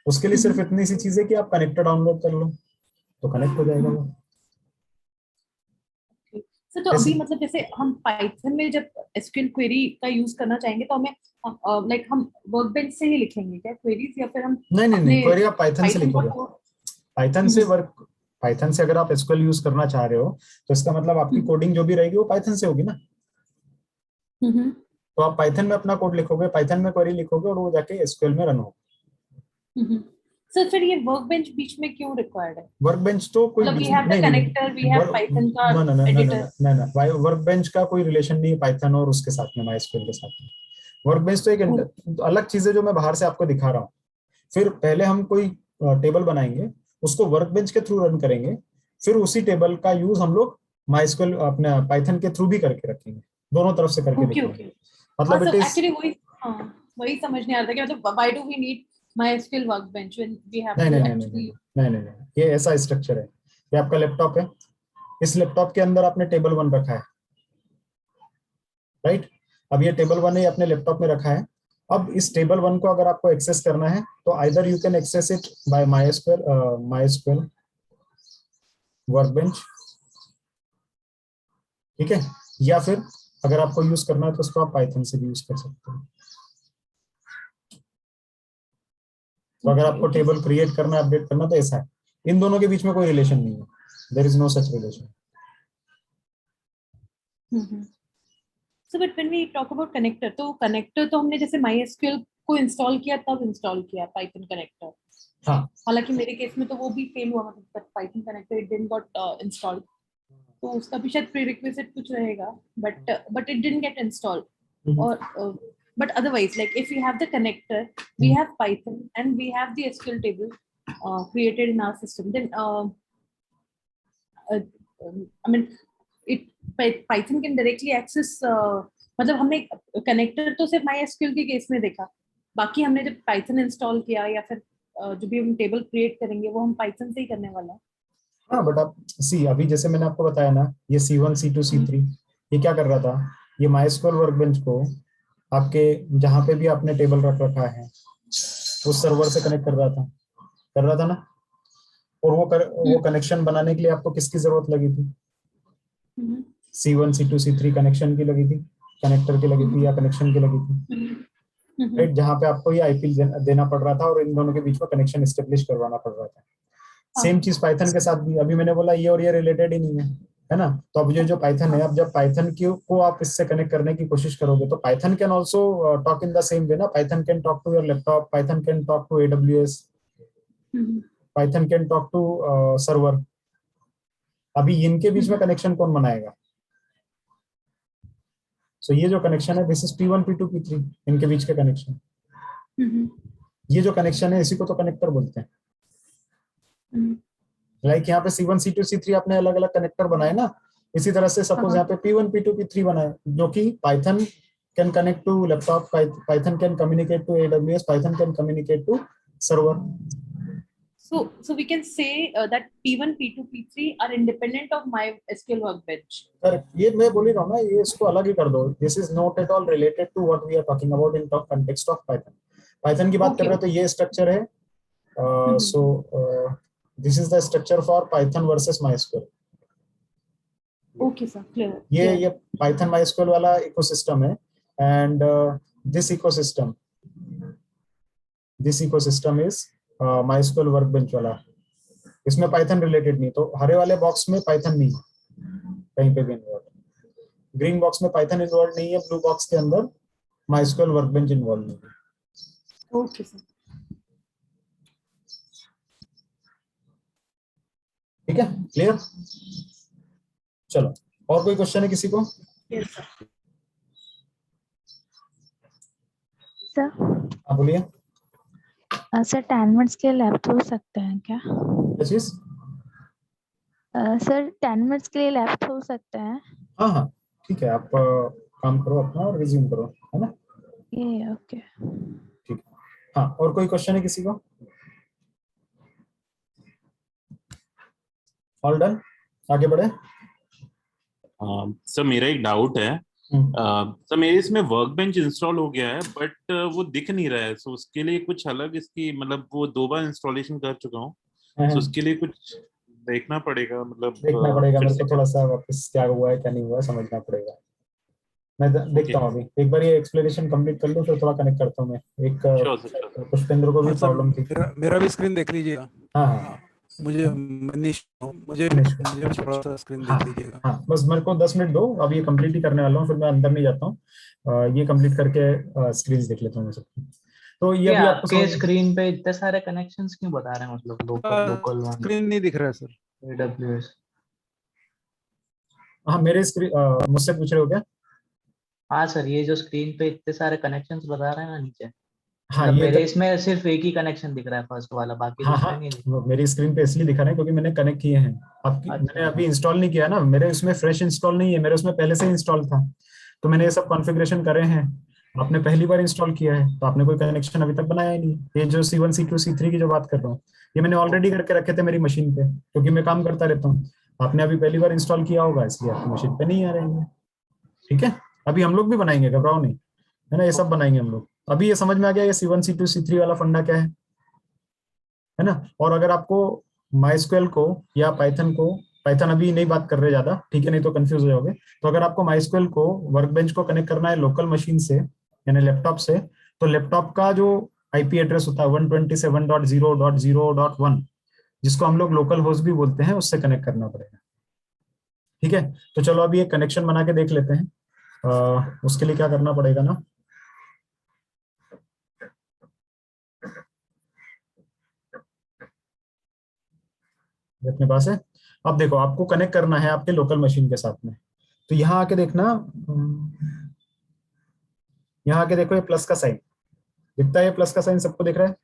उसके लिए सिर्फ इतनी सी चीज है कि आप कनेक्टर डाउनलोड कर लो तो कनेक्ट हो जाएगा वो। सर तो अभी मतलब जैसे हम पाइथन में जब एसक्यूएल क्वेरी का यूज करना चाहेंगे तो हमें लाइक हम वर्कबेंच से ही लिखेंगे क्या क्वेरीज, या फिर हम नहीं क्वेरी आप पाइथन से लिखोगे। पाइथन से अगर आप एसक्यूएल यूज करना चाह रहे हो तो इसका मतलब आपकी कोडिंग जो भी रहेगी वो पाइथन से होगी ना। तो आप पाइथन में अपना कोड लिखोगे, पाइथन में क्वेरी लिखोगे और वो जाके एसक्यूएल में रन होगा। सर फिर ये वर्कबेंच बीच में क्यों रिक्वायर्ड है? वर्क बेंच तो कोई मतलब we have the connector, we have Python का editor. नहीं, वर्क बेंच का कोई रिलेशन नहीं है पाइथन और उसके साथ में, MySQL के साथ में। वर्क बेंच तो एक अलग चीज है जो मैं बाहर से आपको दिखा रहा हूँ। फिर पहले हम कोई टेबल बनाएंगे, उसको वर्क बेंच के थ्रू रन करेंगे, फिर उसी टेबल का यूज हम लोग MySQL अपने पाइथन के थ्रू भी करके रखेंगे, दोनों तरफ से करके देखेंगे। मतलब इट इज एक्चुअली वही समझ नहीं आ रहा था कि मतलब why do we need MySQL workbench when we have नहीं to नहीं actually नहीं नहीं नहीं, ये ऐसा स्ट्रक्चर है। ये आपका लैपटॉप है, इस लैपटॉप के अंदर आपने टेबल 1 रखा है, राइट? अब ये टेबल 1 है, अपने लैपटॉप में रखा है। अब इस टेबल 1 को अगर आपको एक्सेस करना है तो either you can access it by MySQL workbench, ठीक है, या फिर अगर आपको यूज करना है तो उसको आप पाइथन से भी यूज कर सकते हैं। तो अगर आपको टेबल क्रिएट करना है, अपडेट करना, तो ऐसा है। इन दोनों के बीच में कोई रिलेशन नहीं है, there is no such relation. So but when we talk about connector, तो connector तो हमने जैसे MySQL को इंस्टॉल किया तब इंस्टॉल किया Python connector। हाँ, हालांकि मेरे केस में तो वो भी फेल हुआ, मतलब Python connector it didn't got installed, तो उसका भी शायद prerequisite कुछ रहेगा, but it didn't get installed। और but otherwise, like if we have the connector, we have Python and we have the SQL table created in our system, then I mean Python can directly access मतलब हमने connector तो सिर्फ MySQL के case में देखा, बाकी हमने जब Python इंस्टॉल किया या फिर जो भी हम टेबल क्रिएट करेंगे वो हम Python से ही करने वाला है। हाँ, बट आप सी, अभी जैसे मैंने आपको बताया ना, ये C1 C2 C3 ये क्या कर रहा था, ये MySQL वर्कबेंच को आपके जहां पे भी आपने टेबल रख रखा है उस सर्वर से कनेक्ट कर रहा था ना। और वो कनेक्शन बनाने के लिए आपको किसकी जरूरत लगी थी? C1 C2 C3 कनेक्शन की लगी थी, कनेक्टर की लगी थी या कनेक्शन की लगी थी, राइट? जहां पे आपको ये आईपी देना पड़ रहा था और इन दोनों के बीच में कनेक्शन एस्टेब्लिश करवाना पड़ रहा था। सेम चीज पाइथन के साथ भी, अभी मैंने बोला ये और ये रिलेटेड ही नहीं है ना? तो अब ये जो पाइथन है, अब जब पाइथन को आप इससे कनेक्ट करने की कोशिश करोगे तो Python can also talk in the same way ना। Python can talk to your laptop, Python can talk to AWS, Python can talk to server. अभी इनके बीच में कनेक्शन कौन बनाएगा? सो ये जो कनेक्शन है, this is P1 P2 P3, इनके बीच के कनेक्शन। ये जो कनेक्शन है इसी को तो कनेक्टर बोलते हैं। लाइक यहाँ पे C1 C2 C3 आपने अलग अलग कनेक्टर बनाए ना, इसी तरह से सपोज यहाँ पे P1 P2 P3 बनाए, जो कि Python can connect to laptop, Python can communicate to AWS, Python can communicate to server. So we can say that P1 P2 P3 are independent of MySQL workbench। Correct, ये मैं बोल ही रहा हूँ ना, ये इसको अलग ही कर दो। This is not at all related to what we are talking about in context of Python. Python की बात कर रहे हो तो ये स्ट्रक्चर है। So this is the structure for Python versus MySQL। Okay sir, clear. ये पाइथन MySQL वाला इकोसिस्टम है, and this ecosystem is MySQL workbench वाला। इसमें पाइथन रिलेटेड नहीं, तो हरे वाले बॉक्स में पाइथन नहीं है कहीं पे भी इन्वॉल्व, ग्रीन बॉक्स में पाइथन इन्वॉल्व नहीं है, ब्लू बॉक्स के अंदर MySQL वर्कबेंच इन्वॉल्व नहीं है। ओके सर, ठीक है, क्लियर? चलो, और कोई क्वेश्चन है किसी को? Yes sir. सर, हाँ बोलिए। सर 10 मिनट्स के लैप्स हो सकते हैं क्या? क्या चीज? सर 10 मिनट्स के लिए लैप्स हो सकते हैं? हाँ हाँ ठीक है, आप काम करो अपना और रिज्यूम करो, है ना? ये ओके, ठीक। हाँ, और कोई क्वेश्चन है किसी को? ऑल डन, आगे बढ़े। सर मेरा एक डाउट है। सर मेरे इसमें वर्कबेंच इंस्टॉल हो गया है, बट वो दिख नहीं रहा है। सो उसके लिए कुछ अलग इसकी, मतलब वो 2 बार इंस्टॉलेशन कर चुका हूँ, तो उसके लिए कुछ देखना पड़ेगा, मतलब देखना पड़ेगा मेरे को थोड़ा सा वापस, क्या हुआ है क्या नहीं हुआ है समझना पड़ेगा। मैं देखता हूँ अभी, एक बार ये एक्सप्लेनेशन कंप्लीट कर लूँ फिर थोड़ा कनेक्ट करता हूँ मैं। एक पुष्पेंद्र को भी प्रॉब्लम थी। मेरा भी स्क्रीन देख लीजिएगा। हाँ, मुझे थोड़ा सा स्क्रीन देख लीजिएगा। हाँ, बस मेरे को 10 मिनट दो, अब ये कंप्लीट ही करने वाला हूँ, फिर मैं अंदर नहीं जाता हूँ। ये कंप्लीट करके स्क्रीन देख लेता हूँ मैं सबकी। तो ये अभी आपको आपके समझ स्क्रीन पे इतने सारे कनेक्शंस क्यों बता रहे हैं, मतलब लोकल वन स्क्रीन नहीं दिख रहा है सर। AWS? हाँ मेरे स्क्रीन मुझसे पूछ रहे हो क्या? हाँ सर, ये जो स्क्रीन पे इतने सारे कनेक्शंस बता रहे हैं ना नीचे, हाँ मतलब ये मेरे इसमें सिर्फ एक ही कनेक्शन दिख रहा है, फर्स्ट वाला, बाकी हाँ दूसरे हाँ नहीं दिख वो मेरी स्क्रीन पे इसलिए दिखा रहे हैं क्योंकि मैंने कनेक्ट किए हैं। आपकी अच्छा मैंने अभी अच्छा। इंस्टॉल नहीं किया ना, मेरे उसमें फ्रेश इंस्टॉल नहीं है, मेरे उसमें पहले से इंस्टॉल था। तो मैंने ये सब कॉन्फ़िगरेशन करे हैं। आपने पहली बार इंस्टॉल किया है तो आपने कोई कनेक्शन अभी तक बनाया ही नहीं। ये जो C1 C2 C3 की जो बात कर रहा हूँ, ये मैंने ऑलरेडी करके रखे थे मेरी मशीन पे, क्योंकि मैं काम करता रहता हूँ। आपने अभी पहली बार इंस्टॉल किया होगा इसलिए आपकी मशीन पे नहीं आ रही है। ठीक है, अभी हम लोग भी बनाएंगे, घबराओ नहीं, है ना, ये सब बनाएंगे हम लोग। अभी ये समझ में आ गया ये C1 C2 C3 वाला फंडा क्या है ना। और अगर आपको माइस्क्वेल को या पाइथन को, पाइथन अभी नहीं बात कर रहे ज्यादा, ठीक है, नहीं तो कंफ्यूज हो जाओगे। तो अगर आपको माइस्क्वेल को वर्कबेंच को कनेक्ट करना है लोकल मशीन से यानी लैपटॉप से, तो लैपटॉप का जो आईपी एड्रेस होता है 127.0.0.1, जिसको हम लोग लोकल होस्ट भी बोलते हैं, उससे कनेक्ट करना पड़ेगा। ठीक है, तो चलो अभी एक कनेक्शन बना के देख लेते हैं। उसके लिए क्या करना पड़ेगा ना, ये अपने पास है। अब देखो आपको कनेक्ट करना है आपके लोकल मशीन के साथ में, तो यहाँ आके देखना, यहाँ आके देखो ये प्लस का साइन दिखता है, ये प्लस का साइन सबको दिख रहा है।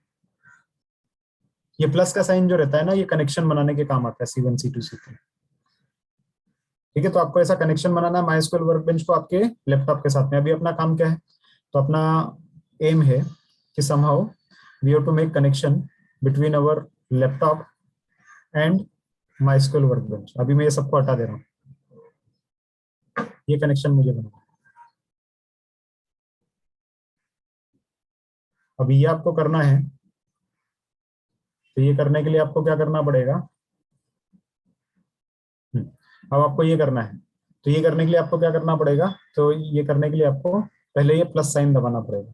ये प्लस का साइन जो रहता है ना, ये कनेक्शन बनाने के काम आता है C1 C2 C3। ठीक है, तो आपको ऐसा कनेक्शन बनाना है MySQL वर्कबेंच को आपके लैपटॉप के साथ में। अभी अपना काम क्या है, तो अपना एम है कि somehow we have to make connection between our laptop and MySQL workbench. अभी मैं ये सबको हटा दे रहा हूँ, ये कनेक्शन मुझे बनाना है। अभी ये आपको करना है, तो ये करने के लिए आपको क्या करना पड़ेगा, अब आपको ये करना है, तो ये करने के लिए आपको क्या करना पड़ेगा, तो ये करने के लिए आपको पहले ये प्लस साइन दबाना पड़ेगा।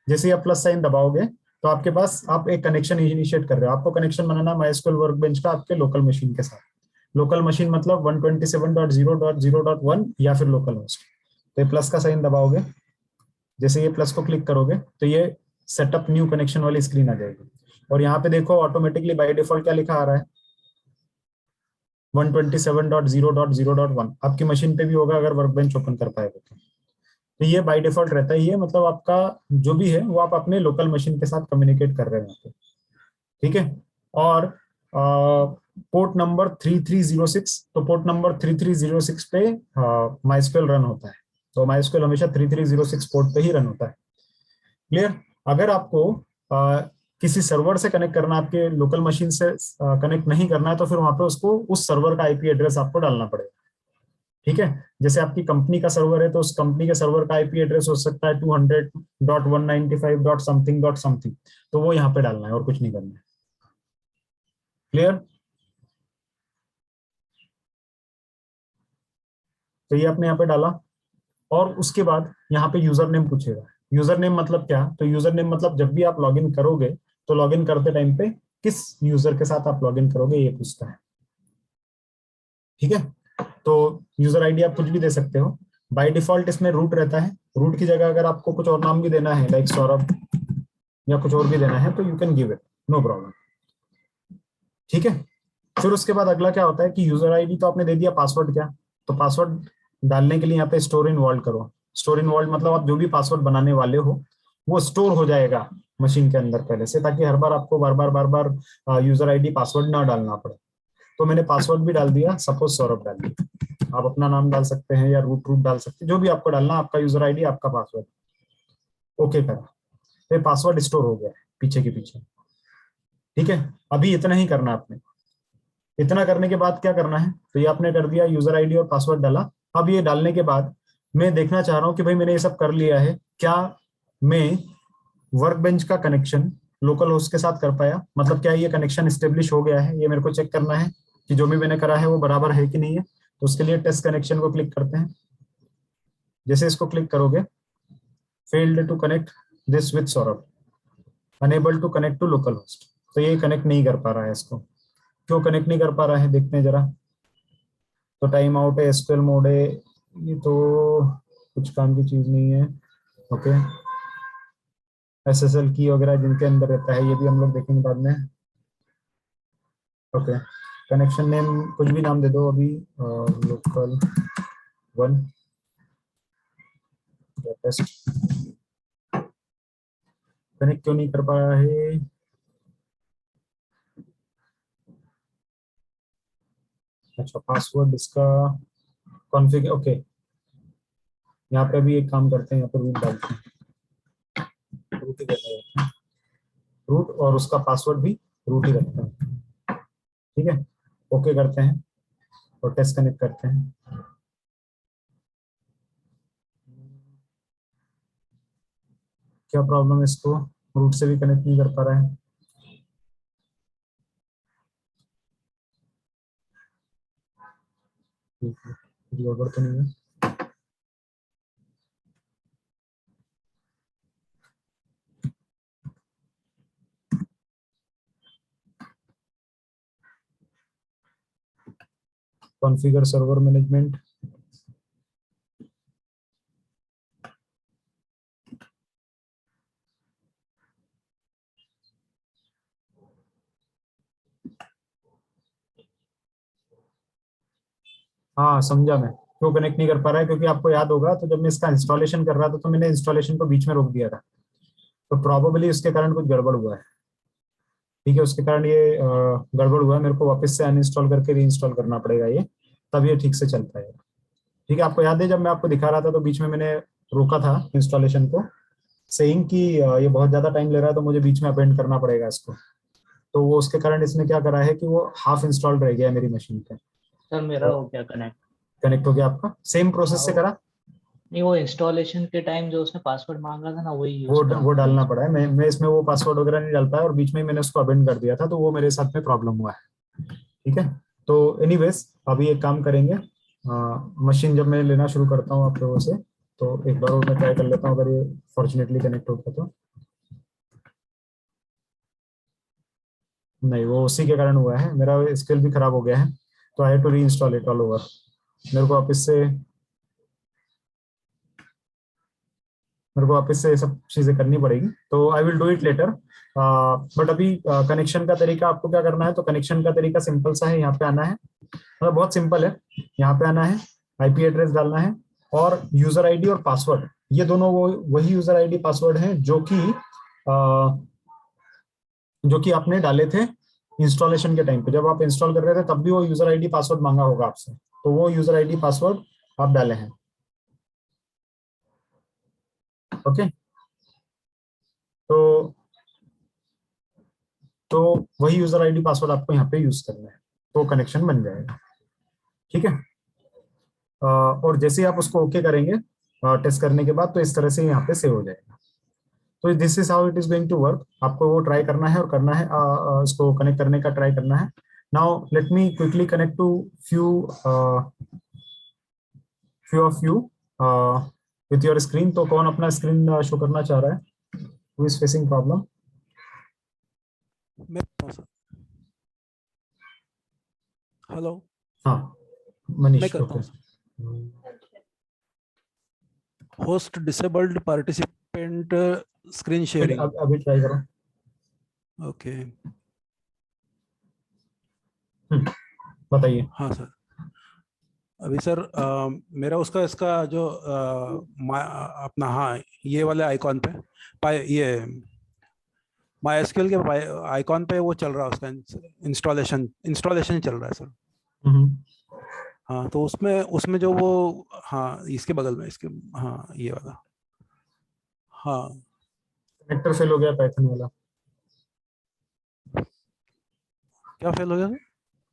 जैसे ही आप प्लस साइन दबाओगे तो आपके पास आप एक कनेक्शन इनिशिएट कर रहे हो। आपको कनेक्शन बनाना है MySQL वर्कबेंच का आपके लोकल मशीन के साथ। लोकल मशीन मतलब 127.0.0.1 या फिर लोकल होस्ट। तो ये प्लस का साइन दबाओगे, जैसे ये प्लस को क्लिक करोगे तो ये सेटअप न्यू कनेक्शन वाली स्क्रीन आ जाएगी। और यहाँ पे देखो ऑटोमेटिकली बाय डिफॉल्ट क्या लिखा आ रहा है, 127.0.0.1। आपकी मशीन पे भी होगा अगर वर्कबेंच ओपन कर पाएगा तो ये बाय डिफॉल्ट रहता है। ये मतलब आपका जो भी है वो आप अपने लोकल मशीन के साथ कम्युनिकेट कर रहे हैं। ठीक है, और पोर्ट नंबर 3306, तो पोर्ट नंबर 3306 पे MySQL रन होता है। तो MySQL हमेशा 3306 पोर्ट पे ही रन होता है। क्लियर। अगर आपको किसी सर्वर से कनेक्ट करना, आपके लोकल मशीन से कनेक्ट नहीं करना है, तो फिर वहां पे उसको उस सर्वर का आईपी एड्रेस आपको डालना पड़ेगा। ठीक है, जैसे आपकी कंपनी का सर्वर है तो उस कंपनी के सर्वर का आईपी एड्रेस हो सकता है 200.195. समथिंग, तो वो यहाँ पे डालना है और कुछ नहीं करना है। क्लियर। तो ये आपने यहाँ पे डाला, और उसके बाद यहाँ पे यूजर नेम पूछेगा। यूजर नेम मतलब क्या, तो यूजर नेम मतलब जब भी आप लॉगिन करोगे तो लॉगिन करते टाइम पे किस यूजर के साथ आप लॉगिन करोगे ये पूछता है। ठीक है, तो यूजर आईडी आप कुछ भी दे सकते हो। बाय डिफॉल्ट इसमें रूट रहता है। रूट की जगह अगर आपको कुछ और नाम भी देना है लाइक सौरभ या कुछ और भी देना है तो you can give it, no problem. ठीक है, फिर उसके बाद अगला क्या होता है कि यूजर आईडी तो आपने दे दिया, पासवर्ड क्या, तो पासवर्ड डालने के लिए यहाँ पे स्टोर इन वॉल्ट करो। स्टोर इन वॉल्ट मतलब आप जो भी पासवर्ड बनाने वाले हो वो स्टोर हो जाएगा मशीन के अंदर पहले से, ताकि हर बार आपको बार बार यूजर आईडी पासवर्ड ना डालना पड़े। तो मैंने पासवर्ड भी डाल दिया, सपोज सौरभ डाल दिया। आप अपना नाम डाल सकते हैं या रूट डाल सकते हैं, जो भी आपको डालना, आपका यूजर आईडी आपका पासवर्ड। ओके करा, तो पासवर्ड स्टोर हो गया है पीछे के पीछे। ठीक है, अभी इतना ही करना आपने। इतना करने के बाद क्या करना है, तो ये आपने कर दिया, यूजर आईडी और पासवर्ड डाला। अब ये डालने के बाद मैं देखना चाह रहा हूँ कि भाई मैंने ये सब कर लिया है, क्या मैं वर्कबेंच का कनेक्शन लोकल होस्ट के साथ कर पाया, मतलब क्या ये कनेक्शन स्टेब्लिश हो गया है, ये मेरे को चेक करना है कि जो भी मैंने करा है वो बराबर है कि नहीं है। तो उसके लिए टेस्ट कनेक्शन को क्लिक करते हैं। जैसे इसको क्लिक करोगे, failed to connect this with Saurabh, unable to connect to local host, तो ये कनेक्ट नहीं कर पा रहा है। इसको क्यों कनेक्ट नहीं कर पा रहा है देखते हैं जरा। तो टाइम आउट है, एसक्यूएल मोड है, ये तो कुछ काम की चीज नहीं है। ओके, SSL की वगैरह जिनके अंदर रहता है, ये भी हम लोग देखेंगे बाद में। ओके, कनेक्शन नेम कुछ भी नाम दे दो अभी, लोकल 1 टेस्ट। कनेक्ट क्यों नहीं कर पाया है? अच्छा, पासवर्ड इसका कॉन्फ़िगर, ओके। यहाँ पे भी एक काम करते हैं, यहाँ पे रूट डालते हैं, रूट ही करते हैं, रूट और उसका पासवर्ड भी रूट ही रखते हैं। ठीक है, ओके करते हैं और टेस्ट कनेक्ट करते हैं। क्या प्रॉब्लम है, इसको रूट से भी कनेक्ट नहीं कर पा रहा है? ठीक है, गड़बड़ तो नहीं है? कॉन्फ़िगर सर्वर मैनेजमेंट, हाँ समझा मैं क्यों कनेक्ट नहीं कर पा रहा है, क्योंकि आपको याद होगा तो जब मैं इसका इंस्टॉलेशन कर रहा था तो मैंने इंस्टॉलेशन को बीच में रोक दिया था, तो प्रोबेबली उसके कारण कुछ गड़बड़ हुआ है। ठीक है, उसके कारण ये गड़बड़ हुआ है, मेरे को वापस से अनइंस्टॉल करके रीइंस्टॉल करना पड़ेगा ये, तब ये ठीक से चल पाएगा। ठीक है, आपको याद है जब मैं आपको दिखा रहा था तो बीच में मैंने रोका था इंस्टॉलेशन को, सेइंग कि ये बहुत ज्यादा टाइम ले रहा है तो मुझे बीच में अपेंड करना पड़ेगा इसको, तो वो उसके कारण इसने क्या करा है कि वो हाफ इंस्टॉल्ड रह गया है मेरी मशीन पे। सर मेरा हो गया कनेक्ट। कनेक्ट हो गया आपका? सेम प्रोसेस से करा? नहीं, वो इंस्टॉलेशन के टाइम जो उसने पासवर्ड मांगा था ना, वही यूज वो डालना पड़ा है। मैं इसमें वो पासवर्ड वगैरह नहीं डाल पाया और बीच में मैंने उसको अबेंड कर दिया था, तो वो मेरे साथ में प्रॉब्लम हुआ है। ठीक है, तो एनीवेज अभी एक काम करेंगे, मशीन जब मैं लेना शुरू करता हूँ आप लोगों से, तो एक बार और मैं ट्राई कर लेता हूँ अगर ये फॉर्चुनेटली कनेक्ट होता तो। नहीं, वो उसी के कारण हुआ है, मेरा स्किल भी खराब हो गया है, तो I have to reinstall it all over. मेरे को वापस से ये सब चीजें करनी पड़ेगी, तो I will do it later. But अभी कनेक्शन का तरीका आपको क्या करना है, तो कनेक्शन का तरीका सिंपल सा है, यहाँ पे आना है, मतलब बहुत सिंपल है, यहाँ पे आना है, आईपी एड्रेस डालना है और यूजर आईडी और पासवर्ड, ये दोनों वही यूजर आईडी पासवर्ड हैं जो कि आपने डाले थे इंस्टॉलेशन के टाइम पे, जब आप इंस्टॉल कर रहे थे तब भी वो यूजर आईडी पासवर्ड मांगा होगा आपसे, तो वो यूजर आईडी पासवर्ड आप डाले हैं। ओके, तो वही यूजर आईडी पासवर्ड आपको यहाँ पे यूज करना है, तो कनेक्शन बन जाएगा। ठीक है, और जैसे ही आप उसको ओके करेंगे टेस्ट करने के बाद, तो इस तरह से यहाँ पे सेव हो जाएगा। तो this is how it is going to work. आपको वो ट्राई करना है और करना है, इसको कनेक्ट करने का ट्राई करना है। Now let me quickly connect to few of you with your screen। तो कौन अपना स्क्रीन शो करना चाह रहा है? Who is facing problem? Hello, हाँ मनीष, मैं करता हूँ। Host disabled participant screen sharing. अभी ट्राई करो। ओके, बताइए। हाँ सर। अभी सर मेरा इसका जो अपना, हाँ ये वाले आइकॉन पे ये MySQL के आइकॉन पे वो चल रहा है, उसका इंस्टॉलेशन चल रहा है सर। हाँ, तो उसमें जो वो, हाँ इसके बगल में, इसके, हाँ ये वाला, हाँ कनेक्टर फेल हो गया पाइथन वाला। क्या फेल हो गया?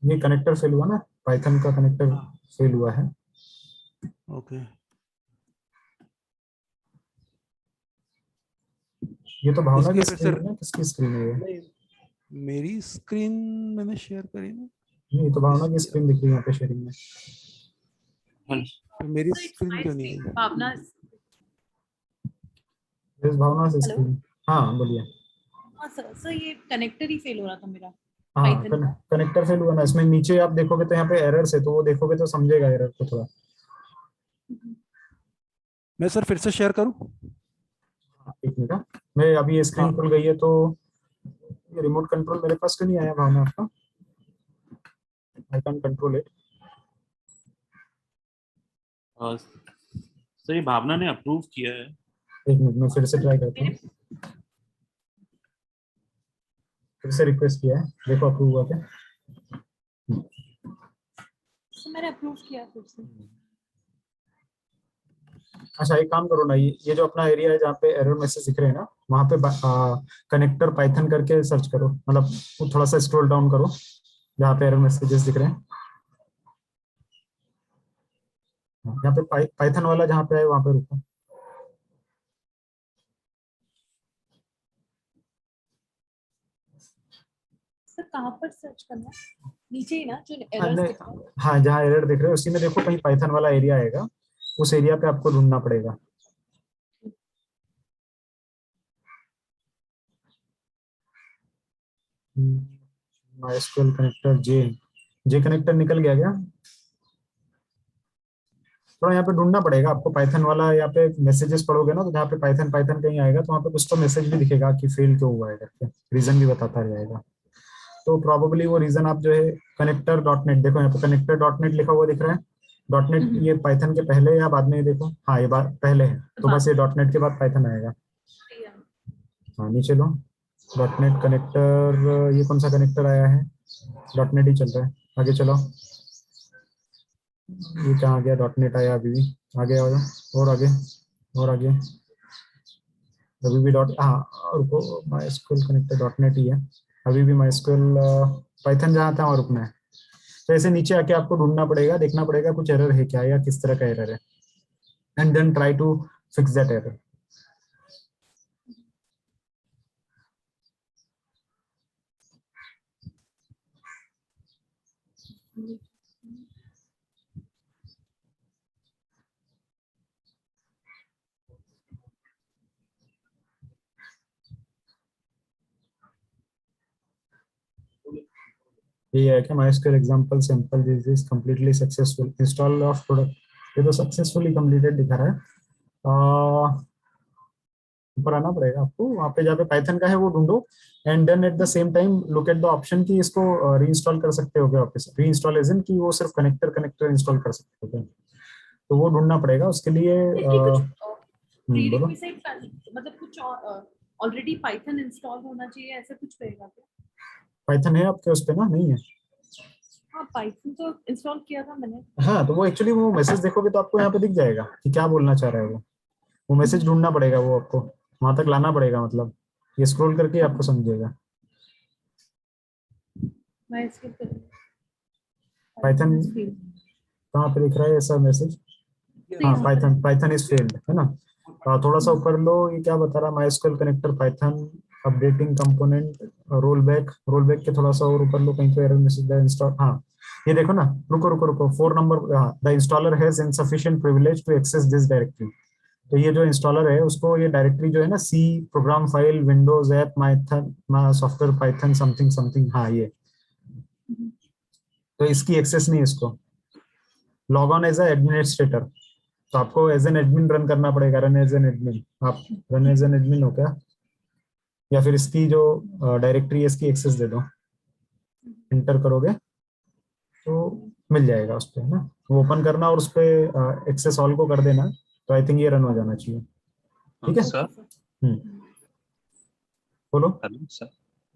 ये कनेक्टर फेल हुआ ना, पाइथन का कनेक्टर फेल हुआ है। ओके, ये तो भावना की स्क्रीन है ना, किसकी स्क्रीन है ये? मेरी स्क्रीन मैंने शेयर करी ना। नहीं, तो भावना की स्क्रीन दिख रही है यहाँ पे शेयरिंग में। तो मेरी स्क्रीन क्यों नहीं है? भावना, भावना से स्क्रीन। हाँ बोलिए। हाँ सर ये कनेक्टर ही फेल हो रहा था मेरा। हाँ, कनेक्टर फेल हुआ ना, इसमें नीचे आप देखोगे तो यहाँ पे एरर्स है, तो वो देखोगे तो समझेगा एरर को थोड़ा। मैं सर फिर से शेयर करूं? एक मिनट, मैं अभी ये स्क्रीन हाँ। खुल गई है, तो ये रिमोट कंट्रोल मेरे पास क्यों नहीं आया भावना आपका? I can control it. Sir ये भावना ने अप्रूव किया है। एक मिनट में फिर से ट्राई करता हूँ, फिर से रिक्वेस्ट किया है, देखो अप्रूव हुआ क्या? तो मैंने अप्रूव किया फिर से। अच्छा एक काम करो ना, ये जो अपना एरिया है जहाँ पे एरर मैसेज दिख रहे हैं ना, वहाँ पे कनेक्टर पाइथन करके सर्च करो, मतलब वो थोड़ा सा स्क्रॉल डाउन करो जहाँ पे एरर मैसेजेस दिख रहे हैं। यहाँ पे पाइथन वाला जहाँ पे है वहाँ पे रुको। सर कहाँ पर सर्च करना है? नीचे ही ना जो हाँ एरर्स नहीं, दिख रहा है? हाँ जहाँ एरर दिख रहे हैं उसी में देखो कहीं पाइथन वाला एरिया आएगा, उस एरिया पे आपको ढूंढना पड़ेगा। MySQL कनेक्टर जे कनेक्टर निकल गया क्या? थोड़ा यहाँ पे ढूंढना पड़ेगा आपको पाइथन वाला, यहाँ पे मैसेजेस पढ़ोगे ना तो जहाँ पे पाइथन पाइथन कहीं आएगा तो वहाँ पे कुछ तो मैसेज भी दिखेगा कि फेल क्यों हुआ है करके, रीजन भी बताता रहेगा। तो प्रोबेबली वो रीजन आप जो है कनेक्टर डॉट नेट, देखो यहाँ पे कनेक्टर डॉट नेट लिखा हुआ दिख रहा है। डॉट नेट ये पाइथन के पहले या बाद में है? देखो हाँ ये बात पहले है, तो बस ये डॉट नेट के बाद पाइथन आएगा। हाँ नीचे लो, डॉट नेट कनेक्टर, ये कौन सा कनेक्टर आया है? डॉट नेट ही चल रहा है, आगे चलो। ये कहाँ गया? डॉट नेट आया अभी भी, आगे आओ और आगे और आगे, अभी भी डॉट, हाँ रुको, MySQL कनेक्टर डॉट नेट ही है अभी भी। MySQL पाइथन जहाँ था वहाँ रुकना है। तो ऐसे नीचे आके आपको ढूंढना पड़ेगा, देखना पड़ेगा कुछ एरर है क्या या किस तरह का एरर है, and then try to fix that error. ये है कि MySQL example sample this is completely successful install of product, ये तो सक्सेसफुली कंप्लीटेड दिखा रहा है। ऊपर आना पड़ेगा आपको, वहाँ पे जहाँ पे पाइथन का है वो ढूंढो, and then at the same time look at the option कि इसको रीइंस्टॉल कर सकते हो क्या वापस, रीइंस्टॉल एज इन कि वो सिर्फ कनेक्टर कनेक्टर इंस्टॉल कर सकते हो क्या, तो वो ढूंढना पड़ेगा उसके लिए। बोलो। प्रीरिक्विजिट मतलब कुछ ऑलरेडी पाइथन इंस्टॉल होना चाहिए, ऐसा कुछ रहेगा क्या? पाइथन है आपके उस पे ना? नहीं है? हाँ पाइथन तो इंस्टॉल किया था मैंने। हाँ तो वो एक्चुअली वो मैसेज देखोगे तो आपको यहाँ पे दिख जाएगा कि क्या बोलना चाह रहा है वो मैसेज ढूंढना पड़ेगा, वो आपको वहां तक लाना पड़ेगा, मतलब ये स्क्रॉल करके आपको समझेगा। मैं इसके पाइथन कहाँ पे दिख रहा है ऐसा मैसेज? हाँ पाइथन, पाइथन इज फेल्ड है ना। थोड़ा सा ऊपर लो, ये क्या बता रहा है? MySQL connector Python updating component roll back के थोड़ा सा और ऊपर लो, कहीं तो एरर मैसेज द इंस्टॉल, हाँ ये देखो ना, रुको रुको रुको 4 नंबर, हाँ the installer has insufficient privilege to access this directory. तो ये जो इंस्टॉलर है उसको ये डायरेक्टरी जो है ना, C program file Windows app माइथन सॉफ्टवेयर पाइथन समथिंग समथिंग, हाँ ये, तो इसकी एक्सेस नहीं है इसको। लॉग ऑन एज एडमिनिस्ट्रेटर, तो आपको एज एन एडमिन रन करना पड़ेगा, रन एज एन एडमिन, आप रन एज एन एडमिन हो क्या, या फिर इसकी जो डायरेक्टरी है इसकी एक्सेस दे दो, इंटर करोगे तो मिल जाएगा उस पर, है ना, वो ओपन करना और उस पर एक्सेस ऑल को कर देना, तो आई थिंक ये रन हो जाना चाहिए। ठीक है सर। बोलो। Hello sir.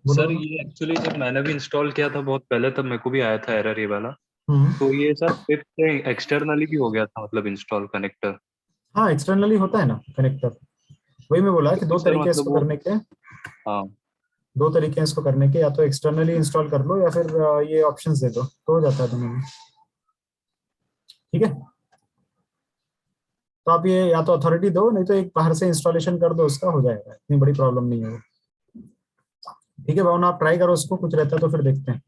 बोलो सर बोलो। ये एक्चुअली जब मैंने भी इंस्टॉल किया था बहुत पहले, तब मेरे को भी आया था एरर ये वाला। हम्म। तो ये सर पिप से एक्सटर्नली भी हो गया था, मतलब इंस्टॉल कनेक्टर। हाँ एक्सटर्नली होता है ना कनेक्टर, वही मैं बोला कि तो दो सर तरीके मतलब इसको वो, करने के, हाँ दो तरीके हैं इसको करने के, या तो एक्सटर्नली इंस्टॉल कर लो या फिर ये ऑप्शंस दे दो तो हो जाता है तुम्हें। ठीक है, तो आप ये या तो अथॉरिटी दो, नहीं तो एक बाहर से इंस्टॉलेशन कर दो, उसका हो जाएगा, इतनी बड़ी प्रॉब्लम नहीं है वो। ठीक है भावना, आप ट्राई करो उसको, कुछ रहता है तो फिर देखते हैं।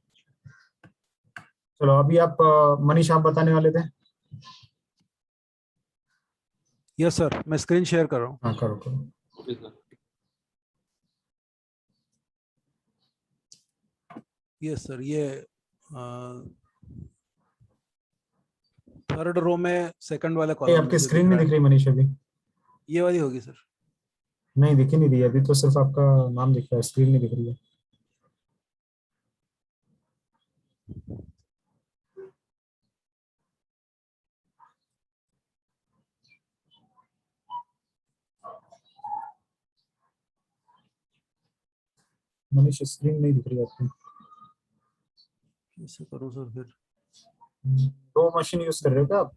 चलो अभी आप मनीष आप बताने वाले थे। यस सर, मैं स्क्रीन शेयर कर रहा हूँ। हाँ करो करो। यस सर, ये थर्ड रो में सेकंड वाले ये कॉलम में आपकी जो स्क्रीन दिख नहीं रहा दिख है, रही मनीष अभी? ये वाली होगी सर। नहीं दिख ही नहीं रही है अभी, तो सिर्फ आपका नाम दिख रहा है, स्क्रीन नहीं दिख रही है। मनीष स्क्रीन नहीं दिख रही है आपकी। कैसे करूँ सर फिर? दो मशीन यूज कर रहे हो क्या आप?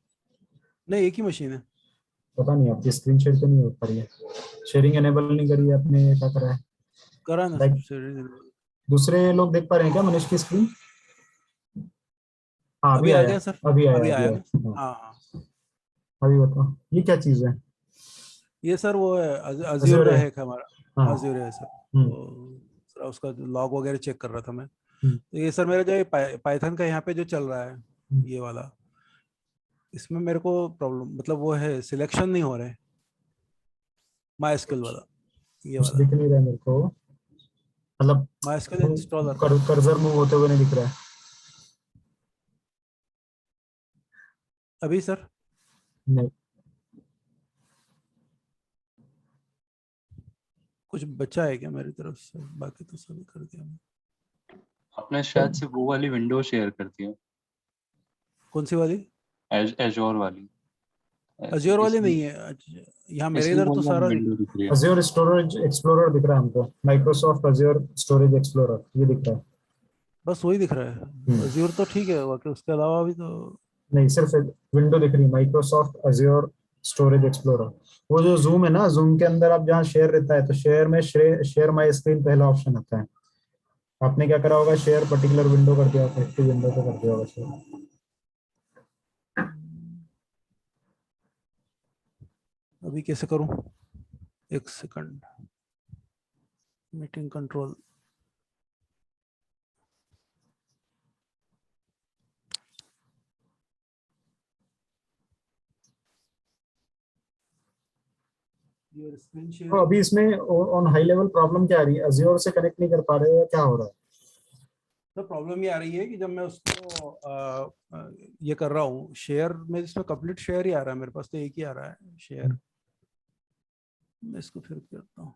नहीं, एक ही मशीन है। पता नहीं आपकी स्क्रीन शेयर तो नहीं हो पा रही है, शेयरिंग एनेबल नहीं करी है आपने, क्या करा है? करा ना Like, सर। दूसरे लोग देख पा रहे हैं क्या मनीष की स्क्रीन? हाँ अभी अभी आ आया, गया सर। अभी आया, अभी अभी आया आया। ना? हाँ, हाँ। अभी बताओ ये क्या चीज है? ये सर वो है अज्योर Azure का है। है हमारा। हाँ। अज्योर है सर। हम्म, तो सर उसका लॉग वगैरह चेक कर रहा था मैं। हम्म, तो ये सर मेरा जो पाइथन का यहाँ पे जो चल रहा है, हम्म। ये वाला, इसमें मेरे को प्रॉब्लम मतलब वो है, सिलेक्शन नहीं हो रहा है माई स्किल वाला, ये कुछ वाला दिख नहीं रहा है मेरे को, मतलब my skill installer. Cursor move होते हुए नहीं दिख रहा है। अभी सर नहीं, कुछ बचा है क्या मेरी तरफ से? बाकी तो सभी कर दिया मैंने। आपने शायद से वो वाली विंडो शेयर कर दी है, कौन सी वाली? एजोर वाली। अज्योर वाली इसमें नहीं है यहाँ मेरे इसमें इधर तो वही वाली सारा विंडो दिख रही है। Azure स्टोरेज एक्सप्लोरर दिख रहा है हमको, माइक्रोसॉफ्ट Azure स्टोरेज एक्सप्लोरर ये दिख रहा है। बस वही दिख रहा है। अज्योर तो ठीक है, बाकी उसके अलावा भी तो नहीं, सिर्फ विंडो दिख रही है, माइक्रोसॉफ्ट Azure स्टोरेज एक्सप्लोरर। वो जो जूम है ना, जूम के अंदर आप जहाँ शेयर रहता है, तो शेयर में शेयर माई स्क्रीन पहला ऑप्शन आता है। आपने क्या करा होगा, शेयर पर्टिकुलर विंडो कर दिया होगा, एक्टिव विंडो पे कर दिया होगा शेयर। अभी कैसे करूं? एक सेकंड, मीटिंग कंट्रोल। तो अभी इसमें ऑन हाई लेवल प्रॉब्लम क्या आ रही है? Azure से कनेक्ट नहीं कर पा रहे हो या क्या हो रहा है? तो प्रॉब्लम ये आ रही है कि जब मैं उसको ये कर रहा हूँ शेयर में, इसमें कंप्लीट शेयर ही आ रहा है मेरे पास, तो एक ही आ रहा है शेयर। मैं इसको फिर करता हूँ।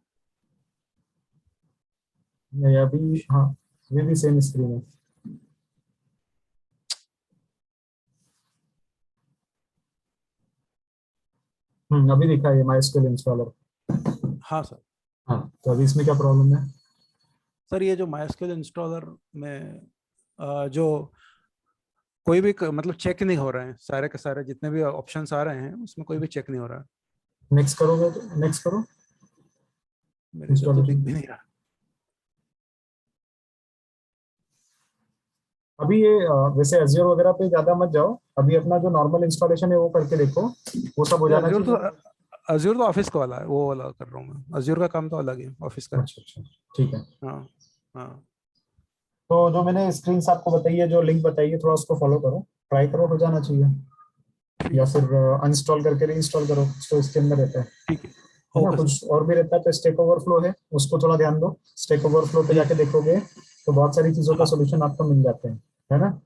नहीं अभी, हाँ अभी भी सेम स्क्रीन है। अभी दिखा है MySQL इंस्टॉलर। हाँ सर। हाँ, तो अभी इसमें क्या प्रॉब्लम है? सर ये जो MySQL इंस्टॉलर में जो कोई भी मतलब चेक नहीं हो रहे हैं, सारे के सारे जितने भी ऑप्शंस आ रहे हैं उसमें कोई भी चेक नहीं हो रहा है। नेक्स्ट करोगे तो नेक्स्ट करो, मेरे इधर तो दिख इंस्टॉलेशन। भी नहीं रहा। अभी ये वैसे Azure वगैरह पे ज्यादा मत जाओ, अभी अपना जो नॉर्मल इंस्टॉलेशन है वो करके देखो, वो सब हो जाना चाहिए। अज्योर तो ऑफिस का वाला है, वो वाला कर रहा हूँ मैं। अज्योर का काम तो अलग है, ऑफिस का है। अच्छा अच्छा, ठीक है। हाँ हाँ। तो जो मैंने स्क्रीन आपको बताई है, जो लिंक बताई है, थोड़ा उसको फॉलो करो, ट्राई करो, हो जाना चाहिए। या फिर अनइंस्टॉल करके रीइंस्टॉल करो, तो इसके अंदर रहता है। ठीक है ना, कुछ और भी रहता है तो स्टैक ओवरफ्लो है, उसको थोड़ा ध्यान दो। स्टैक ओवरफ्लो पे जाके देखोगे तो बहुत सारी चीजों का सोल्यूशन आपको मिल जाते हैं, है ना।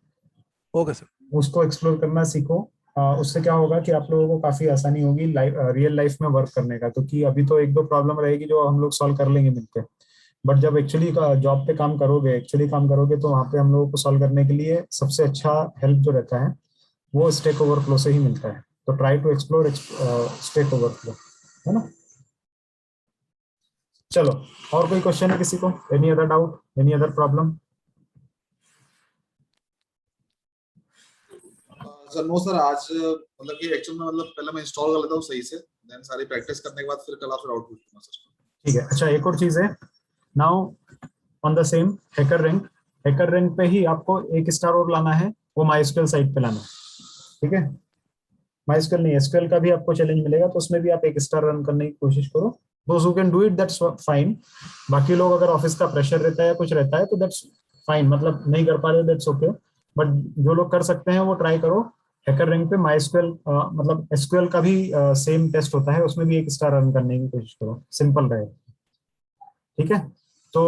Okay sir. उसको एक्सप्लोर करना सीखो। उससे क्या होगा कि आप लोगों को काफी आसानी होगी रियल लाइफ में वर्क करने का, क्योंकि अभी तो एक दो प्रॉब्लम रहेगी जो हम लोग सॉल्व कर लेंगे मिलके, बट जब एक्चुअली जॉब पे काम करोगे तो वहाँ पे हम लोगों को सॉल्व करने के लिए सबसे अच्छा हेल्प जो रहता है वो स्टैक ओवरफ्लो से ही मिलता है। तो try to explore Stack Overflow, है ना। चलो, और कोई क्वेश्चन है किसी को? Any other doubt, any other problem? Sir no sir, आज मतलब कि एक्चुअल में मतलब पहले मैं इंस्टॉल कर लेता हूँ सही से, देन सारी प्रैक्टिस करने के बाद फिर कल आपसे आउटपुट दूंगा सर। ठीक है। अच्छा, एक और चीज है, now on the same hacker rank पे ही आपको एक स्टार और लाना है, वो MySQL साइट पे लाना है। ठीक है, MySQL नहीं, SQL का भी आपको चैलेंज मिलेगा, तो उसमें भी आप एक स्टार रन करने की कोशिश करो। Those who can do it that's fine. बाकी लोग अगर ऑफिस का प्रेशर रहता है या कुछ रहता है तो दैट्स फाइन, मतलब नहीं कर पा रहे दैट्स ओके, बट जो लोग कर सकते हैं वो ट्राई करो। हैकर रैंक पे MySQL मतलब SQL का भी सेम टेस्ट होता है, उसमें भी एक स्टार रन करने की कोशिश करो, सिंपल रहेगा। ठीक है, तो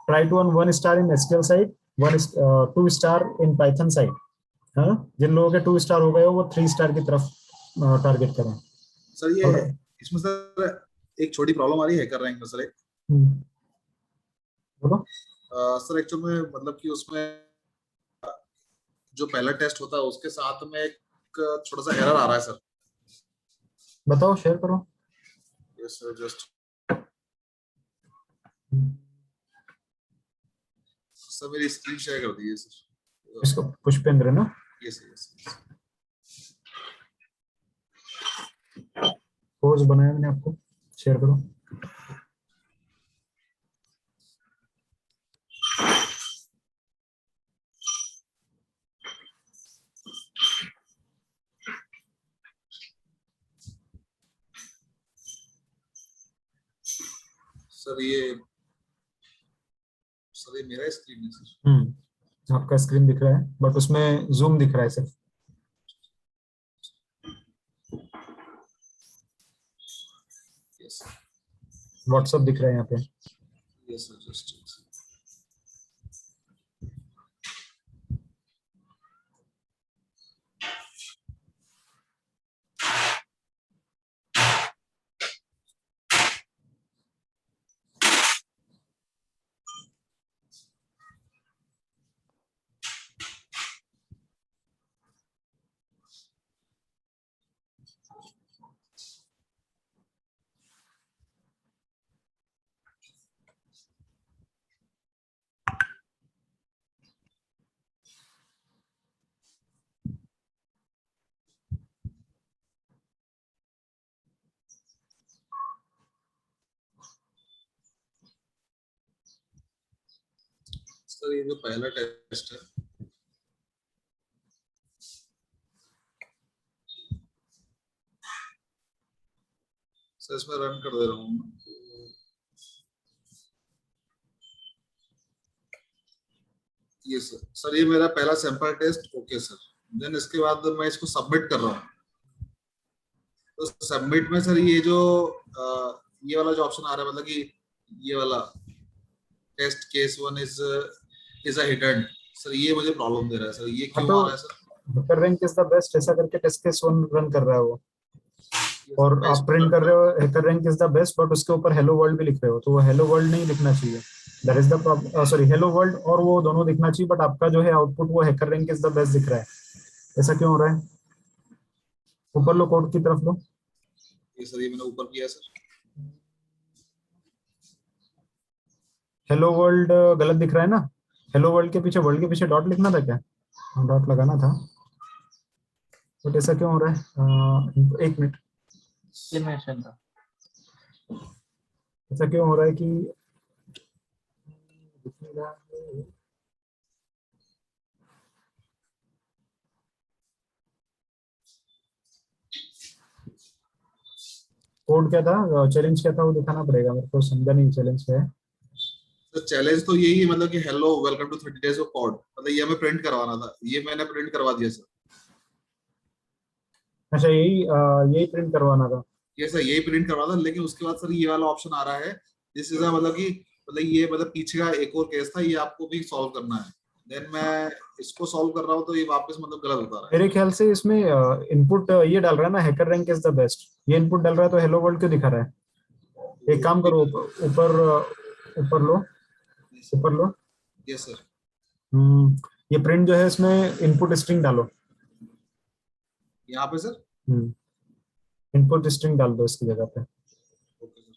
try to earn 1 star in SQL side, 2 star in Python side. हाँ, जिन लोगों के 2 स्टार हो गए वो 3 स्टार की तरफ टारगेट करें। सर ये इसमें सर एक छोटी प्रॉब्लम आ रही है हैकर रैंक में सर। एक बोलो। सर एक्चुअली में मतलब कि उसमें जो पहला टेस्ट होता है उसके साथ में एक छोटा सा एरर आ रहा है सर। बताओ, शेयर करो। यस सर, जस्ट सर मेरी स्क्रीन शेयर कर दीजिए सर। इसको पुष्पेंद्र ना? Yes yes. पोज बनाया मैंने, आपको शेयर करो। सर ये मेरा स्क्रीन है सर। आपका स्क्रीन दिख रहा है बट उसमें जूम दिख रहा है सिर्फ। यस व्हाट्सएप दिख रहा है यहाँ पे। यस सर, जस्ट सर ये जो पहला टेस्ट है सर इसमें रन कर दे रहा हूँ। ये सर ये मेरा पहला sample test. Okay sir, then इसके बाद मैं इसको सबमिट कर रहा हूँ। तो सबमिट में सर ये जो ये वाला जो ऑप्शन आ रहा है, मतलब कि ये वाला test case 1 is a hidden, sir ये मुझे प्रॉब्लम दे रहा है सर। ये क्यों आ रहा है sir? Hacker rank is the best ऐसा करके टेस्ट केस 1 रन कर रहा है वो, और आप प्रिंट कर रहे हो hacker rank is the best but उसके ऊपर हेलो वर्ल्ड भी लिख रहे हो, तो वो हेलो वर्ल्ड नहीं लिखना चाहिए। That is the problem. Sorry, hello world और वो दोनों दिखना चाहिए, बट आपका जो है आउटपुट वो hacker rank is the best दिख रहा है। ऐसा क्यों हो रहा है? ऊपर लो, कोड की तरफ लो। ये सर ये मैंने ऊपर किया सर। हेलो वर्ल्ड गलत दिख रहा है ना? हेलो वर्ल्ड के पीछे डॉट लिखना था क्या? डॉट लगाना था, बट ऐसा क्यों हो रहा है? एक मिनट, ऐसा क्यों हो रहा है कि कोड क्या था, चैलेंज क्या था, वो दिखाना पड़ेगा मेरे को, समझा नहीं चैलेंज क्या है। तो चैलेंज तो यही है, मतलब कि hello welcome to 30 days of code, मतलब ये हमें प्रिंट करवाना था। ये मैंने प्रिंट करवा दिया सर। अच्छा, यही प्रिंट करवाना था। ये सर यही प्रिंट करवा था, लेकिन उसके बाद सर ये वाला ऑप्शन आ रहा है, दिस इज मतलब कि ये मतलब पीछे का एक और केस था, ये आपको भी सॉल्व करना है। देन मैं इसको सॉल्व कर रहा हूँ तो ये वापस मतलब गलत बता रहा है। मेरे ख्याल से इसमें इनपुट ये डाल रहा है ना, hacker rank is the best, ये इनपुट डाल रहा है तो हेलो वर्ल्ड क्यों दिखा रहा है? एक काम करो, ऊपर लो। Yes sir. ये प्रिंट जो है इसमें इनपुट स्ट्रिंग डालो। यहाँ पे सर इनपुट स्ट्रिंग डाल दो इसकी जगह पे। Okay sir.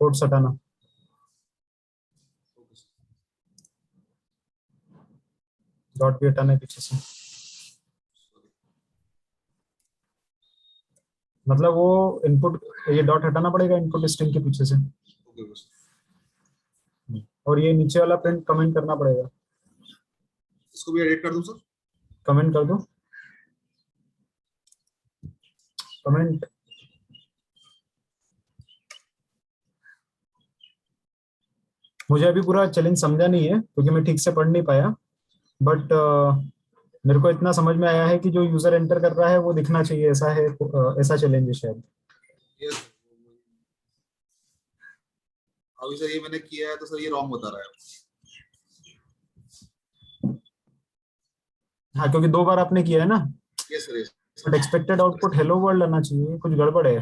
कोड हटाना, डॉट भी हटाना है पीछे से। मतलब वो इनपुट, ये डॉट हटाना पड़ेगा इनपुट स्ट्रिंग के पीछे से, और ये नीचे वाला प्रिंट कमेंट करना पड़ेगा। इसको भी एडिट कर दूं सर? कमेंट कर दो, कमेंट। मुझे अभी पूरा चैलेंज समझा नहीं है क्योंकि मैं ठीक से पढ़ नहीं पाया, बट मेरे को इतना समझ में आया है कि जो यूजर एंटर कर रहा है वो दिखना चाहिए, ऐसा है, ऐसा चैलेंज है शायद। यस अभी सर ये मैंने किया है तो सर ये रॉन्ग बता रहा है। हाँ, क्योंकि 2 बार आपने किया है ना, yes sir yes. But expected output hello world आना चाहिए, कुछ गड़बड़ है।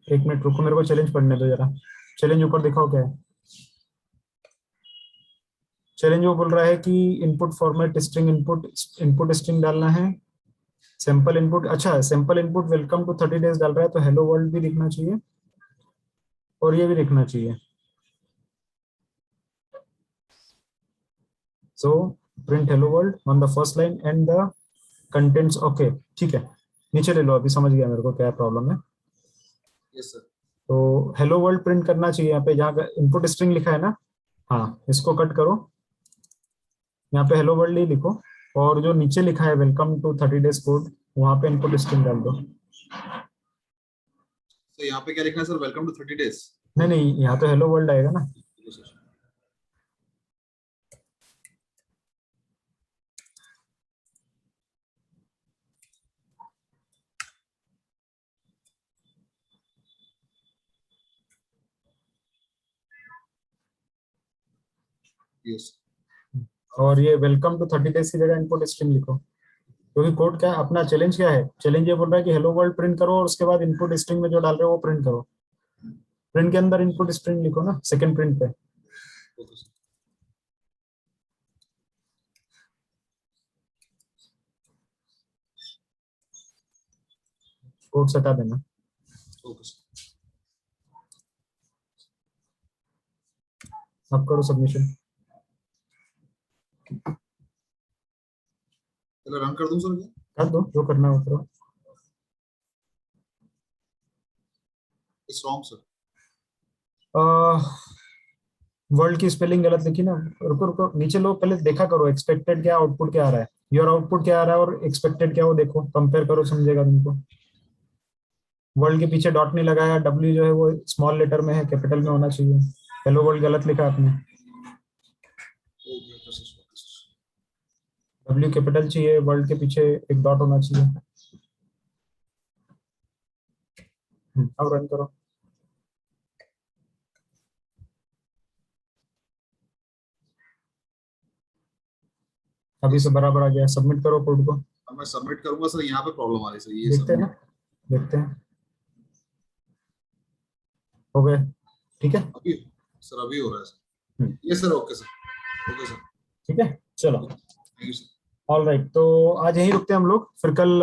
1 मिनट रुको, मेरे को चैलेंज पढ़ने दो जरा। चैलेंज ऊपर दिखाओ क्या है। चैलेंज वो बोल रहा है कि input format string, input string डालना है, सैंपल इनपुट, अच्छा sample input welcome to 30 days डाल रहा है, तो हेलो वर्ल्ड भी दिखना चाहिए और ये भी दिखना चाहिए। So print hello world on the first line and the contents. Okay ठीक है, नीचे ले लो, अभी समझ गया मेरे को क्या प्रॉब्लम है। Yes sir. तो हेलो वर्ल्ड प्रिंट करना चाहिए यहाँ पे, जहाँ इनपुट स्ट्रिंग लिखा है ना, हाँ इसको कट करो, यहाँ पे हेलो वर्ल्ड ही लिखो, और जो नीचे लिखा है वेलकम टू 30 डेज कोड, वहां पे इनपुट स्ट्रिंग डाल दो। तो यहाँ पे क्या लिखना है सर, वेलकम टू 30 डेज? नहीं, यहाँ तो हेलो वर्ल्ड आएगा ना। यस। और ये वेलकम टू 30 डेज की जगह इनपुट स्ट्रिंग लिखो, क्योंकि कोड क्या अपना चैलेंज क्या है, चैलेंज ये बोल रहा है कि हेलो वर्ल्ड प्रिंट करो और उसके बाद इनपुट स्ट्रिंग में जो डाल रहे हो वो प्रिंट करो। प्रिंट के अंदर इनपुट स्ट्रिंग लिखो ना, सेकंड प्रिंट पे। कोड हटा देना। अब करो सबमिशन। चलो रन कर दूं सर? कर दो, जो करना हो करो। It's wrong sir. वर्ल्ड की स्पेलिंग गलत लिखी ना। रुको रुको, नीचे लो, पहले देखा करो एक्सपेक्टेड क्या, आउटपुट क्या आ रहा है। योर आउटपुट क्या आ रहा है और एक्सपेक्टेड क्या, वो देखो, कंपेयर करो, समझेगा तुमको। वर्ल्ड के पीछे डॉट नहीं लगाया, डब्ल्यू जो है वो स्मॉल लेटर में है, कैपिटल में होना चाहिए। हेलो वर्ल्ड गलत लिखा आपने, डब्ल्यू कैपिटल चाहिए, वर्ल्ड के पीछे एक डॉट होना चाहिए। अब रन करो। अभी से बराबर आ गया, सबमिट करो कोड को। अब मैं सबमिट करूंगा सर, यहाँ पे प्रॉब्लम आ रही है सर, ये देखते हैं ना, देखते हैं। हो गए, ठीक है अभी सर, अभी हो रहा है सर। ये sir okay sir, okay sir, ठीक है, चलो thank you sir. All right, तो आज यहीं रुकते हैं हम लोग, फिर कल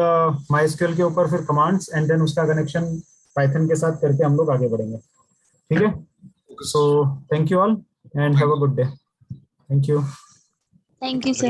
MySQL के ऊपर फिर कमांड्स एंड देन उसका कनेक्शन पाइथन के साथ करके हम लोग आगे बढ़ेंगे, ठीक है। So thank you all and have a good day. Thank you. Thank you, sir.